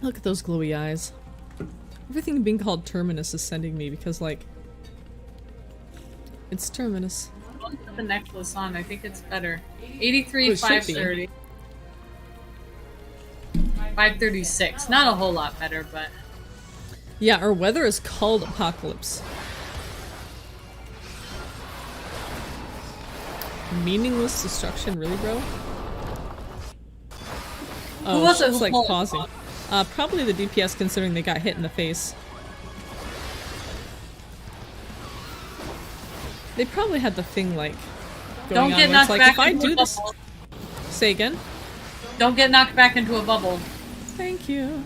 Look at those glowy eyes. Everything being called Terminus is sending me because, like, it's Terminus. I'll put the necklace on. I think it's better. 83, Oh, it should be. 530. 536. Not a whole lot better, but... Yeah, our weather is called Apocalypse. Meaningless destruction, really, bro? Oh, was it it's like called? pausing. Probably the DPS, considering they got hit in the face. They probably had the thing like Don't going on get where it's knocked like back if I into a do this. bubble. Say again. Don't get knocked back into a bubble. Thank you.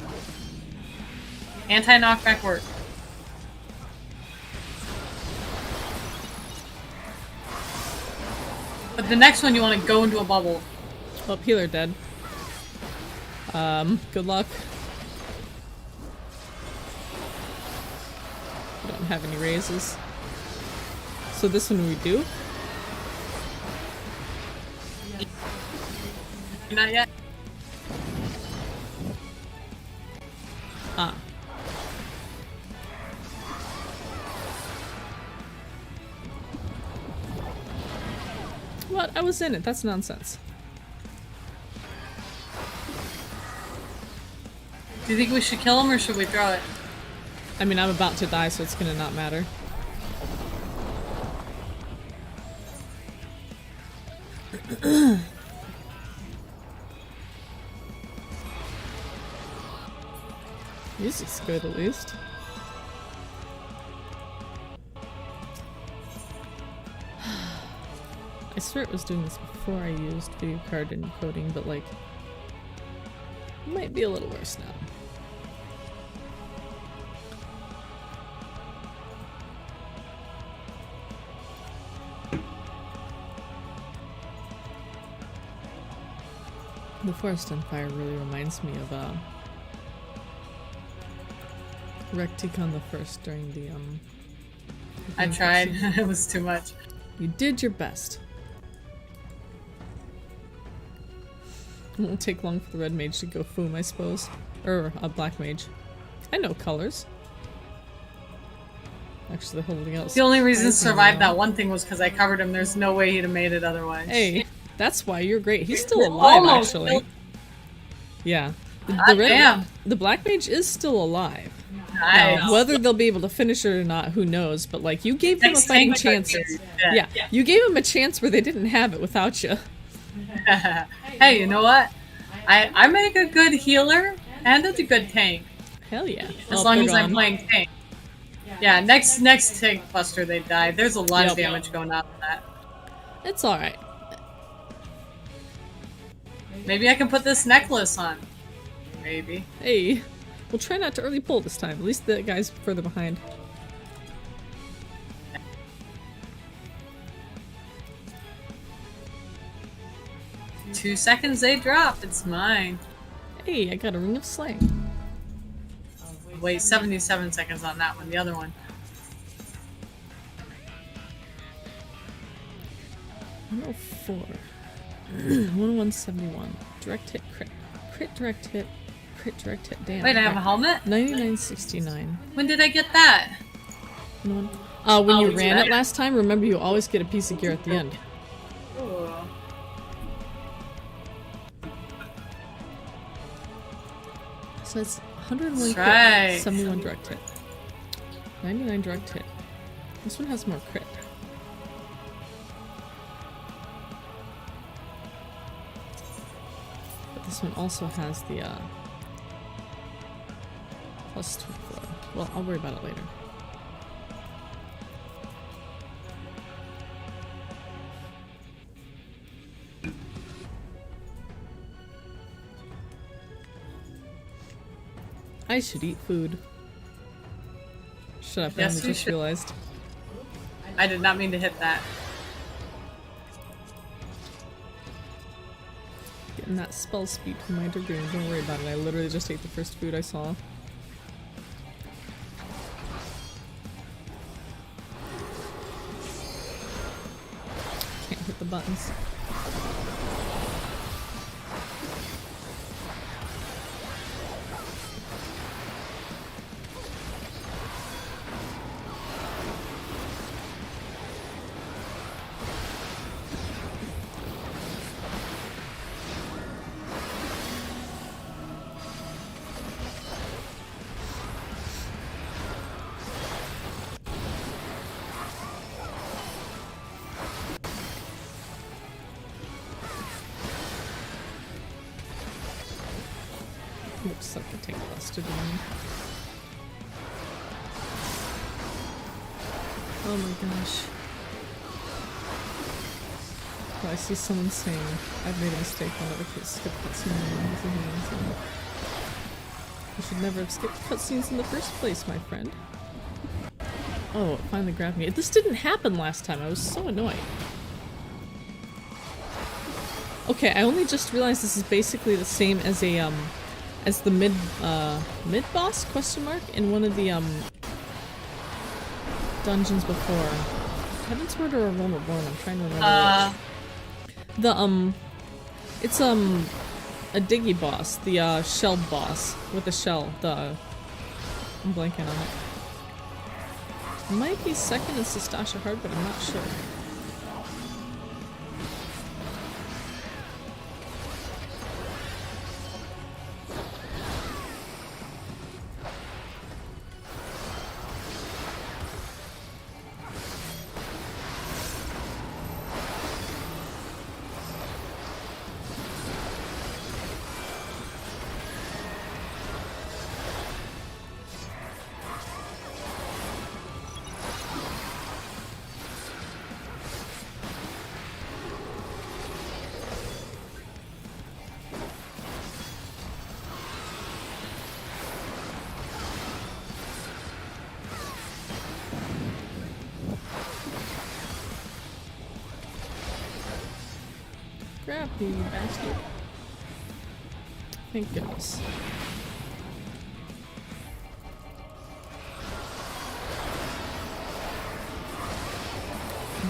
Anti-knockback work. But the next one you want to go into a bubble. Oh, healer dead. Good luck. We don't have any raises. So this one we do? Not yet. Ah. What? I was in it. That's nonsense. Do you think we should kill him or should we throw it? I mean, I'm about to die, so it's gonna not matter. Music's good, at least. I swear it was doing this before I used video card encoding, but like, it might be a little worse now. The Forest on Fire really reminds me of Recticon the First during the I tried. It was too much. You did your best. It won't take long for the red mage to go foom, I suppose. Or a black mage. I know colors. Actually, they're holding out. The only reason to survive that one thing was because I covered him. There's no way he'd have made it otherwise. Hey, that's why you're great. He's still alive, actually. Yeah. The black mage is still alive. Nice. Now, whether they'll be able to finish it or not, who knows? But like, you gave them a fighting chance. Yeah, you gave them a chance where they didn't have it without you. Hey, you know what? I make a good healer and a good tank. Hell yeah! As long as I'm playing tank. Yeah, next tank buster they die. There's a lot of damage going on with that. It's all right. Maybe I can put this necklace on. Maybe. Hey, we'll try not to early pull this time. At least the guy's further behind. Two seconds they drop. It's mine. Hey, I got a Ring of Slaying. Wait, 77 seconds on that one. The other one. 104. 10171. Direct hit, crit. Crit, direct hit. Crit, direct hit, damn. Wait, I have a helmet? 9969. When did I get that? When you ran it last time, remember you always get a piece of gear at the end. Ooh. So it's 101 right. crit, 71 direct hit. 99 direct hit. This one has more crit. But this one also has the plus 24. Well, I'll worry about it later. I should eat food. Shut up, I Yes, only just realized. I did not mean to hit that. Getting that spell speed from my Dragoon. Don't worry about it, I literally just ate the first food I saw. Can't hit the buttons. Looks like a tank busted one. Oh my gosh. Oh, I see someone saying, I've made a mistake, I'll never skip cutscenes. You should never have skipped cutscenes in the first place, my friend. Oh, it finally grabbed me. This didn't happen last time, I was so annoyed. Okay, I only just realized this is basically the same as a, as the mid-boss, question mark, in one of the, dungeons before. Heaven's Word or A Realm Reborn, I'm trying to remember which. The, it's, a diggy boss, the, shell boss, with the shell, I'm blanking on it. It might be second in Sestasha Hard, but I'm not sure. Grab the basket. Thank goodness.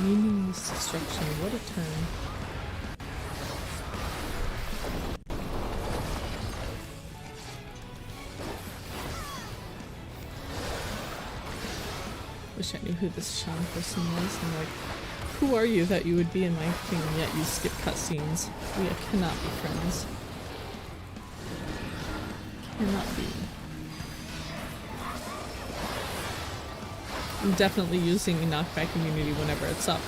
Meaningless destruction, what a turn. Wish I knew who this Sean person was. I'm like, who are you that you would be in my thing and yet you skip cutscenes? We cannot be friends. Cannot be. I'm definitely using a knockback immunity whenever it's up.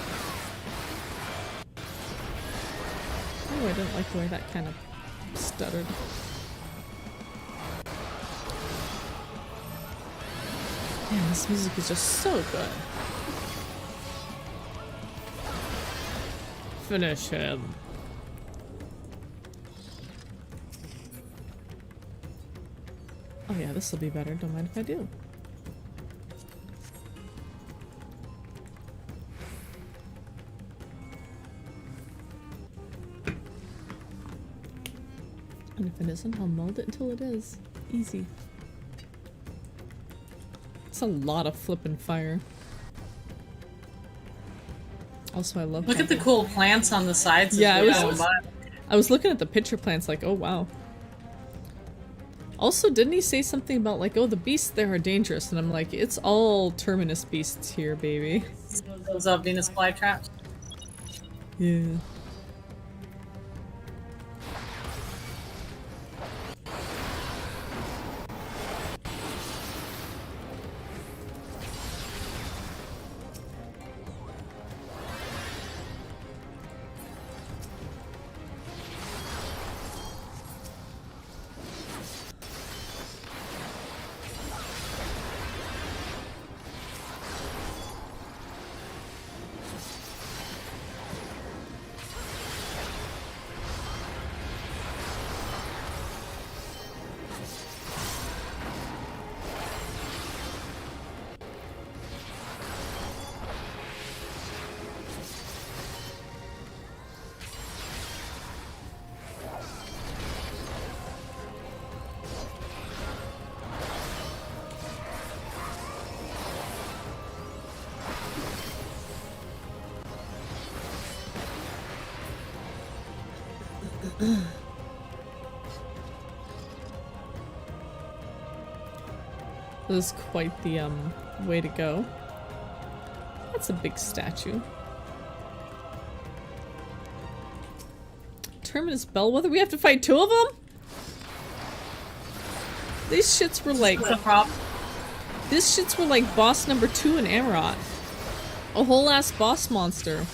Oh, I didn't like the way that kind of stuttered. Man, this music is just so good. Finish him. Oh yeah, this will be better. Don't mind if I do. And if it isn't, I'll mold it until it is. Easy. It's a lot of flippin' fire. Also, I love. Look at the cool plants on the sides. Yeah, I was looking at the picture plants, like, oh wow. Also, didn't he say something about like, oh, the beasts there are dangerous? And I'm like, it's all terminus beasts here, baby. Those Venus flytraps. Yeah. This is quite the way to go. That's a big statue. Terminus Bellwether? We have to fight two of them? These shits were like... These shits were like boss number 2 in Amarot. A whole ass boss monster.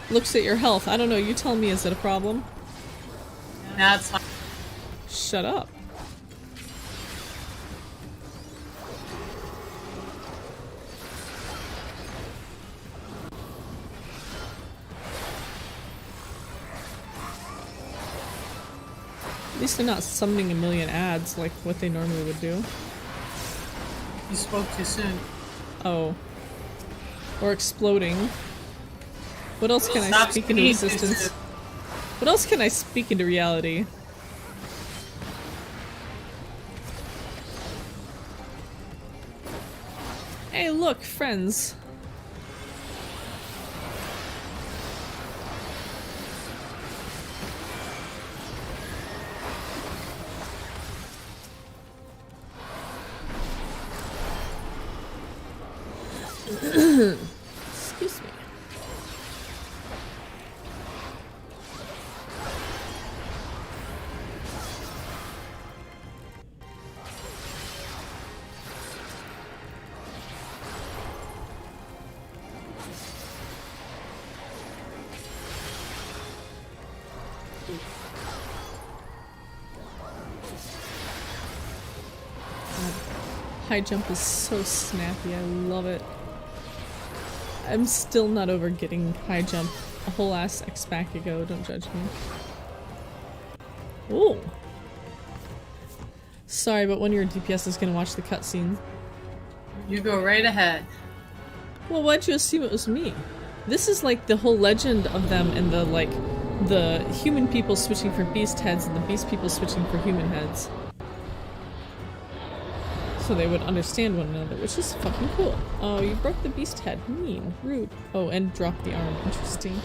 Looks at your health. I don't know, you tell me, is it a problem? Nah, it's fine. Shut up. At least they're not summoning a million ads like what they normally would do. You spoke too soon. Oh. Or exploding. What else can I Stop speak into speaking existence? too What else can I speak into reality? Hey, look, friends. Excuse me. High jump is so snappy, I love it. I'm still not over getting high jump a whole ass X-Pack ago, don't judge me. Ooh. Sorry, but one of your DPS is gonna watch the cutscene. You go right ahead. Well, why'd you assume it was me? This is like the whole legend of them and the, like, the human people switching for beast heads and the beast people switching for human heads. So they would understand one another, which is fucking cool. Oh, you broke the beast head. Mean. Rude. Oh, and dropped the arm. Interesting.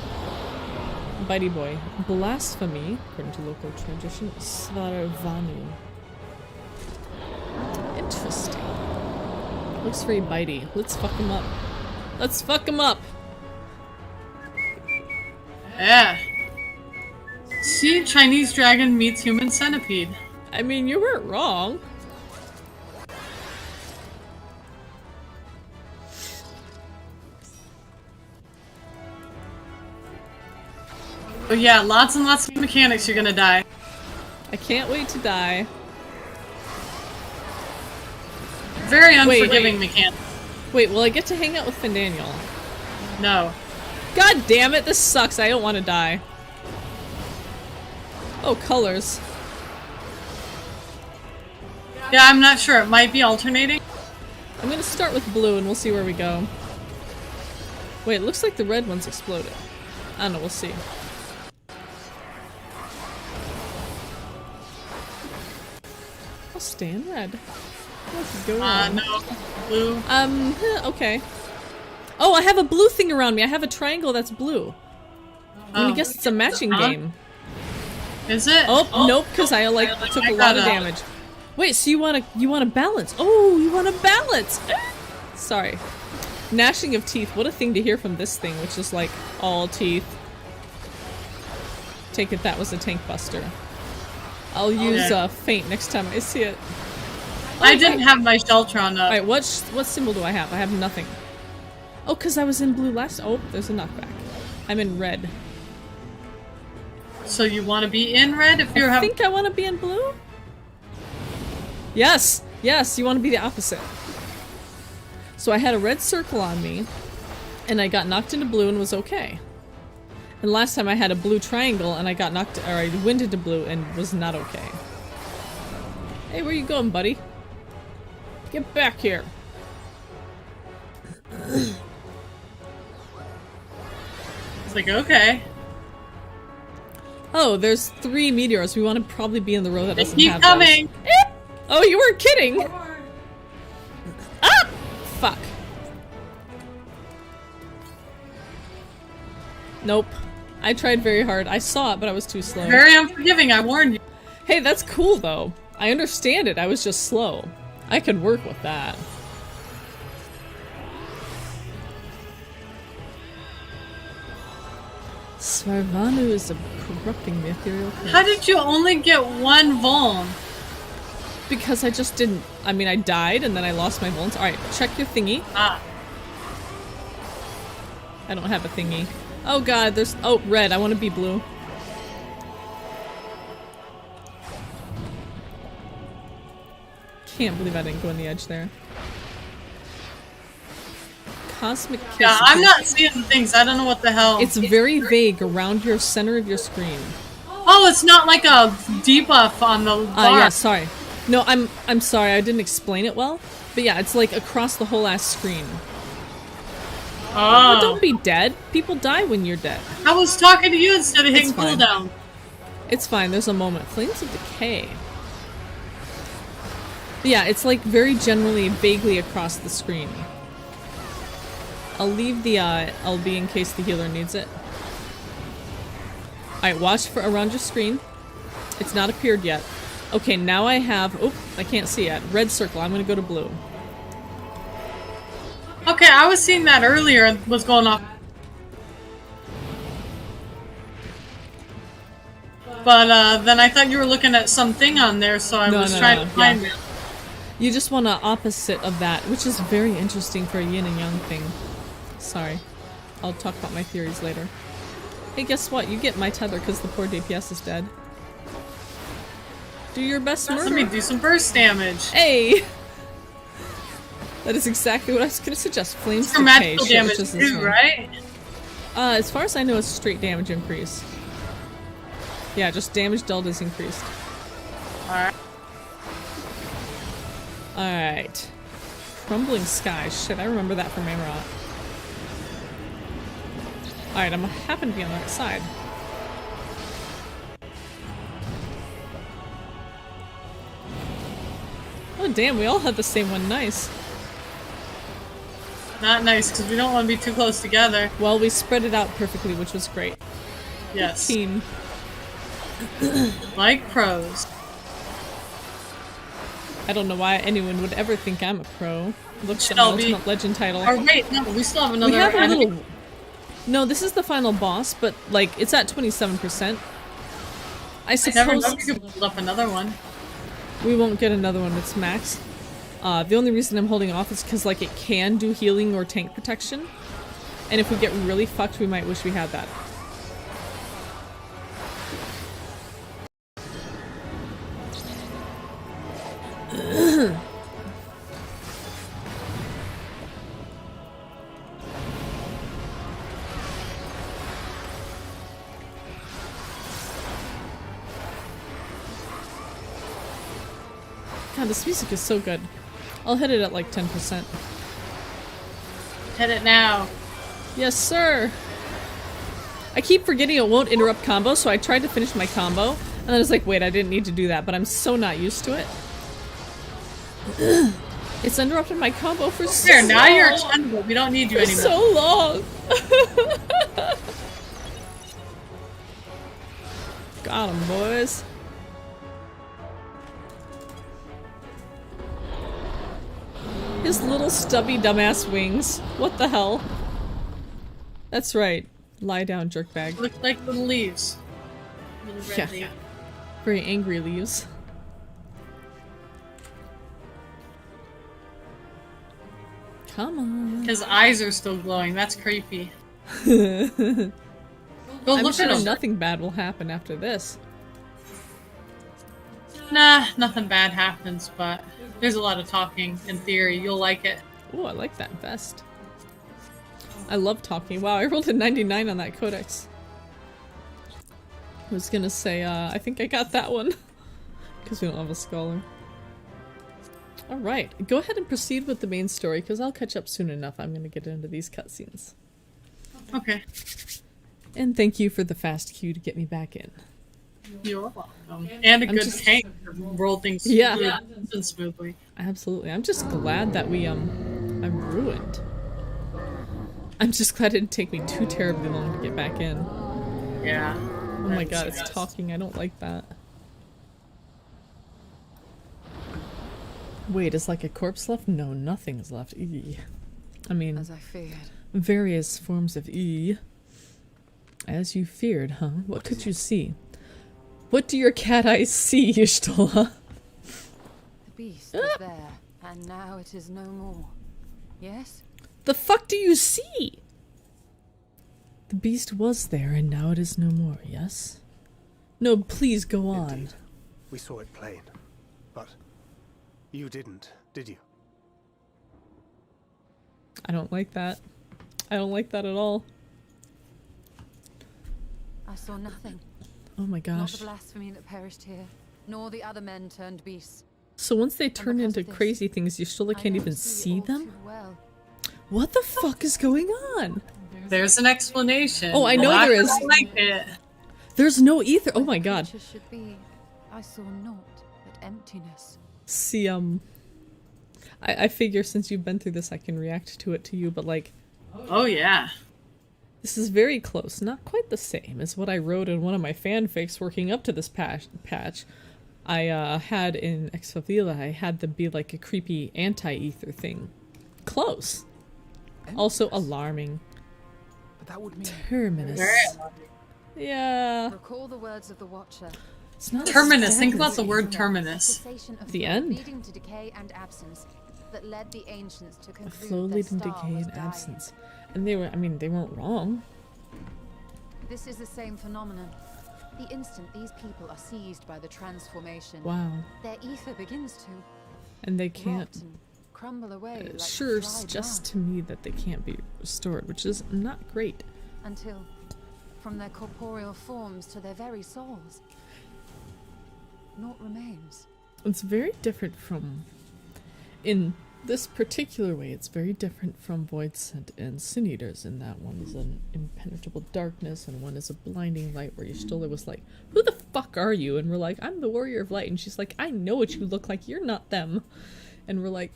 Bitey boy. Blasphemy, according to local tradition, Svarvanu. Interesting. Looks very bitey. Let's fuck him up. Let's fuck him up! Yeah. See, Chinese dragon meets human centipede. I mean, you weren't wrong. But yeah, lots and lots of mechanics you're gonna die. I can't wait to die. Very unforgiving mechanics. Wait, will I get to hang out with Findaniel? No. God damn it, this sucks. I don't want to die. Oh, colors. Yeah, I'm not sure. It might be alternating. I'm gonna start with blue and we'll see where we go. Wait, it looks like the red one's exploded. I don't know, we'll see. I'll stay in red. Let's go on. No. Blue. Okay. Oh, I have a blue thing around me. I have a triangle that's blue. I guess it's a matching game. Is it? Oh, nope, because I took a lot of damage. Wait, so you wanna balance? Oh, you wanna balance! Sorry. Gnashing of teeth. What a thing to hear from this thing, which is like all teeth. Take it that was a tank buster. I'll use feint next time I see it. Oh, I didn't have my Sheltron up. Alright, what symbol do I have? I have nothing. Oh, because I was in blue last- oh, there's a knockback. I'm in red. So you want to be in red if you're I think I want to be in blue? Yes! Yes, you want to be the opposite. So I had a red circle on me, and I got knocked into blue and was okay. And last time I had a blue triangle and I got knocked- or I went into blue and was not okay. Hey, where you going, buddy? Get back here. It's like, okay. Oh, there's 3 meteors. We want to probably be in the row that doesn't Keep have coming! those. Oh, you weren't kidding! Ah! Fuck. Nope. I tried very hard. I saw it, but I was too slow. Very unforgiving, I warned you. Hey, that's cool, though. I understand it. I was just slow. I could work with that. Svarvanu is a corrupting the ethereal curse. How did you only get 1 vuln? Because I just didn't- I mean, I died and then I lost my vulns. Alright, check your thingy. Ah. I don't have a thingy. Oh god, there's- oh, red. I want to be blue. Can't believe I didn't go on the edge there. Cosmic kiss. Yeah, I'm not seeing things. I don't know what the hell. It's very vague around your center of your screen. Oh, it's not like a debuff on the bar. Yeah, sorry. No, I'm sorry, I didn't explain it well. But yeah, it's like across the whole ass screen. Oh. Well, don't be dead. People die when you're dead. I was talking to you instead of hitting It's fine. cooldown. It's fine, there's a moment. Flames of Decay. But yeah, it's like very generally, vaguely across the screen. I'll leave the LB in case the healer needs it. Alright, watch for around your screen. It's not appeared yet. Okay, now I have... Oh, I can't see it. Red circle. I'm gonna go to blue. Okay, I was seeing that earlier and was going off. But then I thought you were looking at something on there, so I was trying to find it. You just want an opposite of that, which is very interesting for a yin and yang thing. Sorry. I'll talk about my theories later. Hey, guess what? You get my tether because the poor DPS is dead. Do your best murder. Let me do some burst damage. Hey! That is exactly what I was going to suggest. Flames for magical damage too, right? As far as I know, it's straight damage increase. Yeah, just damage dealt is increased. Alright. Alright. Crumbling Sky. Shit, I remember that from Amrot. Alright, I'm happen to be on the right side. Oh damn, we all had the same one. Nice. Not nice, because we don't want to be too close together. Well, we spread it out perfectly, which was great. Yes. Team. Like pros. I don't know why anyone would ever think I'm a pro. Looks at Shelby. my Ultimate Legend title. Oh wait, no, we still have another We have a enemy. little... No, this is the final boss, but, like, it's at 27%. I suppose... I never know if you could build up another one. We won't get another one that's maxed. The only reason I'm holding off is because, like, it can do healing or tank protection. And if we get really fucked, we might wish we had that. God, this music is so good. I'll hit it at like 10%. Hit it now. Yes, sir! I keep forgetting it won't interrupt combo, so I tried to finish my combo, and then I was like, wait, I didn't need to do that, but I'm so not used to it. It's interrupted my combo for so long. Now you're expendable. We don't need you anymore. So long! Got 'em, boys. His little stubby dumbass wings. What the hell? That's right. Lie down, jerkbag. Looks like little leaves. Little red Yeah. leaves. Very angry leaves. Come on. His eyes are still glowing. That's creepy. Go I'm look sure at him. nothing bad will happen after this. Nah, nothing bad happens, but there's a lot of talking in theory. You'll like it. Oh, I like that vest. I love talking. Wow, I rolled a 99 on that codex. I was gonna say, I think I got that one. Because we don't have a scholar. Alright, go ahead and proceed with the main story, because I'll catch up soon enough. I'm gonna get into these cutscenes. Okay. And thank you for the fast queue to get me back in. You're welcome. And a I'm good just- tank to roll things Yeah. smoothly. Absolutely. I'm just glad that I'm ruined. I'm just glad it didn't take me too terribly long to get back in. Yeah. Oh my god, it's talking. I don't like that. Wait, is like a corpse left? No, nothing is left. Eee. I mean, As I feared. various forms of E. As you feared, huh? What could you see? What do your cat eyes see, Y'shtola? The beast was there, and now it is no more. Yes? The fuck do you see? The beast was there, and now it is no more, yes? No, please go on. Indeed. We saw it plain. But you didn't, did you? I don't like that. I don't like that at all. I saw nothing. Oh my Not gosh. the blasphemy that perished here, nor the other men turned beasts. So once they turn because into of this, crazy things, you still can't know even it see all them? too well. What the fuck is going on? There's an explanation. Oh, I know Not there is. gonna like it. There's no ether. Oh my god. Creatures should be, I saw naught but emptiness. See, I figure since you've been through this, I can react to it to you, but like, Oh yeah. this is very close. Not quite the same as what I wrote in one of my fanfics working up to this patch. I had in Ex Favela, I had them be like a creepy anti-ether thing. Close. Also alarming. But that would mean Terminus. Yeah. Recall the words of the Watcher. It's not Terminus. Think exactly- about the word terminus. Cessation of The flow end. leading to decay and absence that led the ancients to A conclude flow their leading star decay was and dying. absence. And they were, I mean, they weren't wrong. This is the same phenomenon. The instant these people are seized by the transformation, Wow. their ether begins to And they rot can't. and crumble away like Sure, dried just mud, to me that they can't be restored, which is not great. until, from their corporeal forms to their very souls, naught remains. It's very different from, in this particular way, it's very different from Void Scent and Sin Eaters, in that one is an impenetrable darkness and one is a blinding light, where Y'shtola was like, who the fuck are you? And we're like, I'm the Warrior of Light. And she's like, I know what you look like, you're not them. And we're like,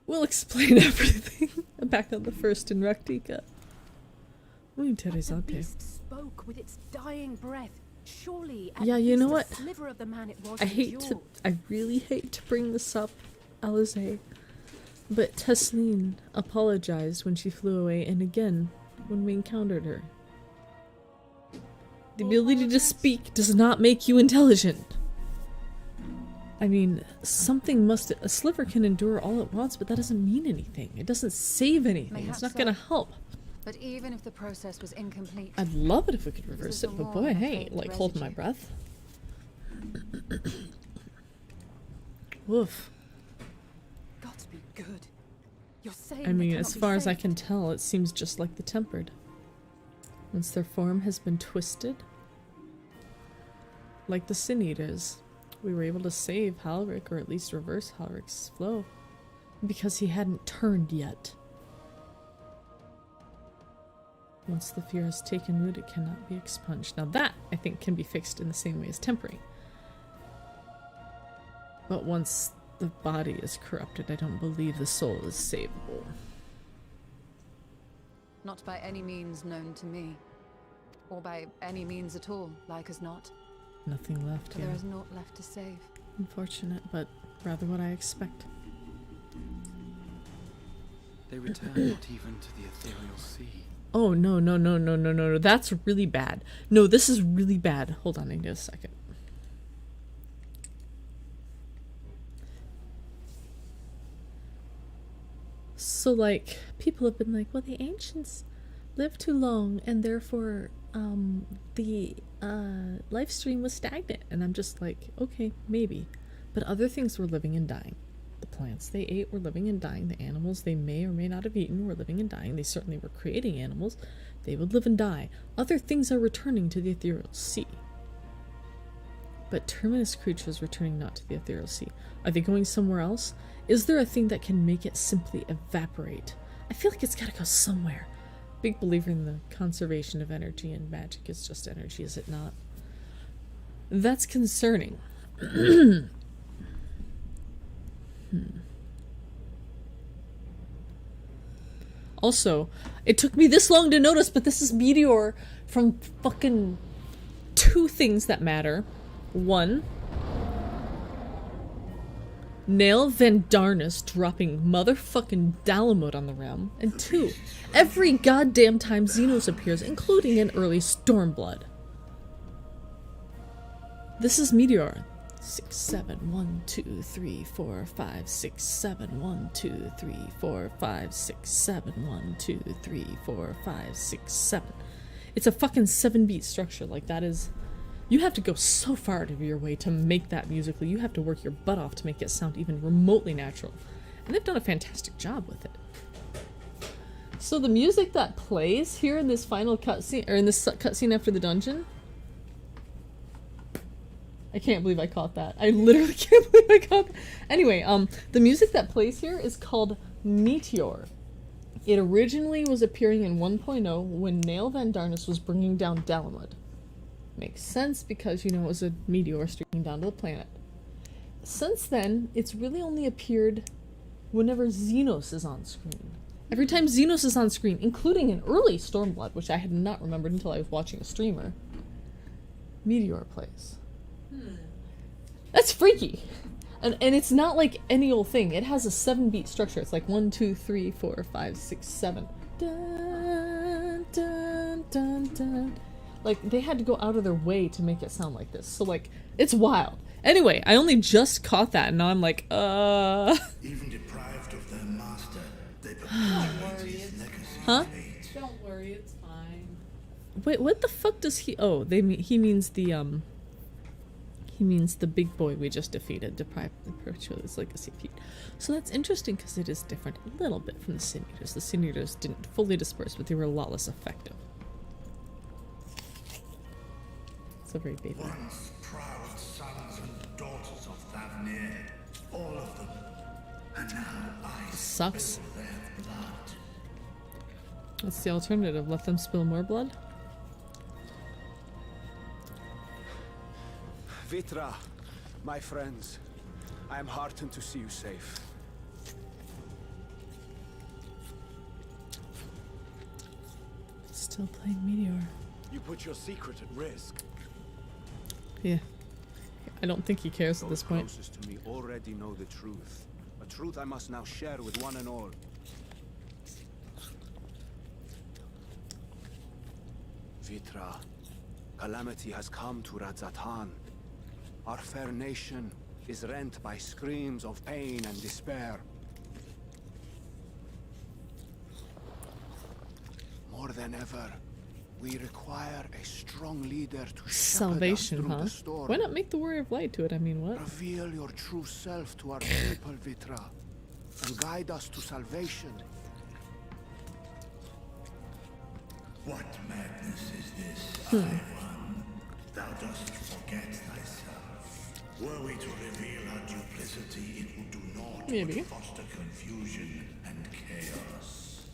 we'll explain everything. Back on the first in Raktika. Muy But the interesante. beast spoke with its dying breath. Surely, at Yeah, you know least what? a sliver of the man it was I really hate to bring this up, Alize, but Tesleen apologized when she flew away, and again, when we encountered her. The ability to speak does not make you intelligent. I mean, something must... A sliver can endure all it wants, but that doesn't mean anything. It doesn't save anything. It's Mayhaps not so. gonna help. But even if the process was incomplete, I'd love it if we could reverse is it, a but more boy, of a hey, faint like, holding my residue. breath. Woof. got to be good. You're saying I mean, they as cannot be far as I saved. can tell, it seems just like the Tempered. Once their form has been twisted, like the Sin Eaters, we were able to save Halric, or at least reverse Halric's flow, because he hadn't turned yet. Once the fear has taken root, it cannot be expunged. Now that, I think, can be fixed in the same way as tempering. But once the body is corrupted, I don't believe the soul is savable. not by any means known to me, or by any means at all, like as not. Nothing left, For yeah. there is naught left to save. Unfortunate, but rather what I expect. They return not even to the ethereal sea. Oh, no. That's really bad. No, this is really bad. Hold on, I need a second. So, like, people have been like, well, the ancients lived too long, and therefore, the life stream was stagnant. And I'm just like, okay, maybe. But other things were living and dying. The plants they ate were living and dying. The animals they may or may not have eaten were living and dying. They certainly were creating animals. They would live and die. Other things are returning to the ethereal sea. But terminus creatures returning not to the ethereal sea. Are they going somewhere else? Is there a thing that can make it simply evaporate? I feel like it's gotta go somewhere. Big believer in the conservation of energy, and magic is just energy, is it not? That's concerning. Also, it took me this long to notice, but this is Meteor from fucking two things that matter. One, Nail Van Darnus dropping motherfucking Dalamud on the realm. And two, every goddamn time Xenos appears, including an early Stormblood. This is Meteor. 6, 7, 1, 2, 3, 4, 5, 6, 7, 1, 2, 3, 4, 5, 6, 7, 1, 2, 3, 4, 5, 6, 7. It's a fucking 7-beat structure. Like, that is... You have to go so far out of your way to make that musically. You have to work your butt off to make it sound even remotely natural. And they've done a fantastic job with it. So the music that plays here in this final cutscene, or in this cutscene after the dungeon, I can't believe I caught that. I literally can't believe I caught that. Anyway, the music that plays here is called Meteor. It originally was appearing in 1.0 when Nail Van Darnus was bringing down Dalamud. Makes sense because, you know, it was a meteor streaking down to the planet. Since then, it's really only appeared whenever Xenos is on screen. Every time Xenos is on screen, including in early Stormblood, which I had not remembered until I was watching a streamer, Meteor plays. That's freaky! And it's not like any old thing. It has a 7-beat structure. It's like 1, 2, 3, 4, 5, 6, 7. Dun, dun, dun, dun. Like, they had to go out of their way to make it sound like this. So, like, it's wild. Anyway, I only just caught that, and now I'm like, Even deprived of their master, they perpetuate his legacy. Huh? Don't worry, it's fine. Wait, what the fuck does he... Oh, he means the, he means the big boy we just defeated, deprived of his legacy feat. So that's interesting because it is different a little bit from the Sin Eaters. The Sin Eaters didn't fully disperse, but they were a lot less effective. It's a very baby. Once proud sons and daughters of Thavnir, all of them, and now I Sucks. spill their blood. What's the alternative? Let them spill more blood? Vitra, my friends, I am heartened to see you safe. Still playing Meteor. You put your secret at risk. Yeah. I don't think he cares at this point. Those closest to me already know the truth. A truth I must now share with one and all. Vitra, calamity has come to Radzatan. Our fair nation is rent by screams of pain and despair. More than ever, we require a strong leader to shepherd us Salvation, through huh? the storm. Why not make the Warrior of Light to it? I mean, what? Reveal your true self to our people, Vitra, and guide us to salvation. What madness is this, High One? Thou dost forget thyself. Were we to reveal our duplicity, it would do naught Maybe. but foster confusion and chaos.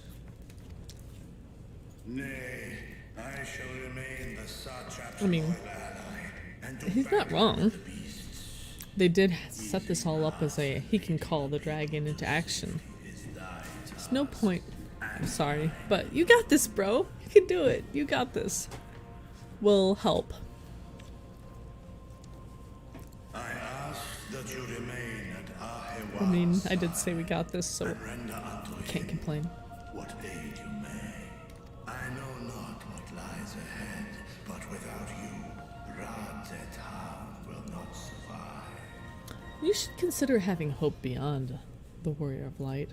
Nay, I shall remain the satrap's I mean, loyal ally, and do he's not battle wrong. with the beasts. They did set this all up as a he can call the dragon into action. There's no point. I'm sorry, but you got this, bro. You can do it. You got this. We'll help. I ask that you remain at Ahewa. I mean, I did say we got this, so and render unto I can't him complain. what aid you may. I know not what lies ahead, but without you, Radzatan will not survive. You should consider having hope beyond the Warrior of Light,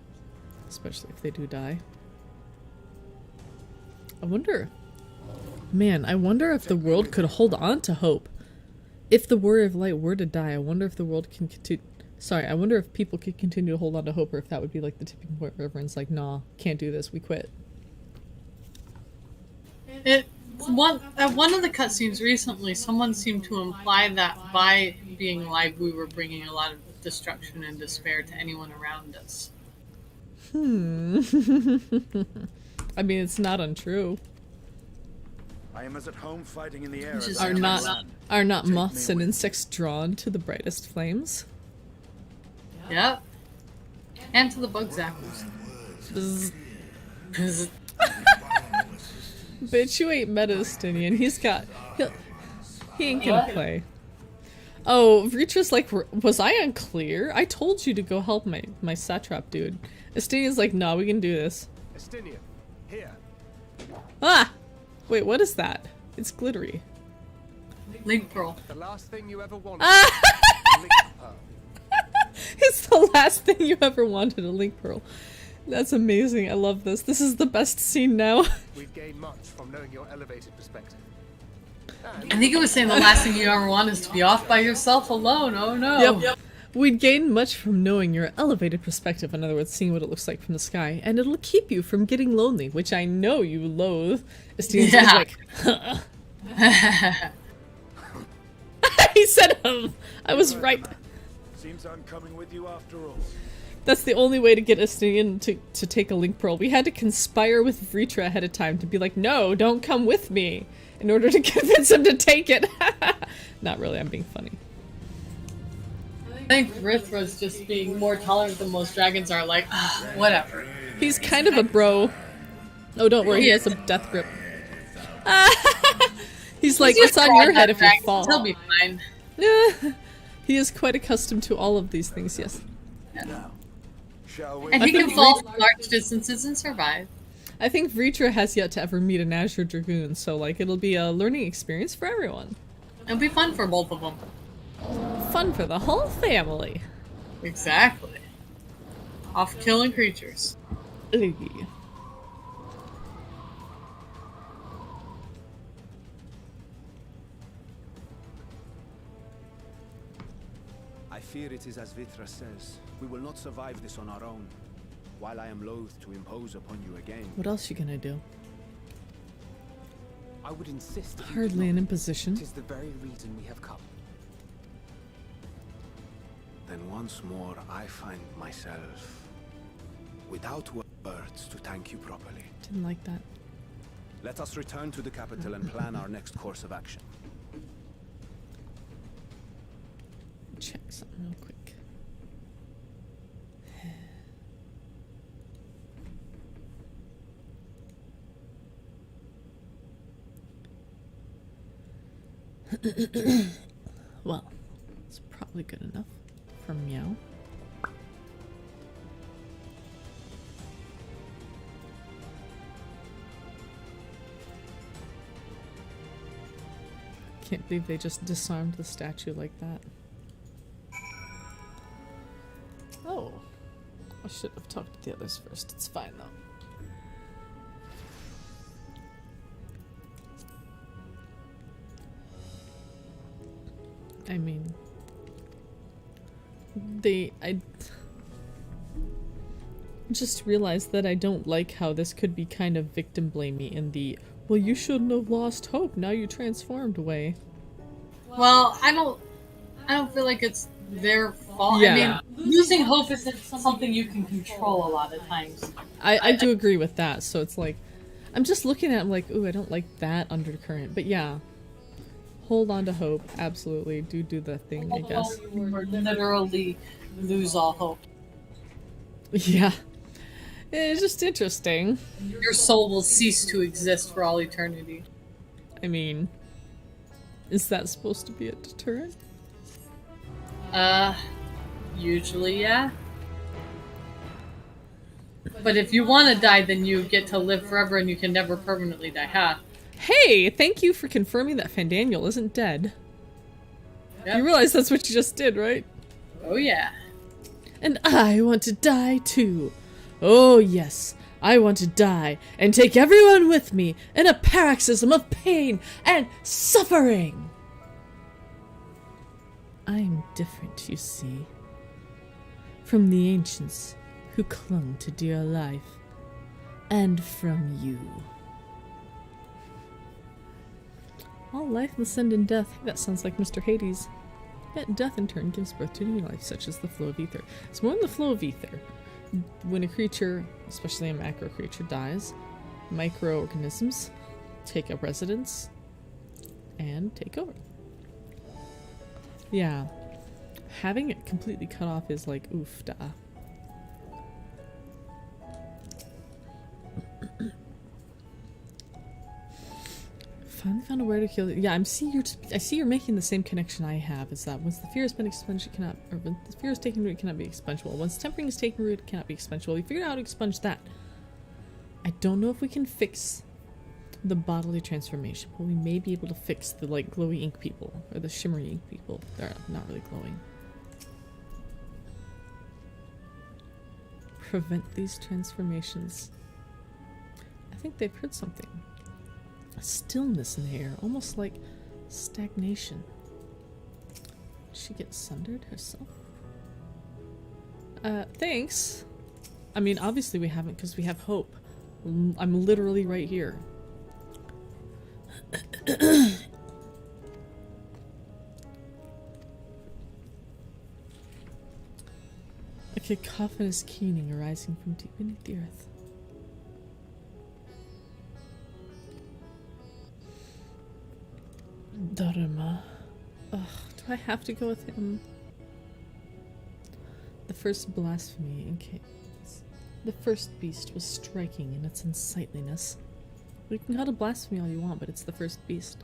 especially if they do die. I wonder, man, I wonder if the world could hold on to hope. If the Warrior of Light were to die, I wonder if the world can continue. Sorry, I wonder if people could continue to hold on to hope, or if that would be like the tipping point where everyone's like, nah, can't do this, we quit. At one of the cutscenes recently, someone seemed to imply that by being alive, we were bringing a lot of destruction and despair to anyone around us. I mean, it's not untrue. I am as at home fighting in the air. Which is as I am on land. Are not Take moths me and with insects drawn to the brightest flames? Yep. And to the bug zappers. Bzz. Bitch, you ain't Metastinian. He ain't gonna play. Oh, Reacher's like, was I unclear? I told you to go help my satrap dude. Estinian's like, nah, we can do this. Estinian, here. Ah! Wait, what is that? It's glittery. Link Pearl. The last thing you ever wanted. Link Pearl. It's the last thing you ever wanted, a Link Pearl. That's amazing. I love this. This is the best scene now. We've gained much from knowing your elevated perspective. I think it was saying the last thing you ever want is to be off by yourself alone. Oh no. Yep. We'd gain much from knowing your elevated perspective, in other words, seeing what it looks like from the sky, and it'll keep you from getting lonely, which I know you loathe. Estinian's like, he said I was right. Seems I'm coming with you after all. That's the only way to get us in to take a link pearl. We had to conspire with Vritra ahead of time to be like, no, don't come with me, in order to convince him to take it. Not really, I'm being funny. I think Vrithra's just being more tolerant than most dragons are, like, whatever. He's kind of a bro. Oh, don't worry, he has a death grip. He's like, it's on your head if you fall. He'll be fine. He is quite accustomed to all of these things, yes. Now, shall we? And he can fall from large distances and survive. I think Vritra has yet to ever meet an Azure Dragoon, so like it'll be a learning experience for everyone. It'll be fun for both of them. Fun for the whole family. Exactly. Off killing creatures. Ugh. I fear it is as Vitra says. We will not survive this on our own. While I am loath to impose upon you again. What else you gonna do? I would insist. Hardly an imposition. It is the very reason we have come. Then once more I find myself without words to thank you properly. Didn't like that. Let us return to the capital and plan our next course of action. Check something real quick. Well, it's probably good enough for Meow. Can't believe they just disarmed the statue like that. Oh, I should have talked to the others first. It's fine though. I mean, I just realized that I don't like how this could be kind of victim blamey in the, well, you shouldn't have lost hope, now you transformed way. Well, I don't feel like it's their fault. Yeah. I mean, losing hope isn't something you can control a lot of times. I do agree with that, so it's like, I'm just looking at it, I'm like, ooh, I don't like that undercurrent, but yeah. Hold on to hope, absolutely. Do the thing, I guess. Or literally lose all hope. Yeah. It's just interesting. Your soul will cease to exist for all eternity. I mean, is that supposed to be a deterrent? Usually, yeah. But if you want to die, then you get to live forever and you can never permanently die, huh? Hey, thank you for confirming that Fandaniel isn't dead. Yep. You realize that's what you just did, right? Oh yeah. And I want to die too. Oh yes, I want to die and take everyone with me in a paroxysm of pain and suffering. I'm different, you see, from the ancients who clung to dear life, and from you. All life must end in death. That sounds like Mr. Hades. Yet death in turn gives birth to new life, such as the flow of ether. It's more than the flow of ether. When a creature, especially a macro creature, dies, microorganisms take up residence and take over. Yeah. Having it completely cut off is like, oof, da. Finally found a way to kill it. Yeah, I see you're making the same connection I have, is that once the fear has been expunged, it cannot, or when the fear is taken root, it cannot be expungeable. Once tempering is taken root, it cannot be expungeable. We figured out how to expunge that. I don't know if we can fix the bodily transformation, but we may be able to fix the, like, glowy ink people, or the shimmery ink people. They're not really glowing. Prevent these transformations. I think they've heard something. A stillness in the air, almost like stagnation. Did she get sundered herself? Thanks. I mean, obviously we haven't, because we have hope. I'm literally right here. a cacophonous keening arising from deep beneath the earth. Dharma. Ugh, do I have to go with him? The first blasphemy in case. The first beast was striking in its unsightliness. You can call it blasphemy all you want, but it's the first beast.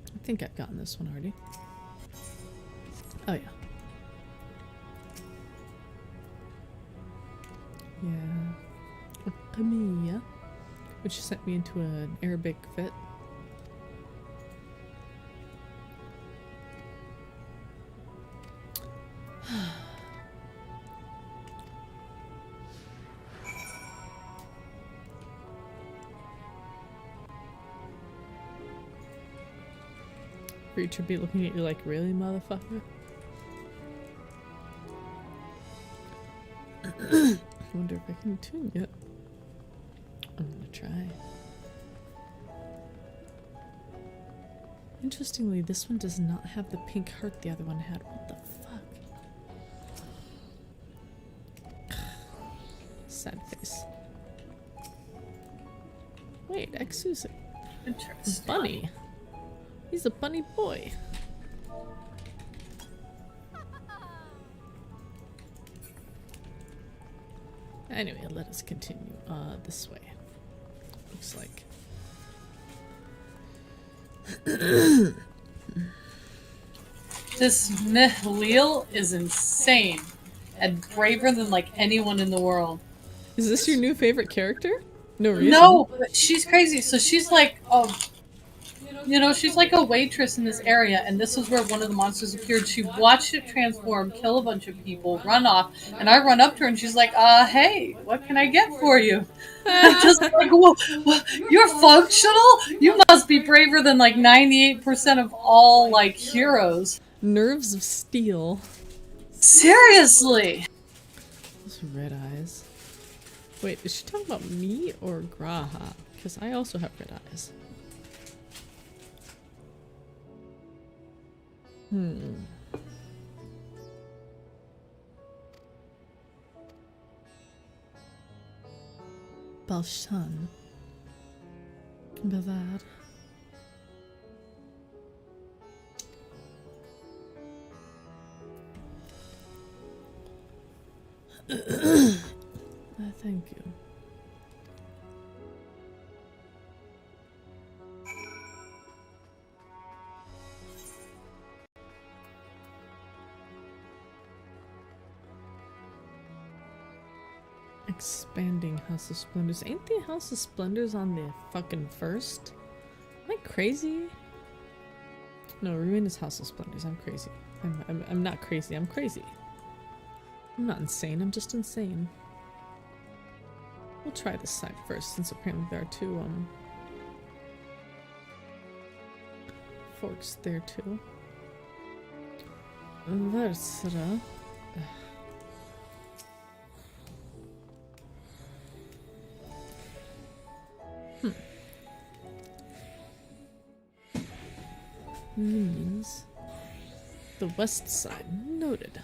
I think I've gotten this one already. Oh yeah. Yeah. Qamiya, which sent me into an Arabic fit. Reacher be looking at you like, really, motherfucker? I wonder if I can tune yet. I'm gonna try. Interestingly, this one does not have the pink heart the other one had. What the fuck? Sad face. Wait, Exu's a bunny. He's a bunny boy. Anyway, let us continue this way. Looks like. This Mihlil is insane and braver than like anyone in the world. Is this your new favorite character? No reason. No, but she's crazy. So she's like, you know, she's like a waitress in this area, and this is where one of the monsters appeared. She watched it transform, kill a bunch of people, run off, and I run up to her, and she's like, hey, what can I get for you? I'm just like, whoa, you're functional? You must be braver than like 98% of all, like, heroes. Nerves of steel. Seriously! Those red eyes. Wait, is she talking about me or Graha? Because I also have red eyes. Balshan. Bavad. Thank you. Expanding House of Splendors. Ain't the House of Splendors on the fucking first? Am I crazy? No, Ruin is House of Splendors. I'm crazy. I'm not crazy. I'm crazy. I'm not insane. I'm just insane. We'll try this side first, since apparently there are two forks there too. Versera. Means the west side. Noted.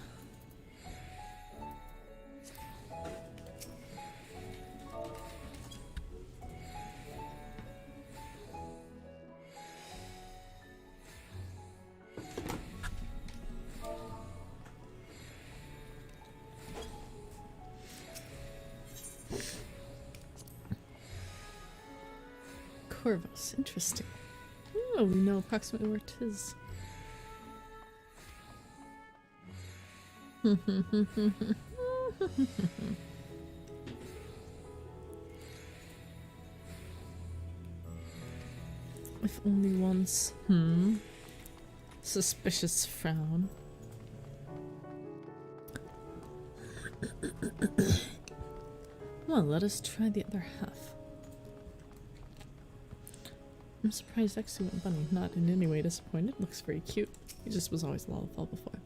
Corvus, interesting. Oh, we know approximately where it is. If only once. Suspicious frown. Well, let us try the other half. I'm surprised Exu went bunny. Not in any way disappointed. Looks very cute. He just was always Lalafell before.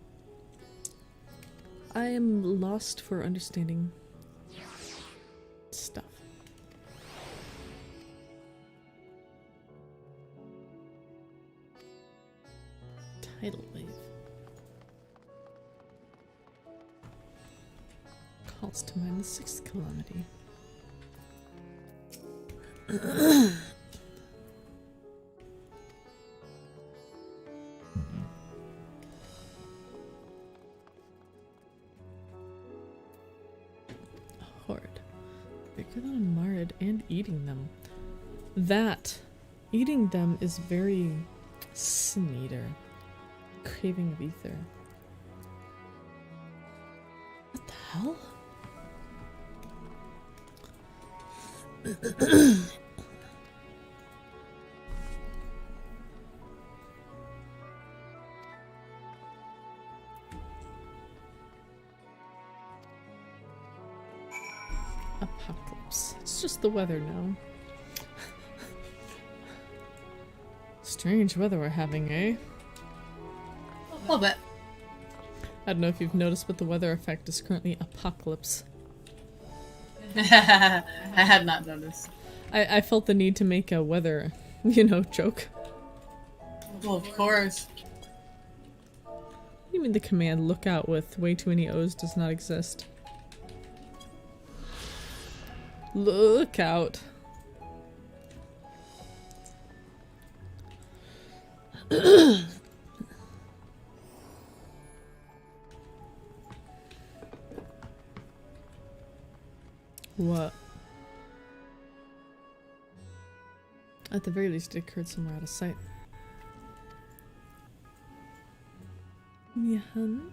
I am lost for understanding stuff. Tidal wave. Calls to mind the 6th calamity. A horde. Bigger than a Marid and eating them. That, eating them is very Sneeder. Craving of ether. What the hell? Apocalypse. It's just the weather now. Strange weather we're having, eh? A little bit. I don't know if you've noticed, but the weather effect is currently apocalypse. I had not noticed. I felt the need to make a weather, joke. Well, of course. What do you mean the command lookout with way too many O's does not exist? Lookout. What? At the very least, it occurred somewhere out of sight. Mihan?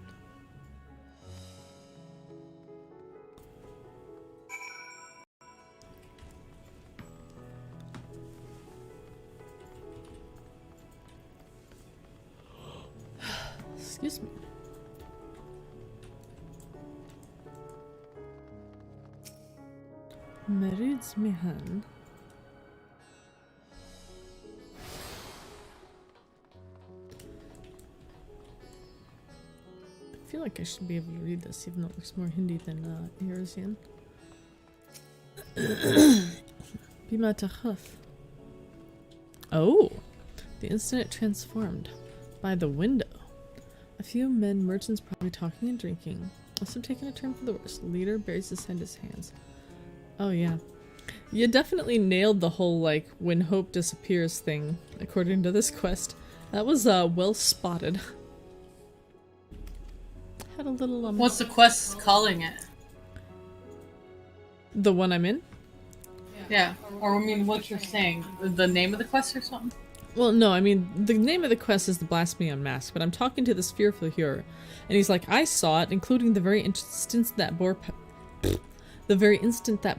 Excuse me. Merid's Mihan. I feel like I should be able to read this, even though it looks more Hindi than Eurasian. Bima Takhuf. Oh! The instant it transformed. By the window. A few men, merchants probably talking and drinking. Must have taken a turn for the worse. Leader buries his head in his hands. Oh yeah. You definitely nailed the whole, like, when hope disappears thing, according to this quest. That was, well spotted. Had a little, What's the quest calling it? The one I'm in? Yeah. Or, I mean, what you're saying. The name of the quest or something? Well, no, I mean, the name of the quest is the Blasphemy Unmasked, but I'm talking to this fearful hero, and he's like, I saw it, including the very instant that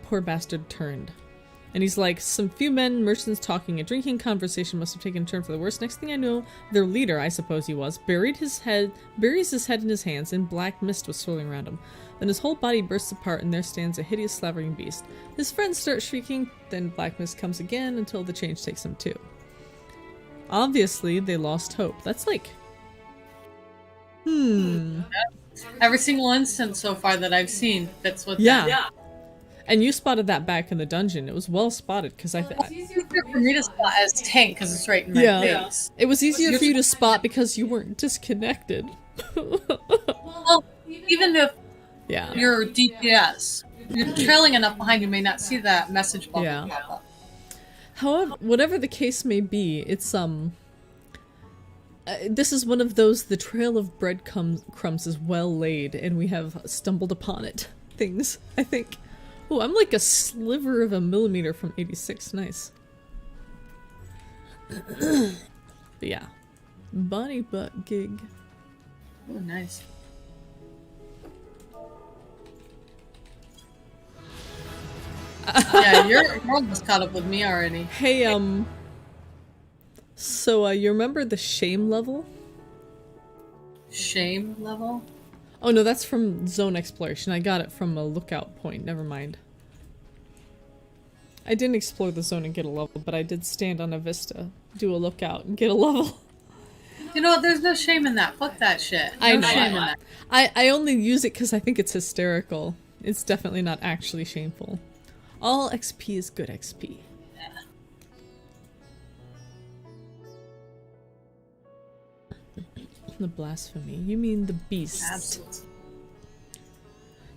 poor bastard turned. And he's like, some few men, merchants talking and drinking, conversation must have taken a turn for the worse. Next thing I know, their leader, I suppose he was, buries his head in his hands, and black mist was swirling around him. Then his whole body bursts apart, and there stands a hideous slavering beast. His friends start shrieking, then black mist comes again until the change takes him too. Obviously, they lost hope. That's like... Every single instance so far that I've seen fits with yeah. that. Yeah. And you spotted that back in the dungeon. It was well spotted, because it's easier for me to spot as tank, because it's right in my face. It was easier for you to spot because you weren't disconnected. Well, even if yeah. you're DPS, you're trailing enough behind, you may not see that message bubble pop up. However, whatever the case may be, it's this is one of those, the trail of breadcrumbs is well laid, and we have stumbled upon it. Things, I think. Oh, I'm like a sliver of a millimeter from 86. Nice. But yeah. Bonnie butt gig. Oh, nice. Yeah, you're almost caught up with me already. Hey, so, you remember the shame level? Shame level? Oh no, that's from zone exploration. I got it from a lookout point. Never mind. I didn't explore the zone and get a level, but I did stand on a vista, do a lookout, and get a level. You know what? There's no shame in that. Fuck that shit. I No know. shame in that. I only use it because I think it's hysterical. It's definitely not actually shameful. All XP is good XP. The blasphemy. You mean the beast? Absolutely.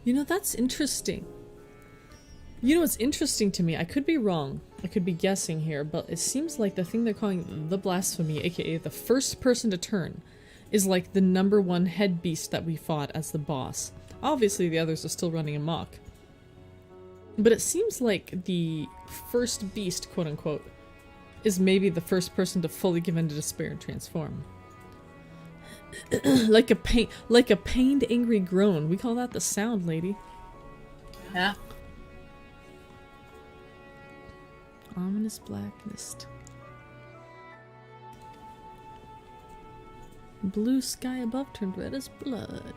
You know, that's interesting. You know what's interesting to me? I could be wrong. I could be guessing here, but it seems like the thing they're calling the blasphemy, aka the first person to turn, is like the #1 head beast that we fought as the boss. Obviously the others are still running amok. But it seems like the first beast, quote unquote, is maybe the first person to fully give in to despair and transform. like a pained angry groan. We call that the sound, lady. Yeah. Ominous black mist. Blue sky above turned red as blood.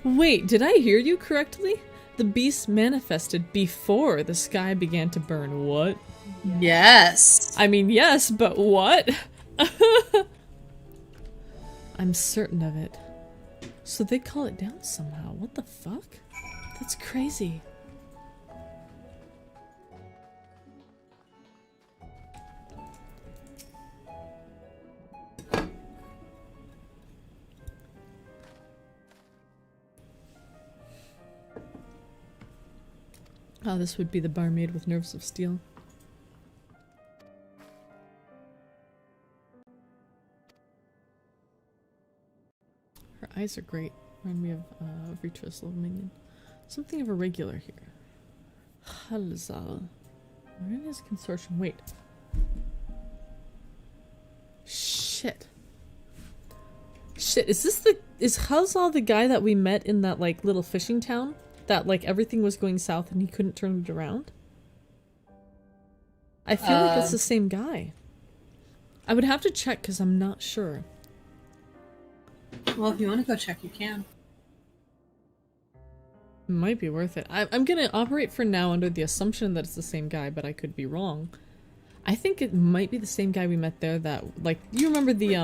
Wait, did I hear you correctly? The beast manifested before the sky began to burn. What? Yes. I mean, yes, but what? I'm certain of it. So they call it down somehow. What the fuck? That's crazy. Oh, this would be the barmaid with nerves of steel. Her eyes are great. Remind me of Vitra's little minion. Something of a regular here. Halzal. Where is consortium? Wait. Shit. Shit, is Halzal the guy that we met in that like little fishing town? That like everything was going south and he couldn't turn it around? I feel like that's the same guy. I would have to check because I'm not sure. Well, if you want to go check, you can. It might be worth it. I'm gonna operate for now under the assumption that it's the same guy, but I could be wrong. I think it might be the same guy we met there that, like, you remember the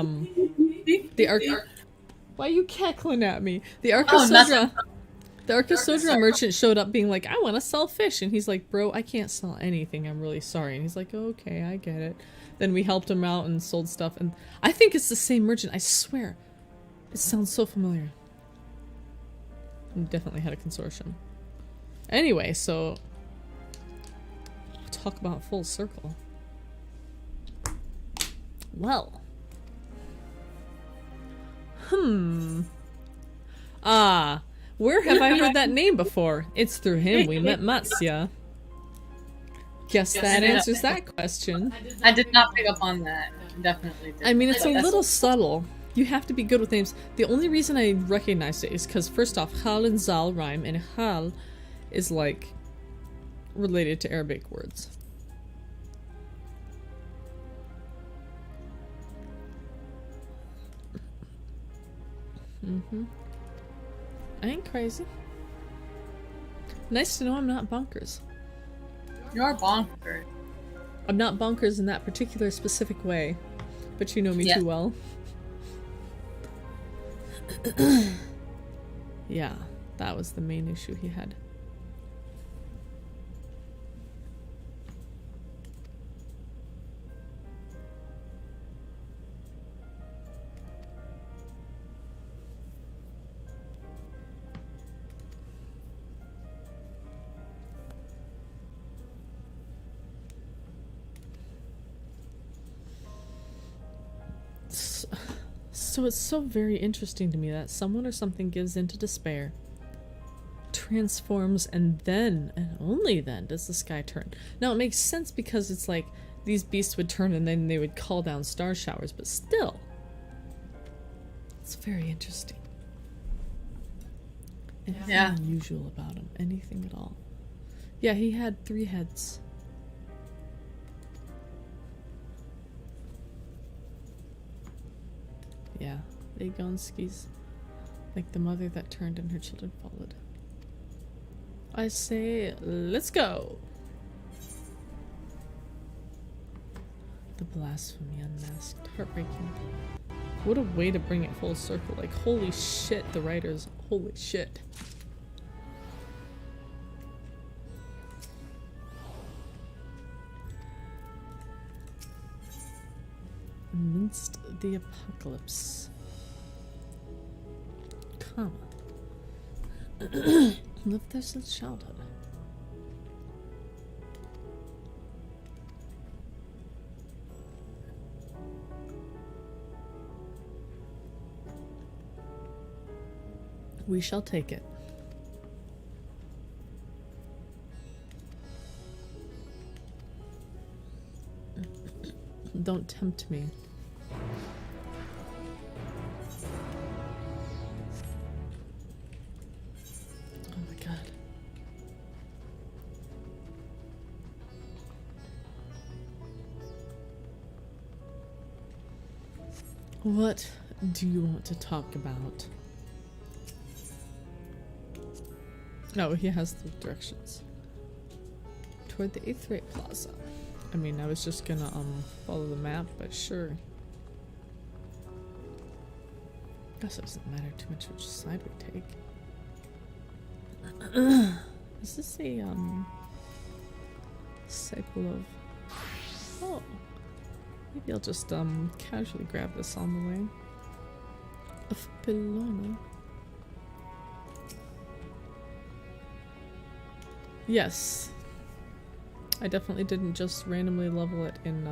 why are you cackling at me? The Arcasodra. The Arcasodra merchant showed up being like, I want to sell fish. And he's like, bro, I can't sell anything. I'm really sorry. And he's like, okay, I get it. Then we helped him out and sold stuff. And I think it's the same merchant. I swear. It sounds so familiar. We definitely had a consortium. Anyway, so... talk about full circle. Well. Ah. Where have I heard that name before? It's through him we met Matsya. Guess that answers that question. I did not pick up on that. Definitely did. I mean, it's a little subtle. You have to be good with names. The only reason I recognized it is because, first off, Hal and Zal rhyme, and Hal is, like, related to Arabic words. I ain't crazy. Nice to know I'm not bonkers. You're bonkers. I'm not bonkers in that particular specific way, but you know me too well. Yeah, that was the main issue he had. So it's so very interesting to me that someone or something gives in to despair, transforms, and then, and only then, does the sky turn. Now it makes sense because it's like these beasts would turn and then they would call down star showers, but still, it's very interesting. Anything unusual about him? Anything at all? Yeah, he had 3 heads. Yeah, they Gonskis. Like the mother that turned and her children followed. I say, let's go! The Blasphemy unmasked. Heartbreaking. What a way to bring it full circle. Like, holy shit, the writers. Holy shit. Amidst the apocalypse. Comma. Lived there since childhood. We shall take it. Don't tempt me. Oh my god. What do you want to talk about? Oh, he has the directions. Toward the 8th Rate Plaza. I mean, I was just gonna, follow the map, but sure. Guess it doesn't matter too much which side we take. Is this a, cycle of... Oh. Maybe I'll just, casually grab this on the way. Of Pelona. Yes. I definitely didn't just randomly level it in,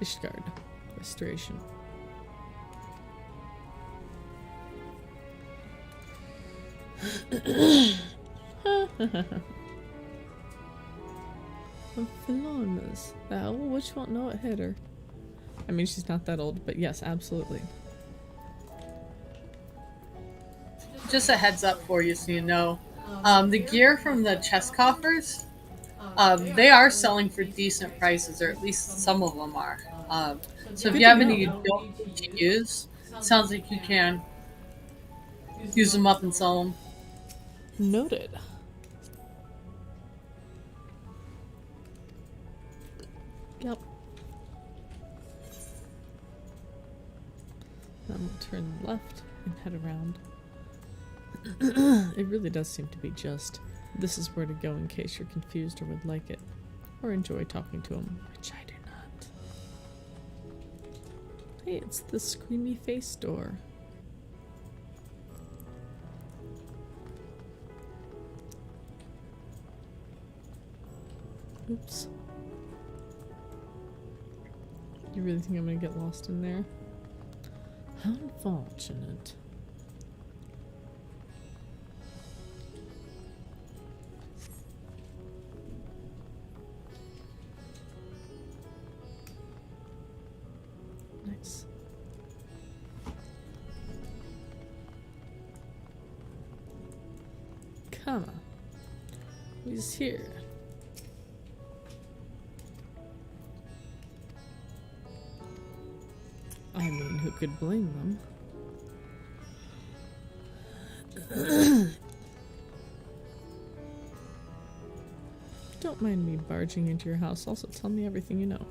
Ishgard Restoration. Filona's. Oh, which one? No, it hit her. I mean, she's not that old, but yes, absolutely. Just a heads up for you so you know. The gear from the chest coffers, they are selling for decent prices, or at least some of them are. So if you have any you don't need to use, sounds like you can use them up and sell them. Noted. Yep. Then we'll turn left and head around. It really does seem to be just, this is where to go in case you're confused or would like it. Or enjoy talking to him, which I do not. Hey, it's the Screamy Face door. Oops. You really think I'm gonna get lost in there? How unfortunate. Nice. Come on. Who's here? I mean, who could blame them? Don't mind me barging into your house. Also, tell me everything you know.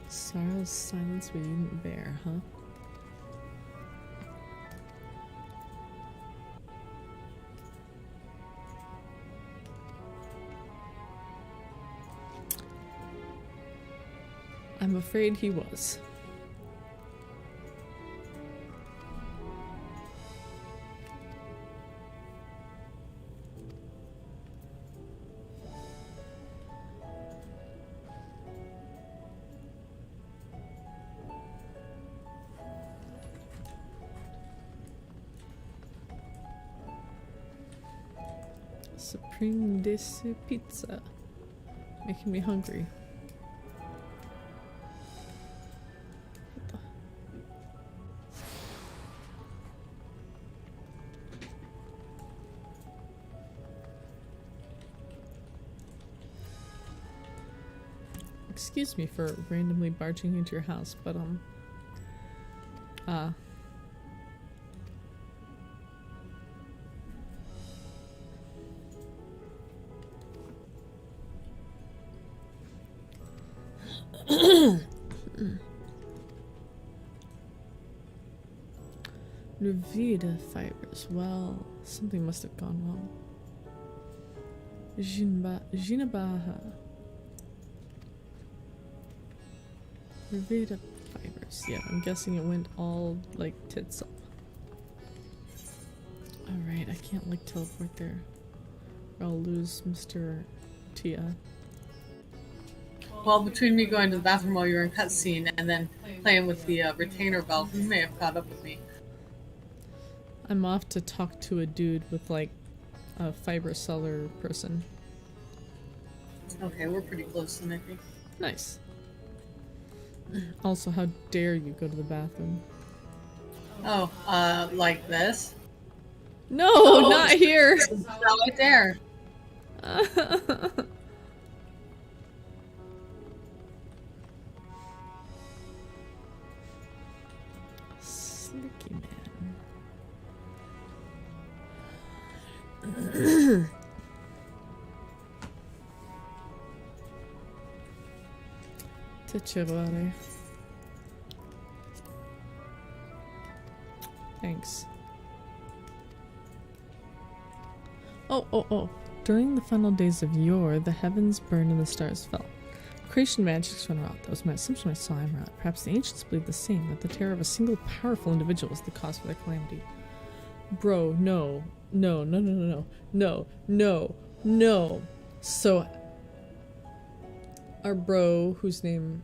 Sorrow's silence we didn't bear, huh? I'm afraid he was. Supreme Desi Pizza. Making me hungry. excuse me for randomly barging into your house, but Revita fibers. Well, something must have gone wrong. Jinabaha. Revita fibers. Yeah, I'm guessing it went all like tits up. Alright, I can't like teleport there. Or I'll lose Mr. Tia. Well, between me going to the bathroom while you were in cutscene and then playing with the retainer belt, you may have caught up with me. I'm off to talk to a dude with like a fiber seller person. Okay, we're pretty close then, I think. Nice. Also, how dare you go to the bathroom? Oh, like this? No, Oh, not here! Right there. Slicky man. Buddy. Thanks. Oh. During the final days of yore, the heavens burned and the stars fell. Creation magics went out. That was my assumption I saw him out. Perhaps the ancients believed the same, that the terror of a single powerful individual was the cause for their calamity. Bro, no. No. So, our bro, whose name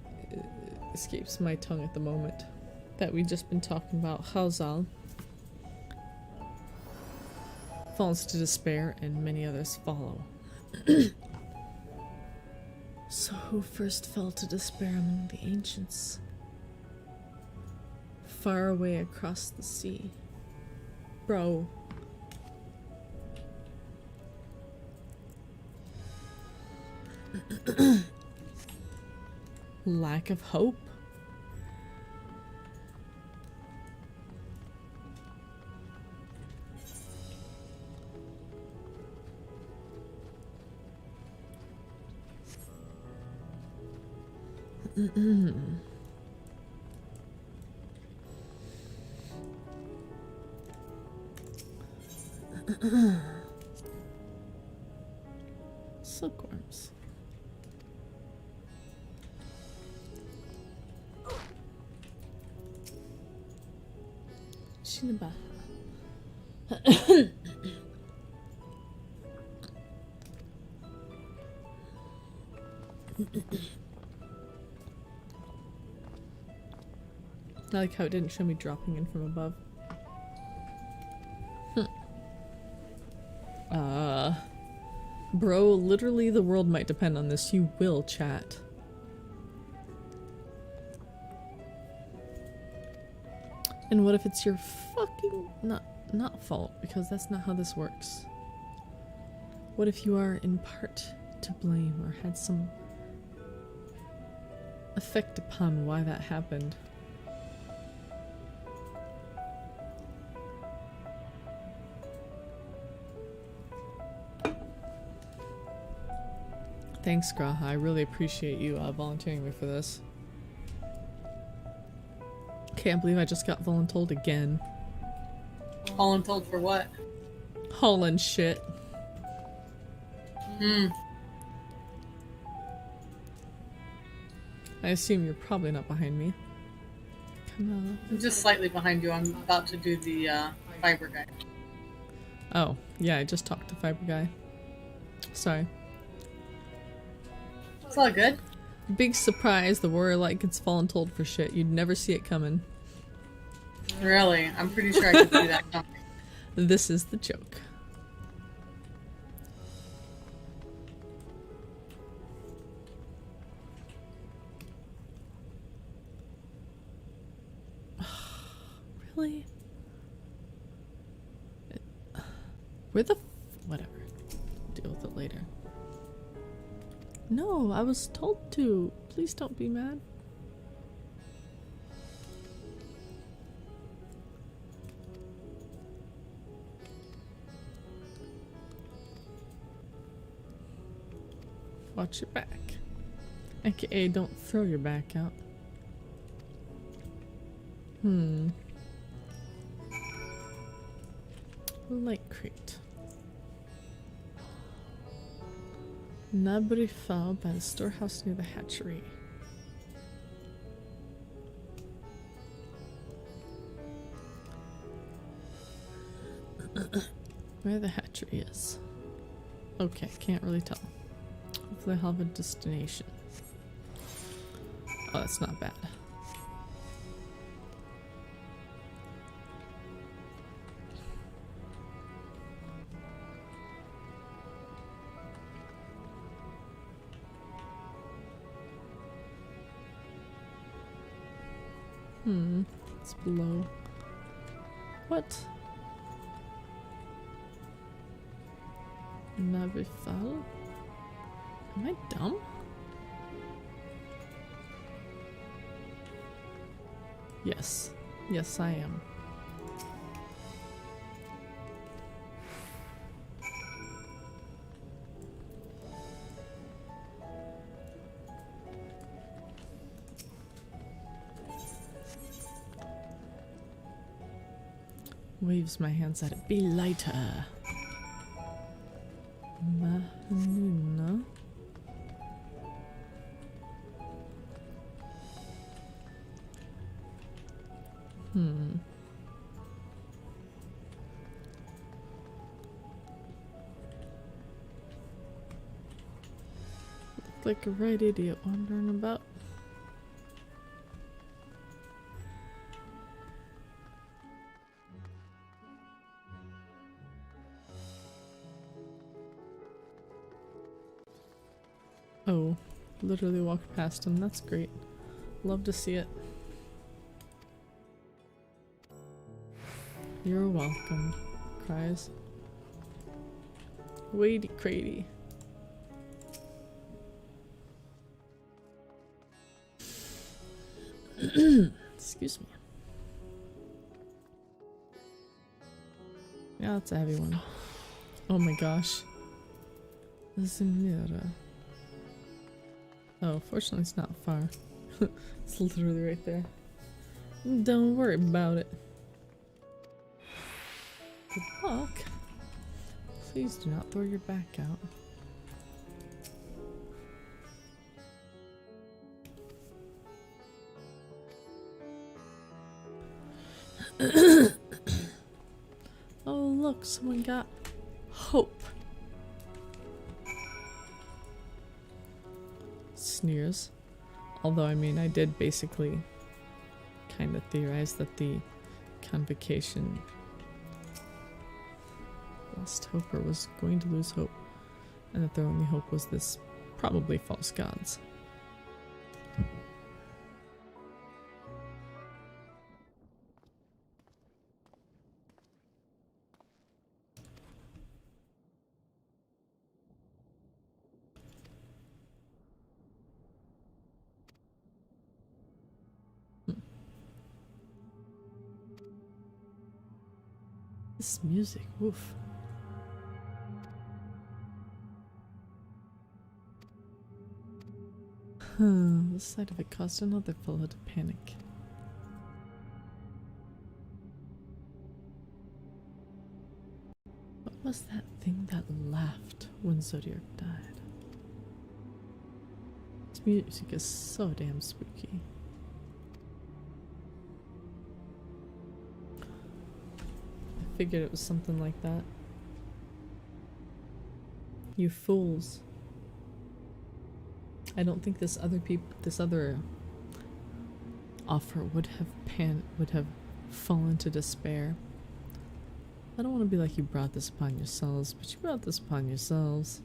escapes my tongue at the moment, that we've just been talking about, Hazal, falls to despair and many others follow. So who first fell to despair among the ancients? Far away across the sea. Bro. Lack of hope? Silkworms. Shinabaha. I like how it didn't show me dropping in from above. Bro, literally the world might depend on this. You will chat. And what if it's your fucking not fault, because that's not how this works. What if you are in part to blame or had some effect upon why that happened? Thanks, Graha. I really appreciate you volunteering me for this. Can't believe I just got voluntold again. Voluntold for what? Hauling shit. I assume you're probably not behind me. Come on. I'm just slightly behind you. I'm about to do the fiber guy. Oh, yeah, I just talked to Fiber Guy. Sorry. It's all good. Big surprise, the warrior light gets voluntold for shit. You'd never see it coming. Really? I'm pretty sure I could do that coming. This is the joke. Really? Where the whatever. Deal with it later. No, I was told to Please don't be mad. Watch your back. AKA don't throw your back out. Light crate. Nabri fell by the storehouse near the hatchery. Where the hatchery is. Okay, can't really tell. Hopefully I'll have a destination. Oh, that's not bad. It's below. What? Navifal? Am I dumb? Yes. Yes, I am. Waves my hands at it. Be lighter. Mahnuna. Look like a right idiot wandering about. Oh, literally walked past him. That's great. Love to see it. You're welcome, cries. Wadey cratey. Excuse me. Yeah, that's a heavy one. Oh my gosh. Zimira. Oh, fortunately it's not far. It's literally right there. Don't worry about it. Good luck. Please do not throw your back out. Oh look, someone got hope. Sneers. Although, I mean, I did basically kind of theorize that the convocation lost hope or was going to lose hope, and that their only hope was this probably false gods. This music, woof. The sight of it caused another fellow to panic. What was that thing that laughed when Zodiac died? This music is so damn spooky. I figured it was something like that. You fools. I don't think this other offer would have fallen to despair. I don't want to be like, you brought this upon yourselves, but you brought this upon yourselves.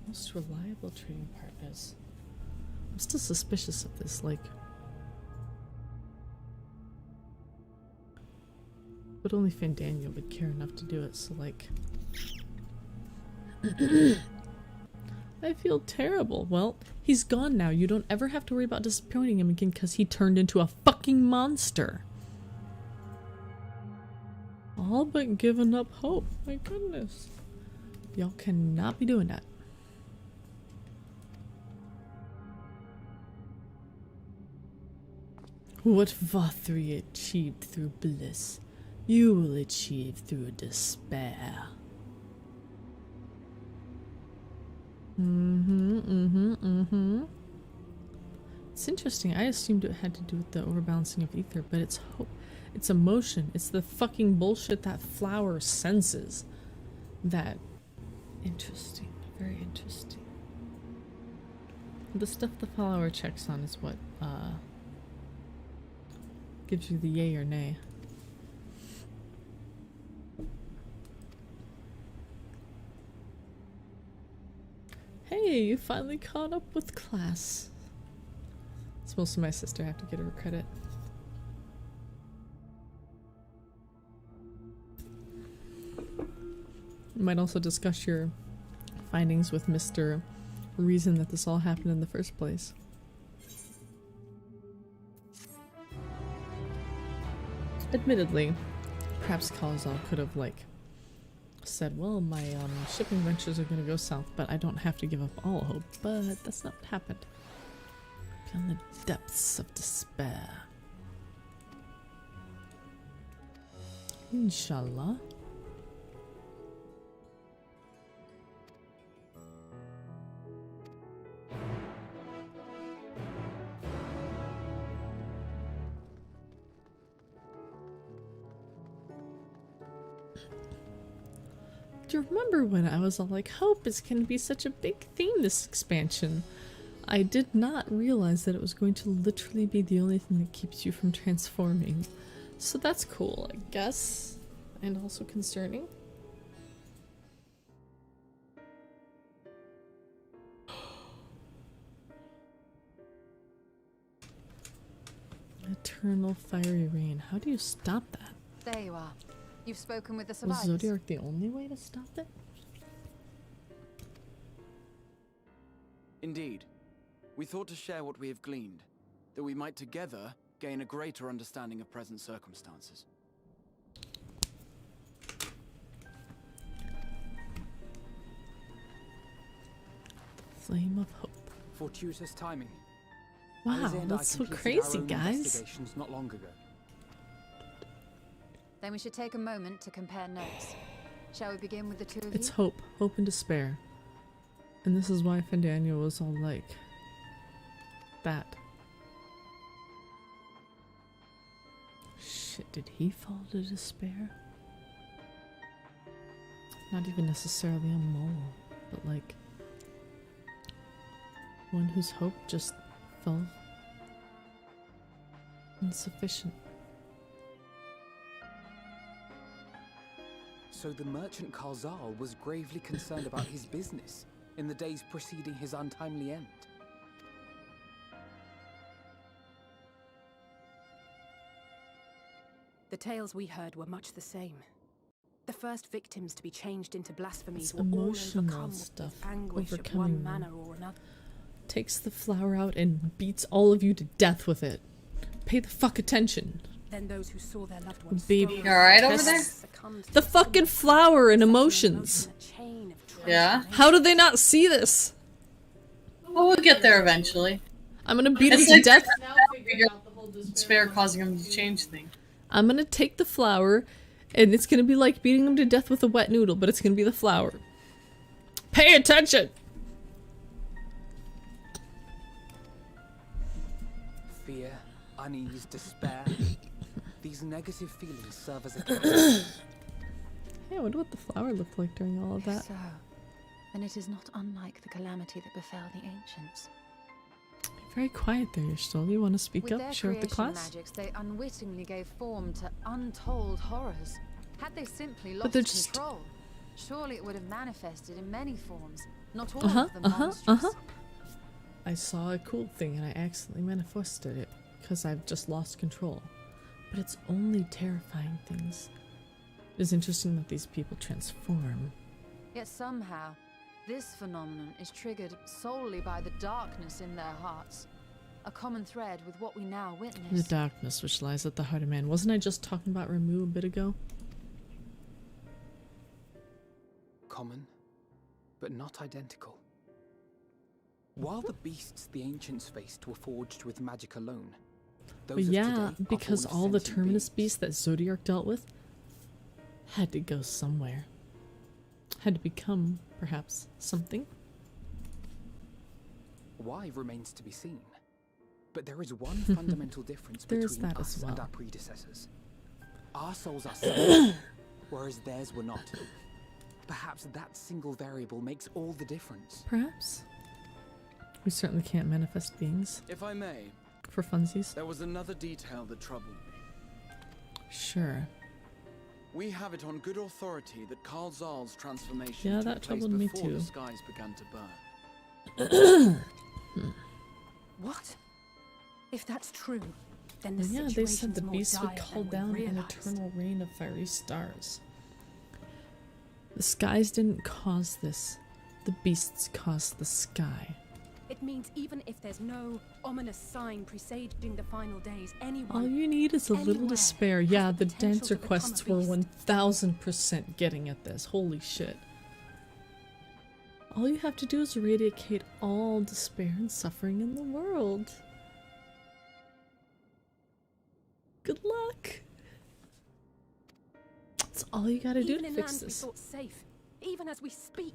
Most reliable trading partners. I'm still suspicious of this, like. But only Fandania would care enough to do it, so like. I feel terrible. Well, he's gone now. You don't ever have to worry about disappointing him again because he turned into a fucking monster. All but giving up hope. My goodness. Y'all cannot be doing that. What Vathri achieved through bliss, you will achieve through despair. It's interesting. I assumed it had to do with the overbalancing of ether, but it's hope. It's emotion. It's the fucking bullshit that flower senses. That. Interesting. Very interesting. The stuff the flower checks on is what, gives you the yay or nay. Hey, you finally caught up with class. It's mostly my sister. I have to get her credit. You might also discuss your findings with Mr. Reason that this all happened in the first place. Admittedly, perhaps Kalazal could have, like, said, well, my shipping ventures are going to go south, but I don't have to give up all hope. But that's not what happened. Beyond the depths of despair. Inshallah. Do you remember when I was all like, hope is going to be such a big theme this expansion? I did not realize that it was going to literally be the only thing that keeps you from transforming. So that's cool, I guess. And also concerning. Eternal fiery rain. How do you stop that? There you are. You've spoken with the Was survivors. Zodiac the only way to stop it? Indeed. We thought to share what we have gleaned, that we might together gain a greater understanding of present circumstances. Flame of hope. Fortuitous timing. Wow, Alize and I that's so completed crazy, our own guys. investigations not long ago. Then we should take a moment to compare notes. Shall we begin with the two of It's you? hope. Hope and despair. And this is why Fandaniel was all like that. Shit, did he fall to despair? Not even necessarily a mole, but like one whose hope just felt insufficient. So the merchant Karzal was gravely concerned about his business in the days preceding his untimely end. The tales we heard were much the same. The first victims to be changed into blasphemies It's were all emotional overcome stuff, with anguish of overcoming one them. manner or another. Takes the flower out and beats all of you to death with it. Pay the fuck attention. Then those who saw their loved ones Baby. stolen You alright over That's there? succumbed to the fucking flower and emotions. chain of Yeah? How do they not see this? Well, we'll get there eventually. I'm gonna beat him It's to like death. Now figuring out the whole Despair causing him to change things. I'm gonna take the flower, and it's gonna be like beating him to death with a wet noodle, but it's gonna be the flower. Pay attention! Fear, unease, despair. These negative feelings serve as a catalyst. Hey, I wonder what the flower looked like during all of that. If so, then it is not unlike the calamity that befell the ancients. Very quiet there, Yashtul. You want to speak With up? their Share with the creation class? magics, they unwittingly gave form to untold horrors. Had they simply lost they're just- control, surely it would have manifested in many forms, not all Uh-huh, of them monstrous. I saw a cool thing and I accidentally manifested it because I've just lost control. But it's only terrifying things. It is interesting that these people transform. Yet somehow, This phenomenon is triggered solely by the darkness in their hearts. A common thread with what we now witness. The darkness which lies at the heart of man. Wasn't I just talking about Ramu a bit ago? Common, but not identical. While the beasts the ancients faced were forged with magic alone, those But of yeah, today are because born of all the sentient terminus beings. beasts that Zodiark dealt with had to go somewhere. Had to become, perhaps, something. Why remains to be seen. But there is one fundamental difference There is between that as us and well. our predecessors. Our souls are separate, whereas theirs were not. Perhaps that single variable makes all the difference. Perhaps. We certainly can't manifest beings. If I may, For funsies. there was another detail that troubled me. Sure. We have it on good authority that Karl Zahl's transformation Yeah, took that place troubled me before too. the skies began to burn. What? If that's true, then the And yeah, they said situation's the more beasts would dire call than down we an realized. eternal rain of fiery stars. The skies didn't cause this. The beasts caused the sky. It means even if there's no ominous sign presaging the final days, anyone... All you need is a little anywhere despair. has Yeah, the the potential dancer to become a quests were beast. 1000% getting at this. Holy shit. All you have to do is eradicate all despair and suffering in the world. Good luck. That's all you gotta do Even to in fix lands we this. thought safe, even as we speak.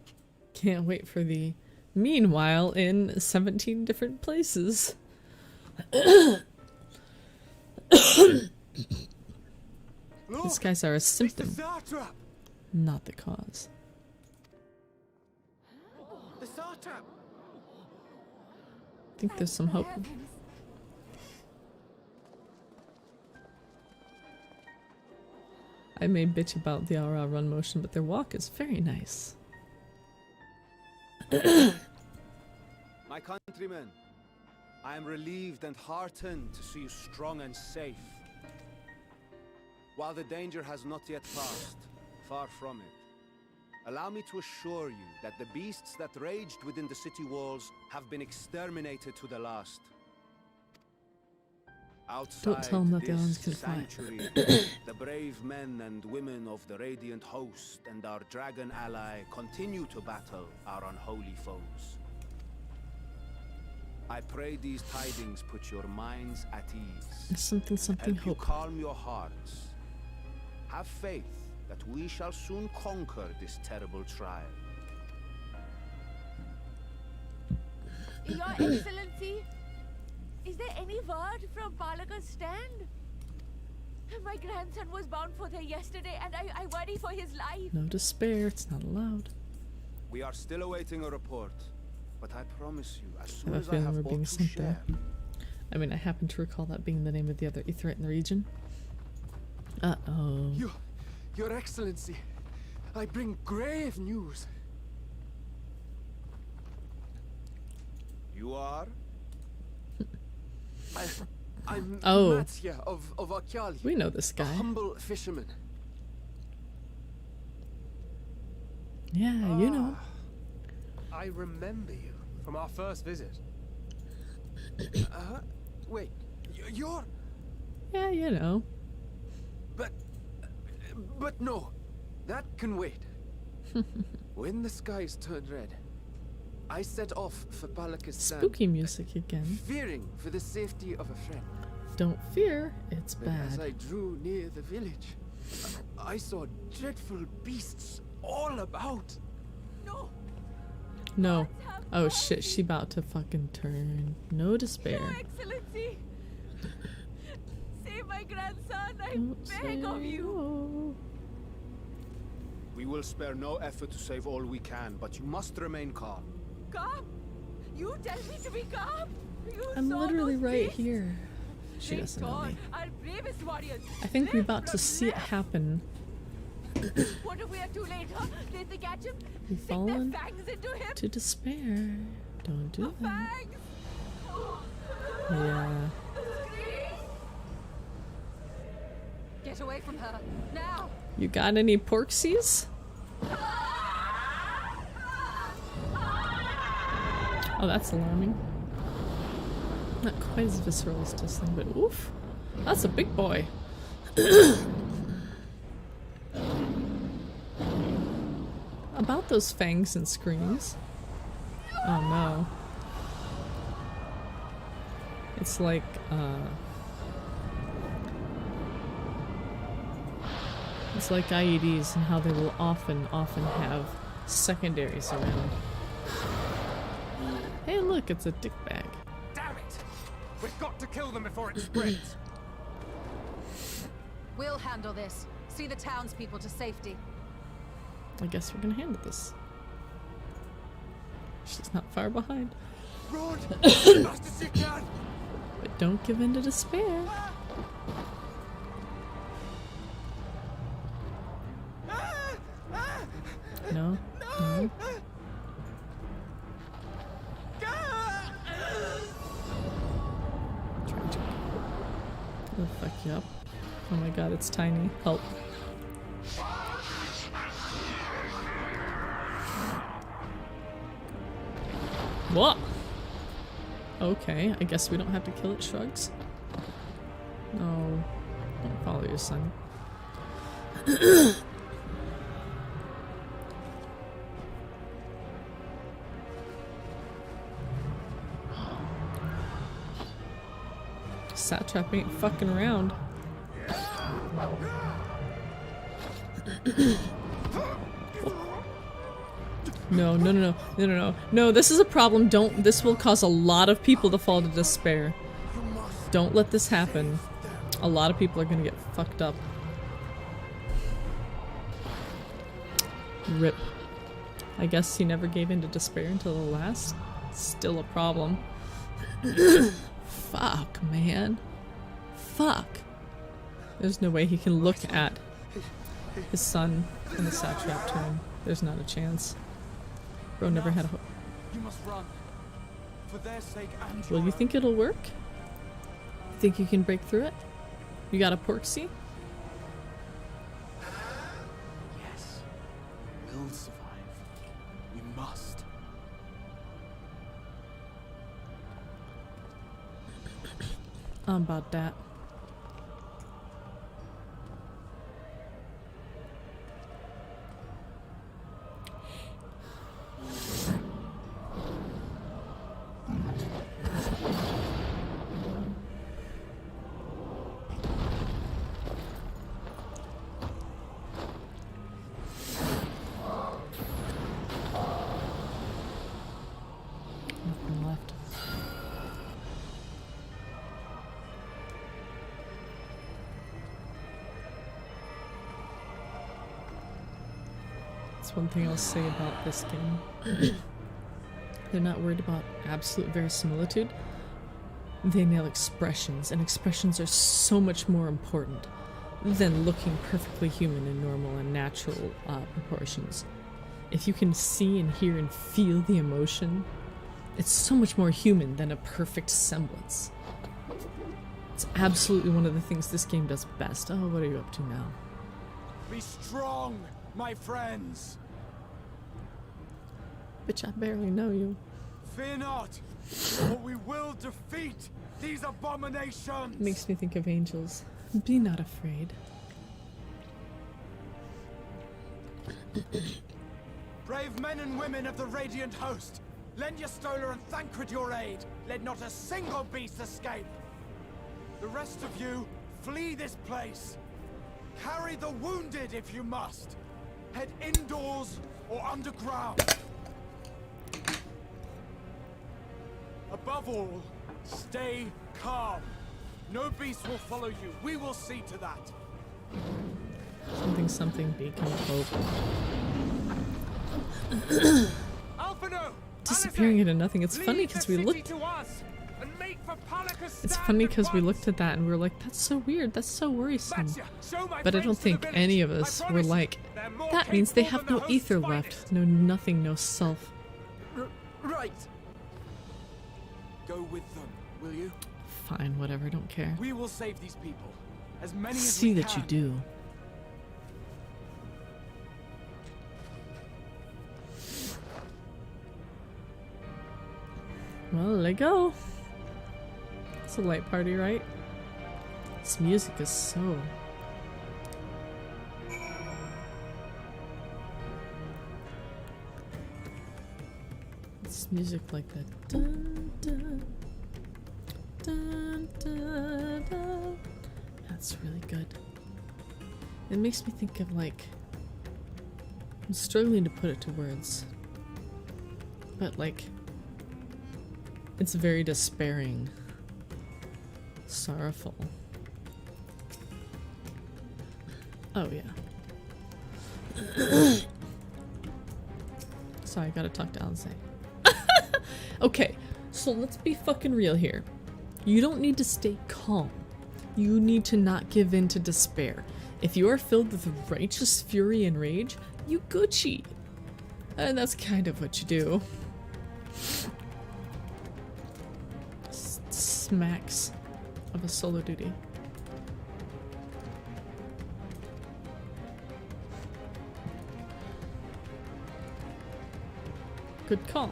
Can't wait for the meanwhile in 17 different places. The skies are a symptom, not the cause. The Satrap! I think there's some hope. I may bitch about the Aura run motion, but their walk is very nice. My countrymen, I am relieved and heartened to see you strong and safe. While the danger has not yet passed, far from it, allow me to assure you that the beasts that raged within the city walls have been exterminated to the last. Outside Don't tell 'em that the this islands can fly. sanctuary, the brave men and women of the Radiant Host and our dragon ally continue to battle our unholy foes. I pray these tidings put your minds at ease. Something, something, Help you hope. calm your hearts. Have faith that we shall soon conquer this terrible trial. Your Excellency, is there any word from Palaka's stand? My grandson was bound for there yesterday and I worry for his life. No despair, it's not allowed. We are still awaiting a report, but I promise you, as I soon have a as I feeling have we're aught being to sent there. share, I mean, I happen to recall that being the name of the other Aetheryte in the region. Uh-oh. Your Excellency, I bring grave news. you are? I'm Oh. Matya of Akyali. We know this A guy. humble fisherman. Yeah, you know. I remember you from our first visit. Wait, you're... Yeah, you know. But no, that can wait. When the skies turned red, I set off for Palaka's stand, Spooky music again. fearing for the safety of a friend. Don't fear, it's But as I bad. drew near the village, I saw dreadful beasts all about. No, No. Oh shit, she about to fucking turn. No despair. Your Excellency, save my grandson, I Don't beg of say you. no. We will spare no effort to save all we can, but you must remain calm. Calm? You tell me to be calm? You I'm saw literally those right beasts? here. She They doesn't know tore me. our bravest warriors. I think we're Left about to from see it left. happen. What if we are too late, huh? Did they catch him? We've Stick their fallen fangs into him? to despair. Don't do that. Fangs! Yeah. Get away from her, now! You got any porksies? Oh, that's alarming. Not quite as visceral as this thing, but oof. That's a big boy. About those fangs and screams. Oh no. It's like, it's like IEDs and how they will often have secondaries around. Hey look, it's a dick bag. Damn it! We've got to kill them before it spreads. We'll handle this. See the townspeople to safety. I guess we're gonna handle this. She's not far behind. Run! As fast as you can! But don't give in to despair. No. No. It'll fuck you up. Oh my god, it's tiny. Help. What? Okay, I guess we don't have to kill it, shrugs. No. Don't follow your son. Satrap ain't fucking around. No, no, no, no, no, no, no. No, this is a problem. Don't. This will cause a lot of people to fall to despair. Don't let this happen. A lot of people are gonna get fucked up. Rip. I guess he never gave in to despair until the last. Still a problem. Fuck, man. Fuck. There's no way he can look at his son in the satrap tomb. There's not a chance. Bro never had a hope. You must run. For their sake and Well, you think it'll work? You think you can break through it? You got a porksy? Yes. We'll survive. We must. About that. Nothing left. That's one thing I'll say about this game. They're not worried about absolute verisimilitude. They nail expressions, and expressions are so much more important than looking perfectly human in normal and natural proportions. If you can see and hear and feel the emotion, it's so much more human than a perfect semblance. It's absolutely one of the things this game does best. Oh, what are you up to now? Be strong, my friends. Bitch, I barely know you. Fear not, for we will defeat these abominations. Makes me think of angels. Be not afraid. Brave men and women of the Radiant Host, lend your Stola and Thancred your aid. Let not a single beast escape. The rest of you, flee this place. Carry the wounded if you must. Head indoors or underground. Above all, stay calm. No beast will follow you. We will see to that. Something, something, beacon of hope. Alphino, Disappearing into nothing. It's funny because we looked. It's funny because we looked at that and we were like, "That's so weird. That's so worrisome." But I don't think any of us were like, "That means they have no ether left, no nothing, no self." Right. Go with them, will you? Fine, whatever. Don't care. We will save these people. As many as See we that can. you do. Well, let it go. It's a light party, right? This music is so... It's music like that. Dun, dun, dun, dun, dun. That's really good. It makes me think of like... I'm struggling to put it to words. But like... It's very despairing. Sorrowful. Oh yeah. Sorry, I gotta talk to Alice. Okay, so let's be fucking real here. You don't need to stay calm. You need to not give in to despair. If you are filled with righteous fury and rage, you Gucci. And that's kind of what you do. Smacks of a solo duty. Good call.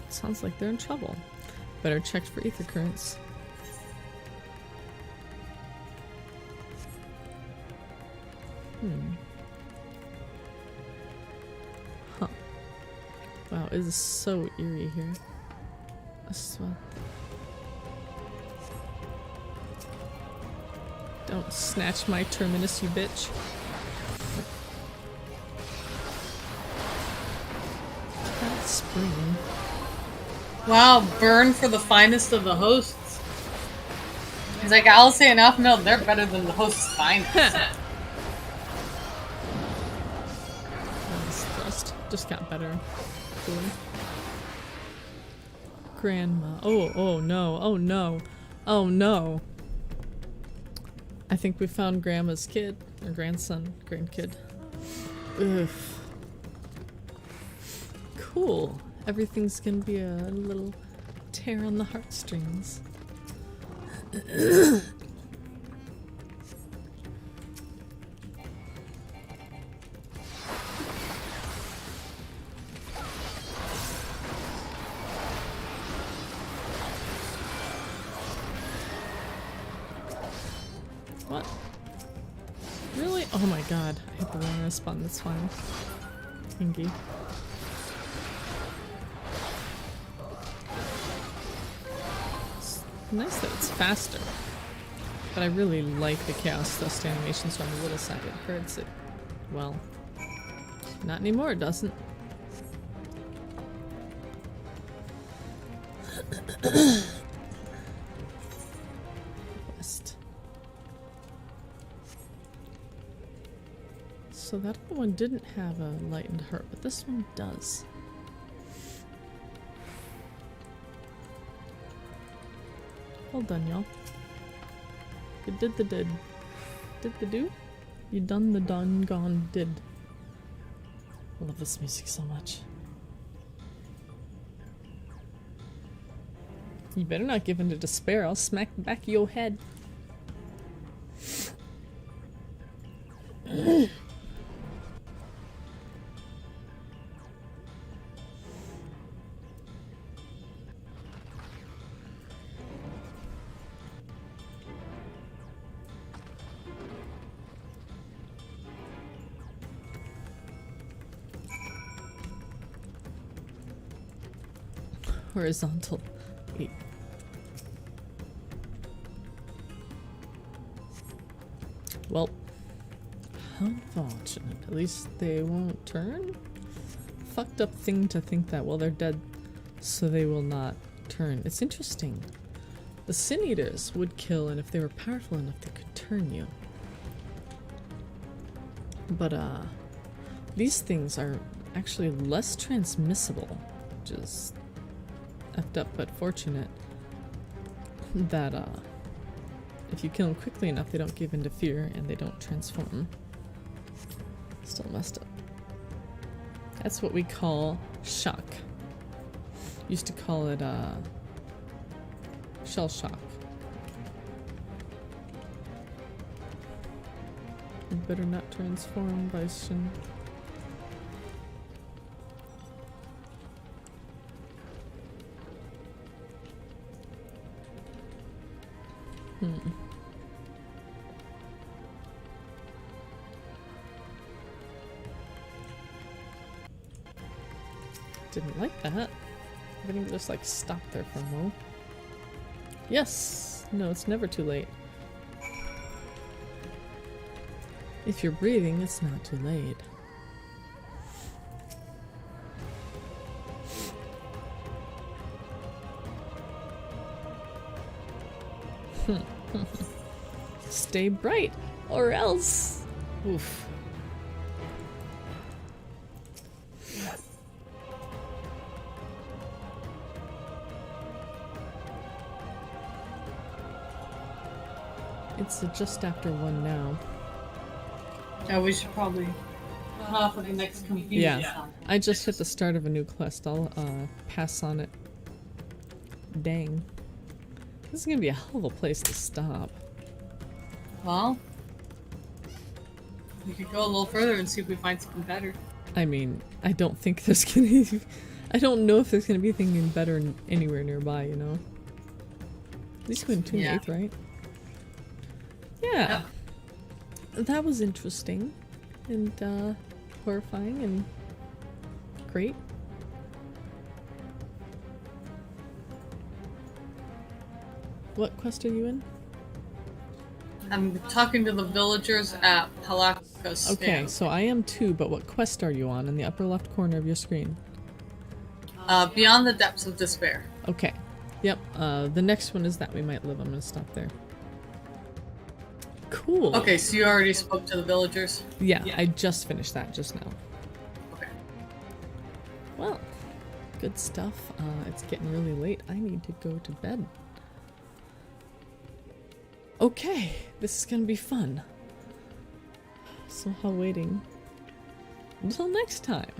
Sounds like they're in trouble. Better check for ether currents. Huh. Wow, it is so eerie here. Don't snatch my terminus, you bitch. That's spring. Wow, burn for the finest of the hosts. He's like, I'll say enough. No, they're better than the host's finest. Just got better. Cool. Grandma. Oh no. Oh no. Oh no. I think we found Grandma's kid. Or grandson. Grandkid. Ugh. Cool. Everything's gonna be a little tear on the heartstrings. What? Really? Oh my god. I hit the wrong respawn. That's fine. Thingy. It's nice that it's faster. But I really like the Chaos Dust animation, so I'm a little sad it hurts it. Well, not anymore, it doesn't. West. So that other one didn't have a lightened heart, but this one does. Well done, y'all. You did the did. Did the do? You done the done gone did. I love this music so much. You better not give in to despair, I'll smack the back of your head. Horizontal. Wait. Well, how unfortunate. At least they won't turn? Fucked up thing to think that, well, they're dead, so they will not turn. It's interesting. The Sin Eaters would kill, and if they were powerful enough, they could turn you. But, these things are actually less transmissible, which is effed up but fortunate that if you kill them quickly enough they don't give in to fear and they don't transform. Still messed up. That's what we call shock. Used to call it Shell shock. You better not transform, Bison. Didn't like that. I think just like stop there for a moment. Yes! No, it's never too late. If you're breathing, it's not too late. Stay bright, or else. Oof. It's just after 1 now. Yeah, we should probably off of the next confusion. Yeah, I just hit the start of a new quest. I'll pass on it. Dang. This is gonna be a hell of a place to stop. Well, we could go a little further and see if we find something better. I mean, I don't think there's gonna be... I don't know if there's gonna be anything better anywhere nearby, you know? At least we went 2 8th, right? Yeah. Yep. That was interesting. And, horrifying and great. What quest are you in? I'm talking to the villagers at Palakos. Okay, so I am too, but what quest are you on in the upper left corner of your screen? Beyond the Depths of Despair. Okay. Yep, the next one is that we might live. I'm gonna stop there. Cool. Okay, so you already spoke to the villagers? Yeah, I just finished that just now. Okay. Well, good stuff. It's getting really late. I need to go to bed. Okay, this is gonna be fun. Somehow waiting until next time.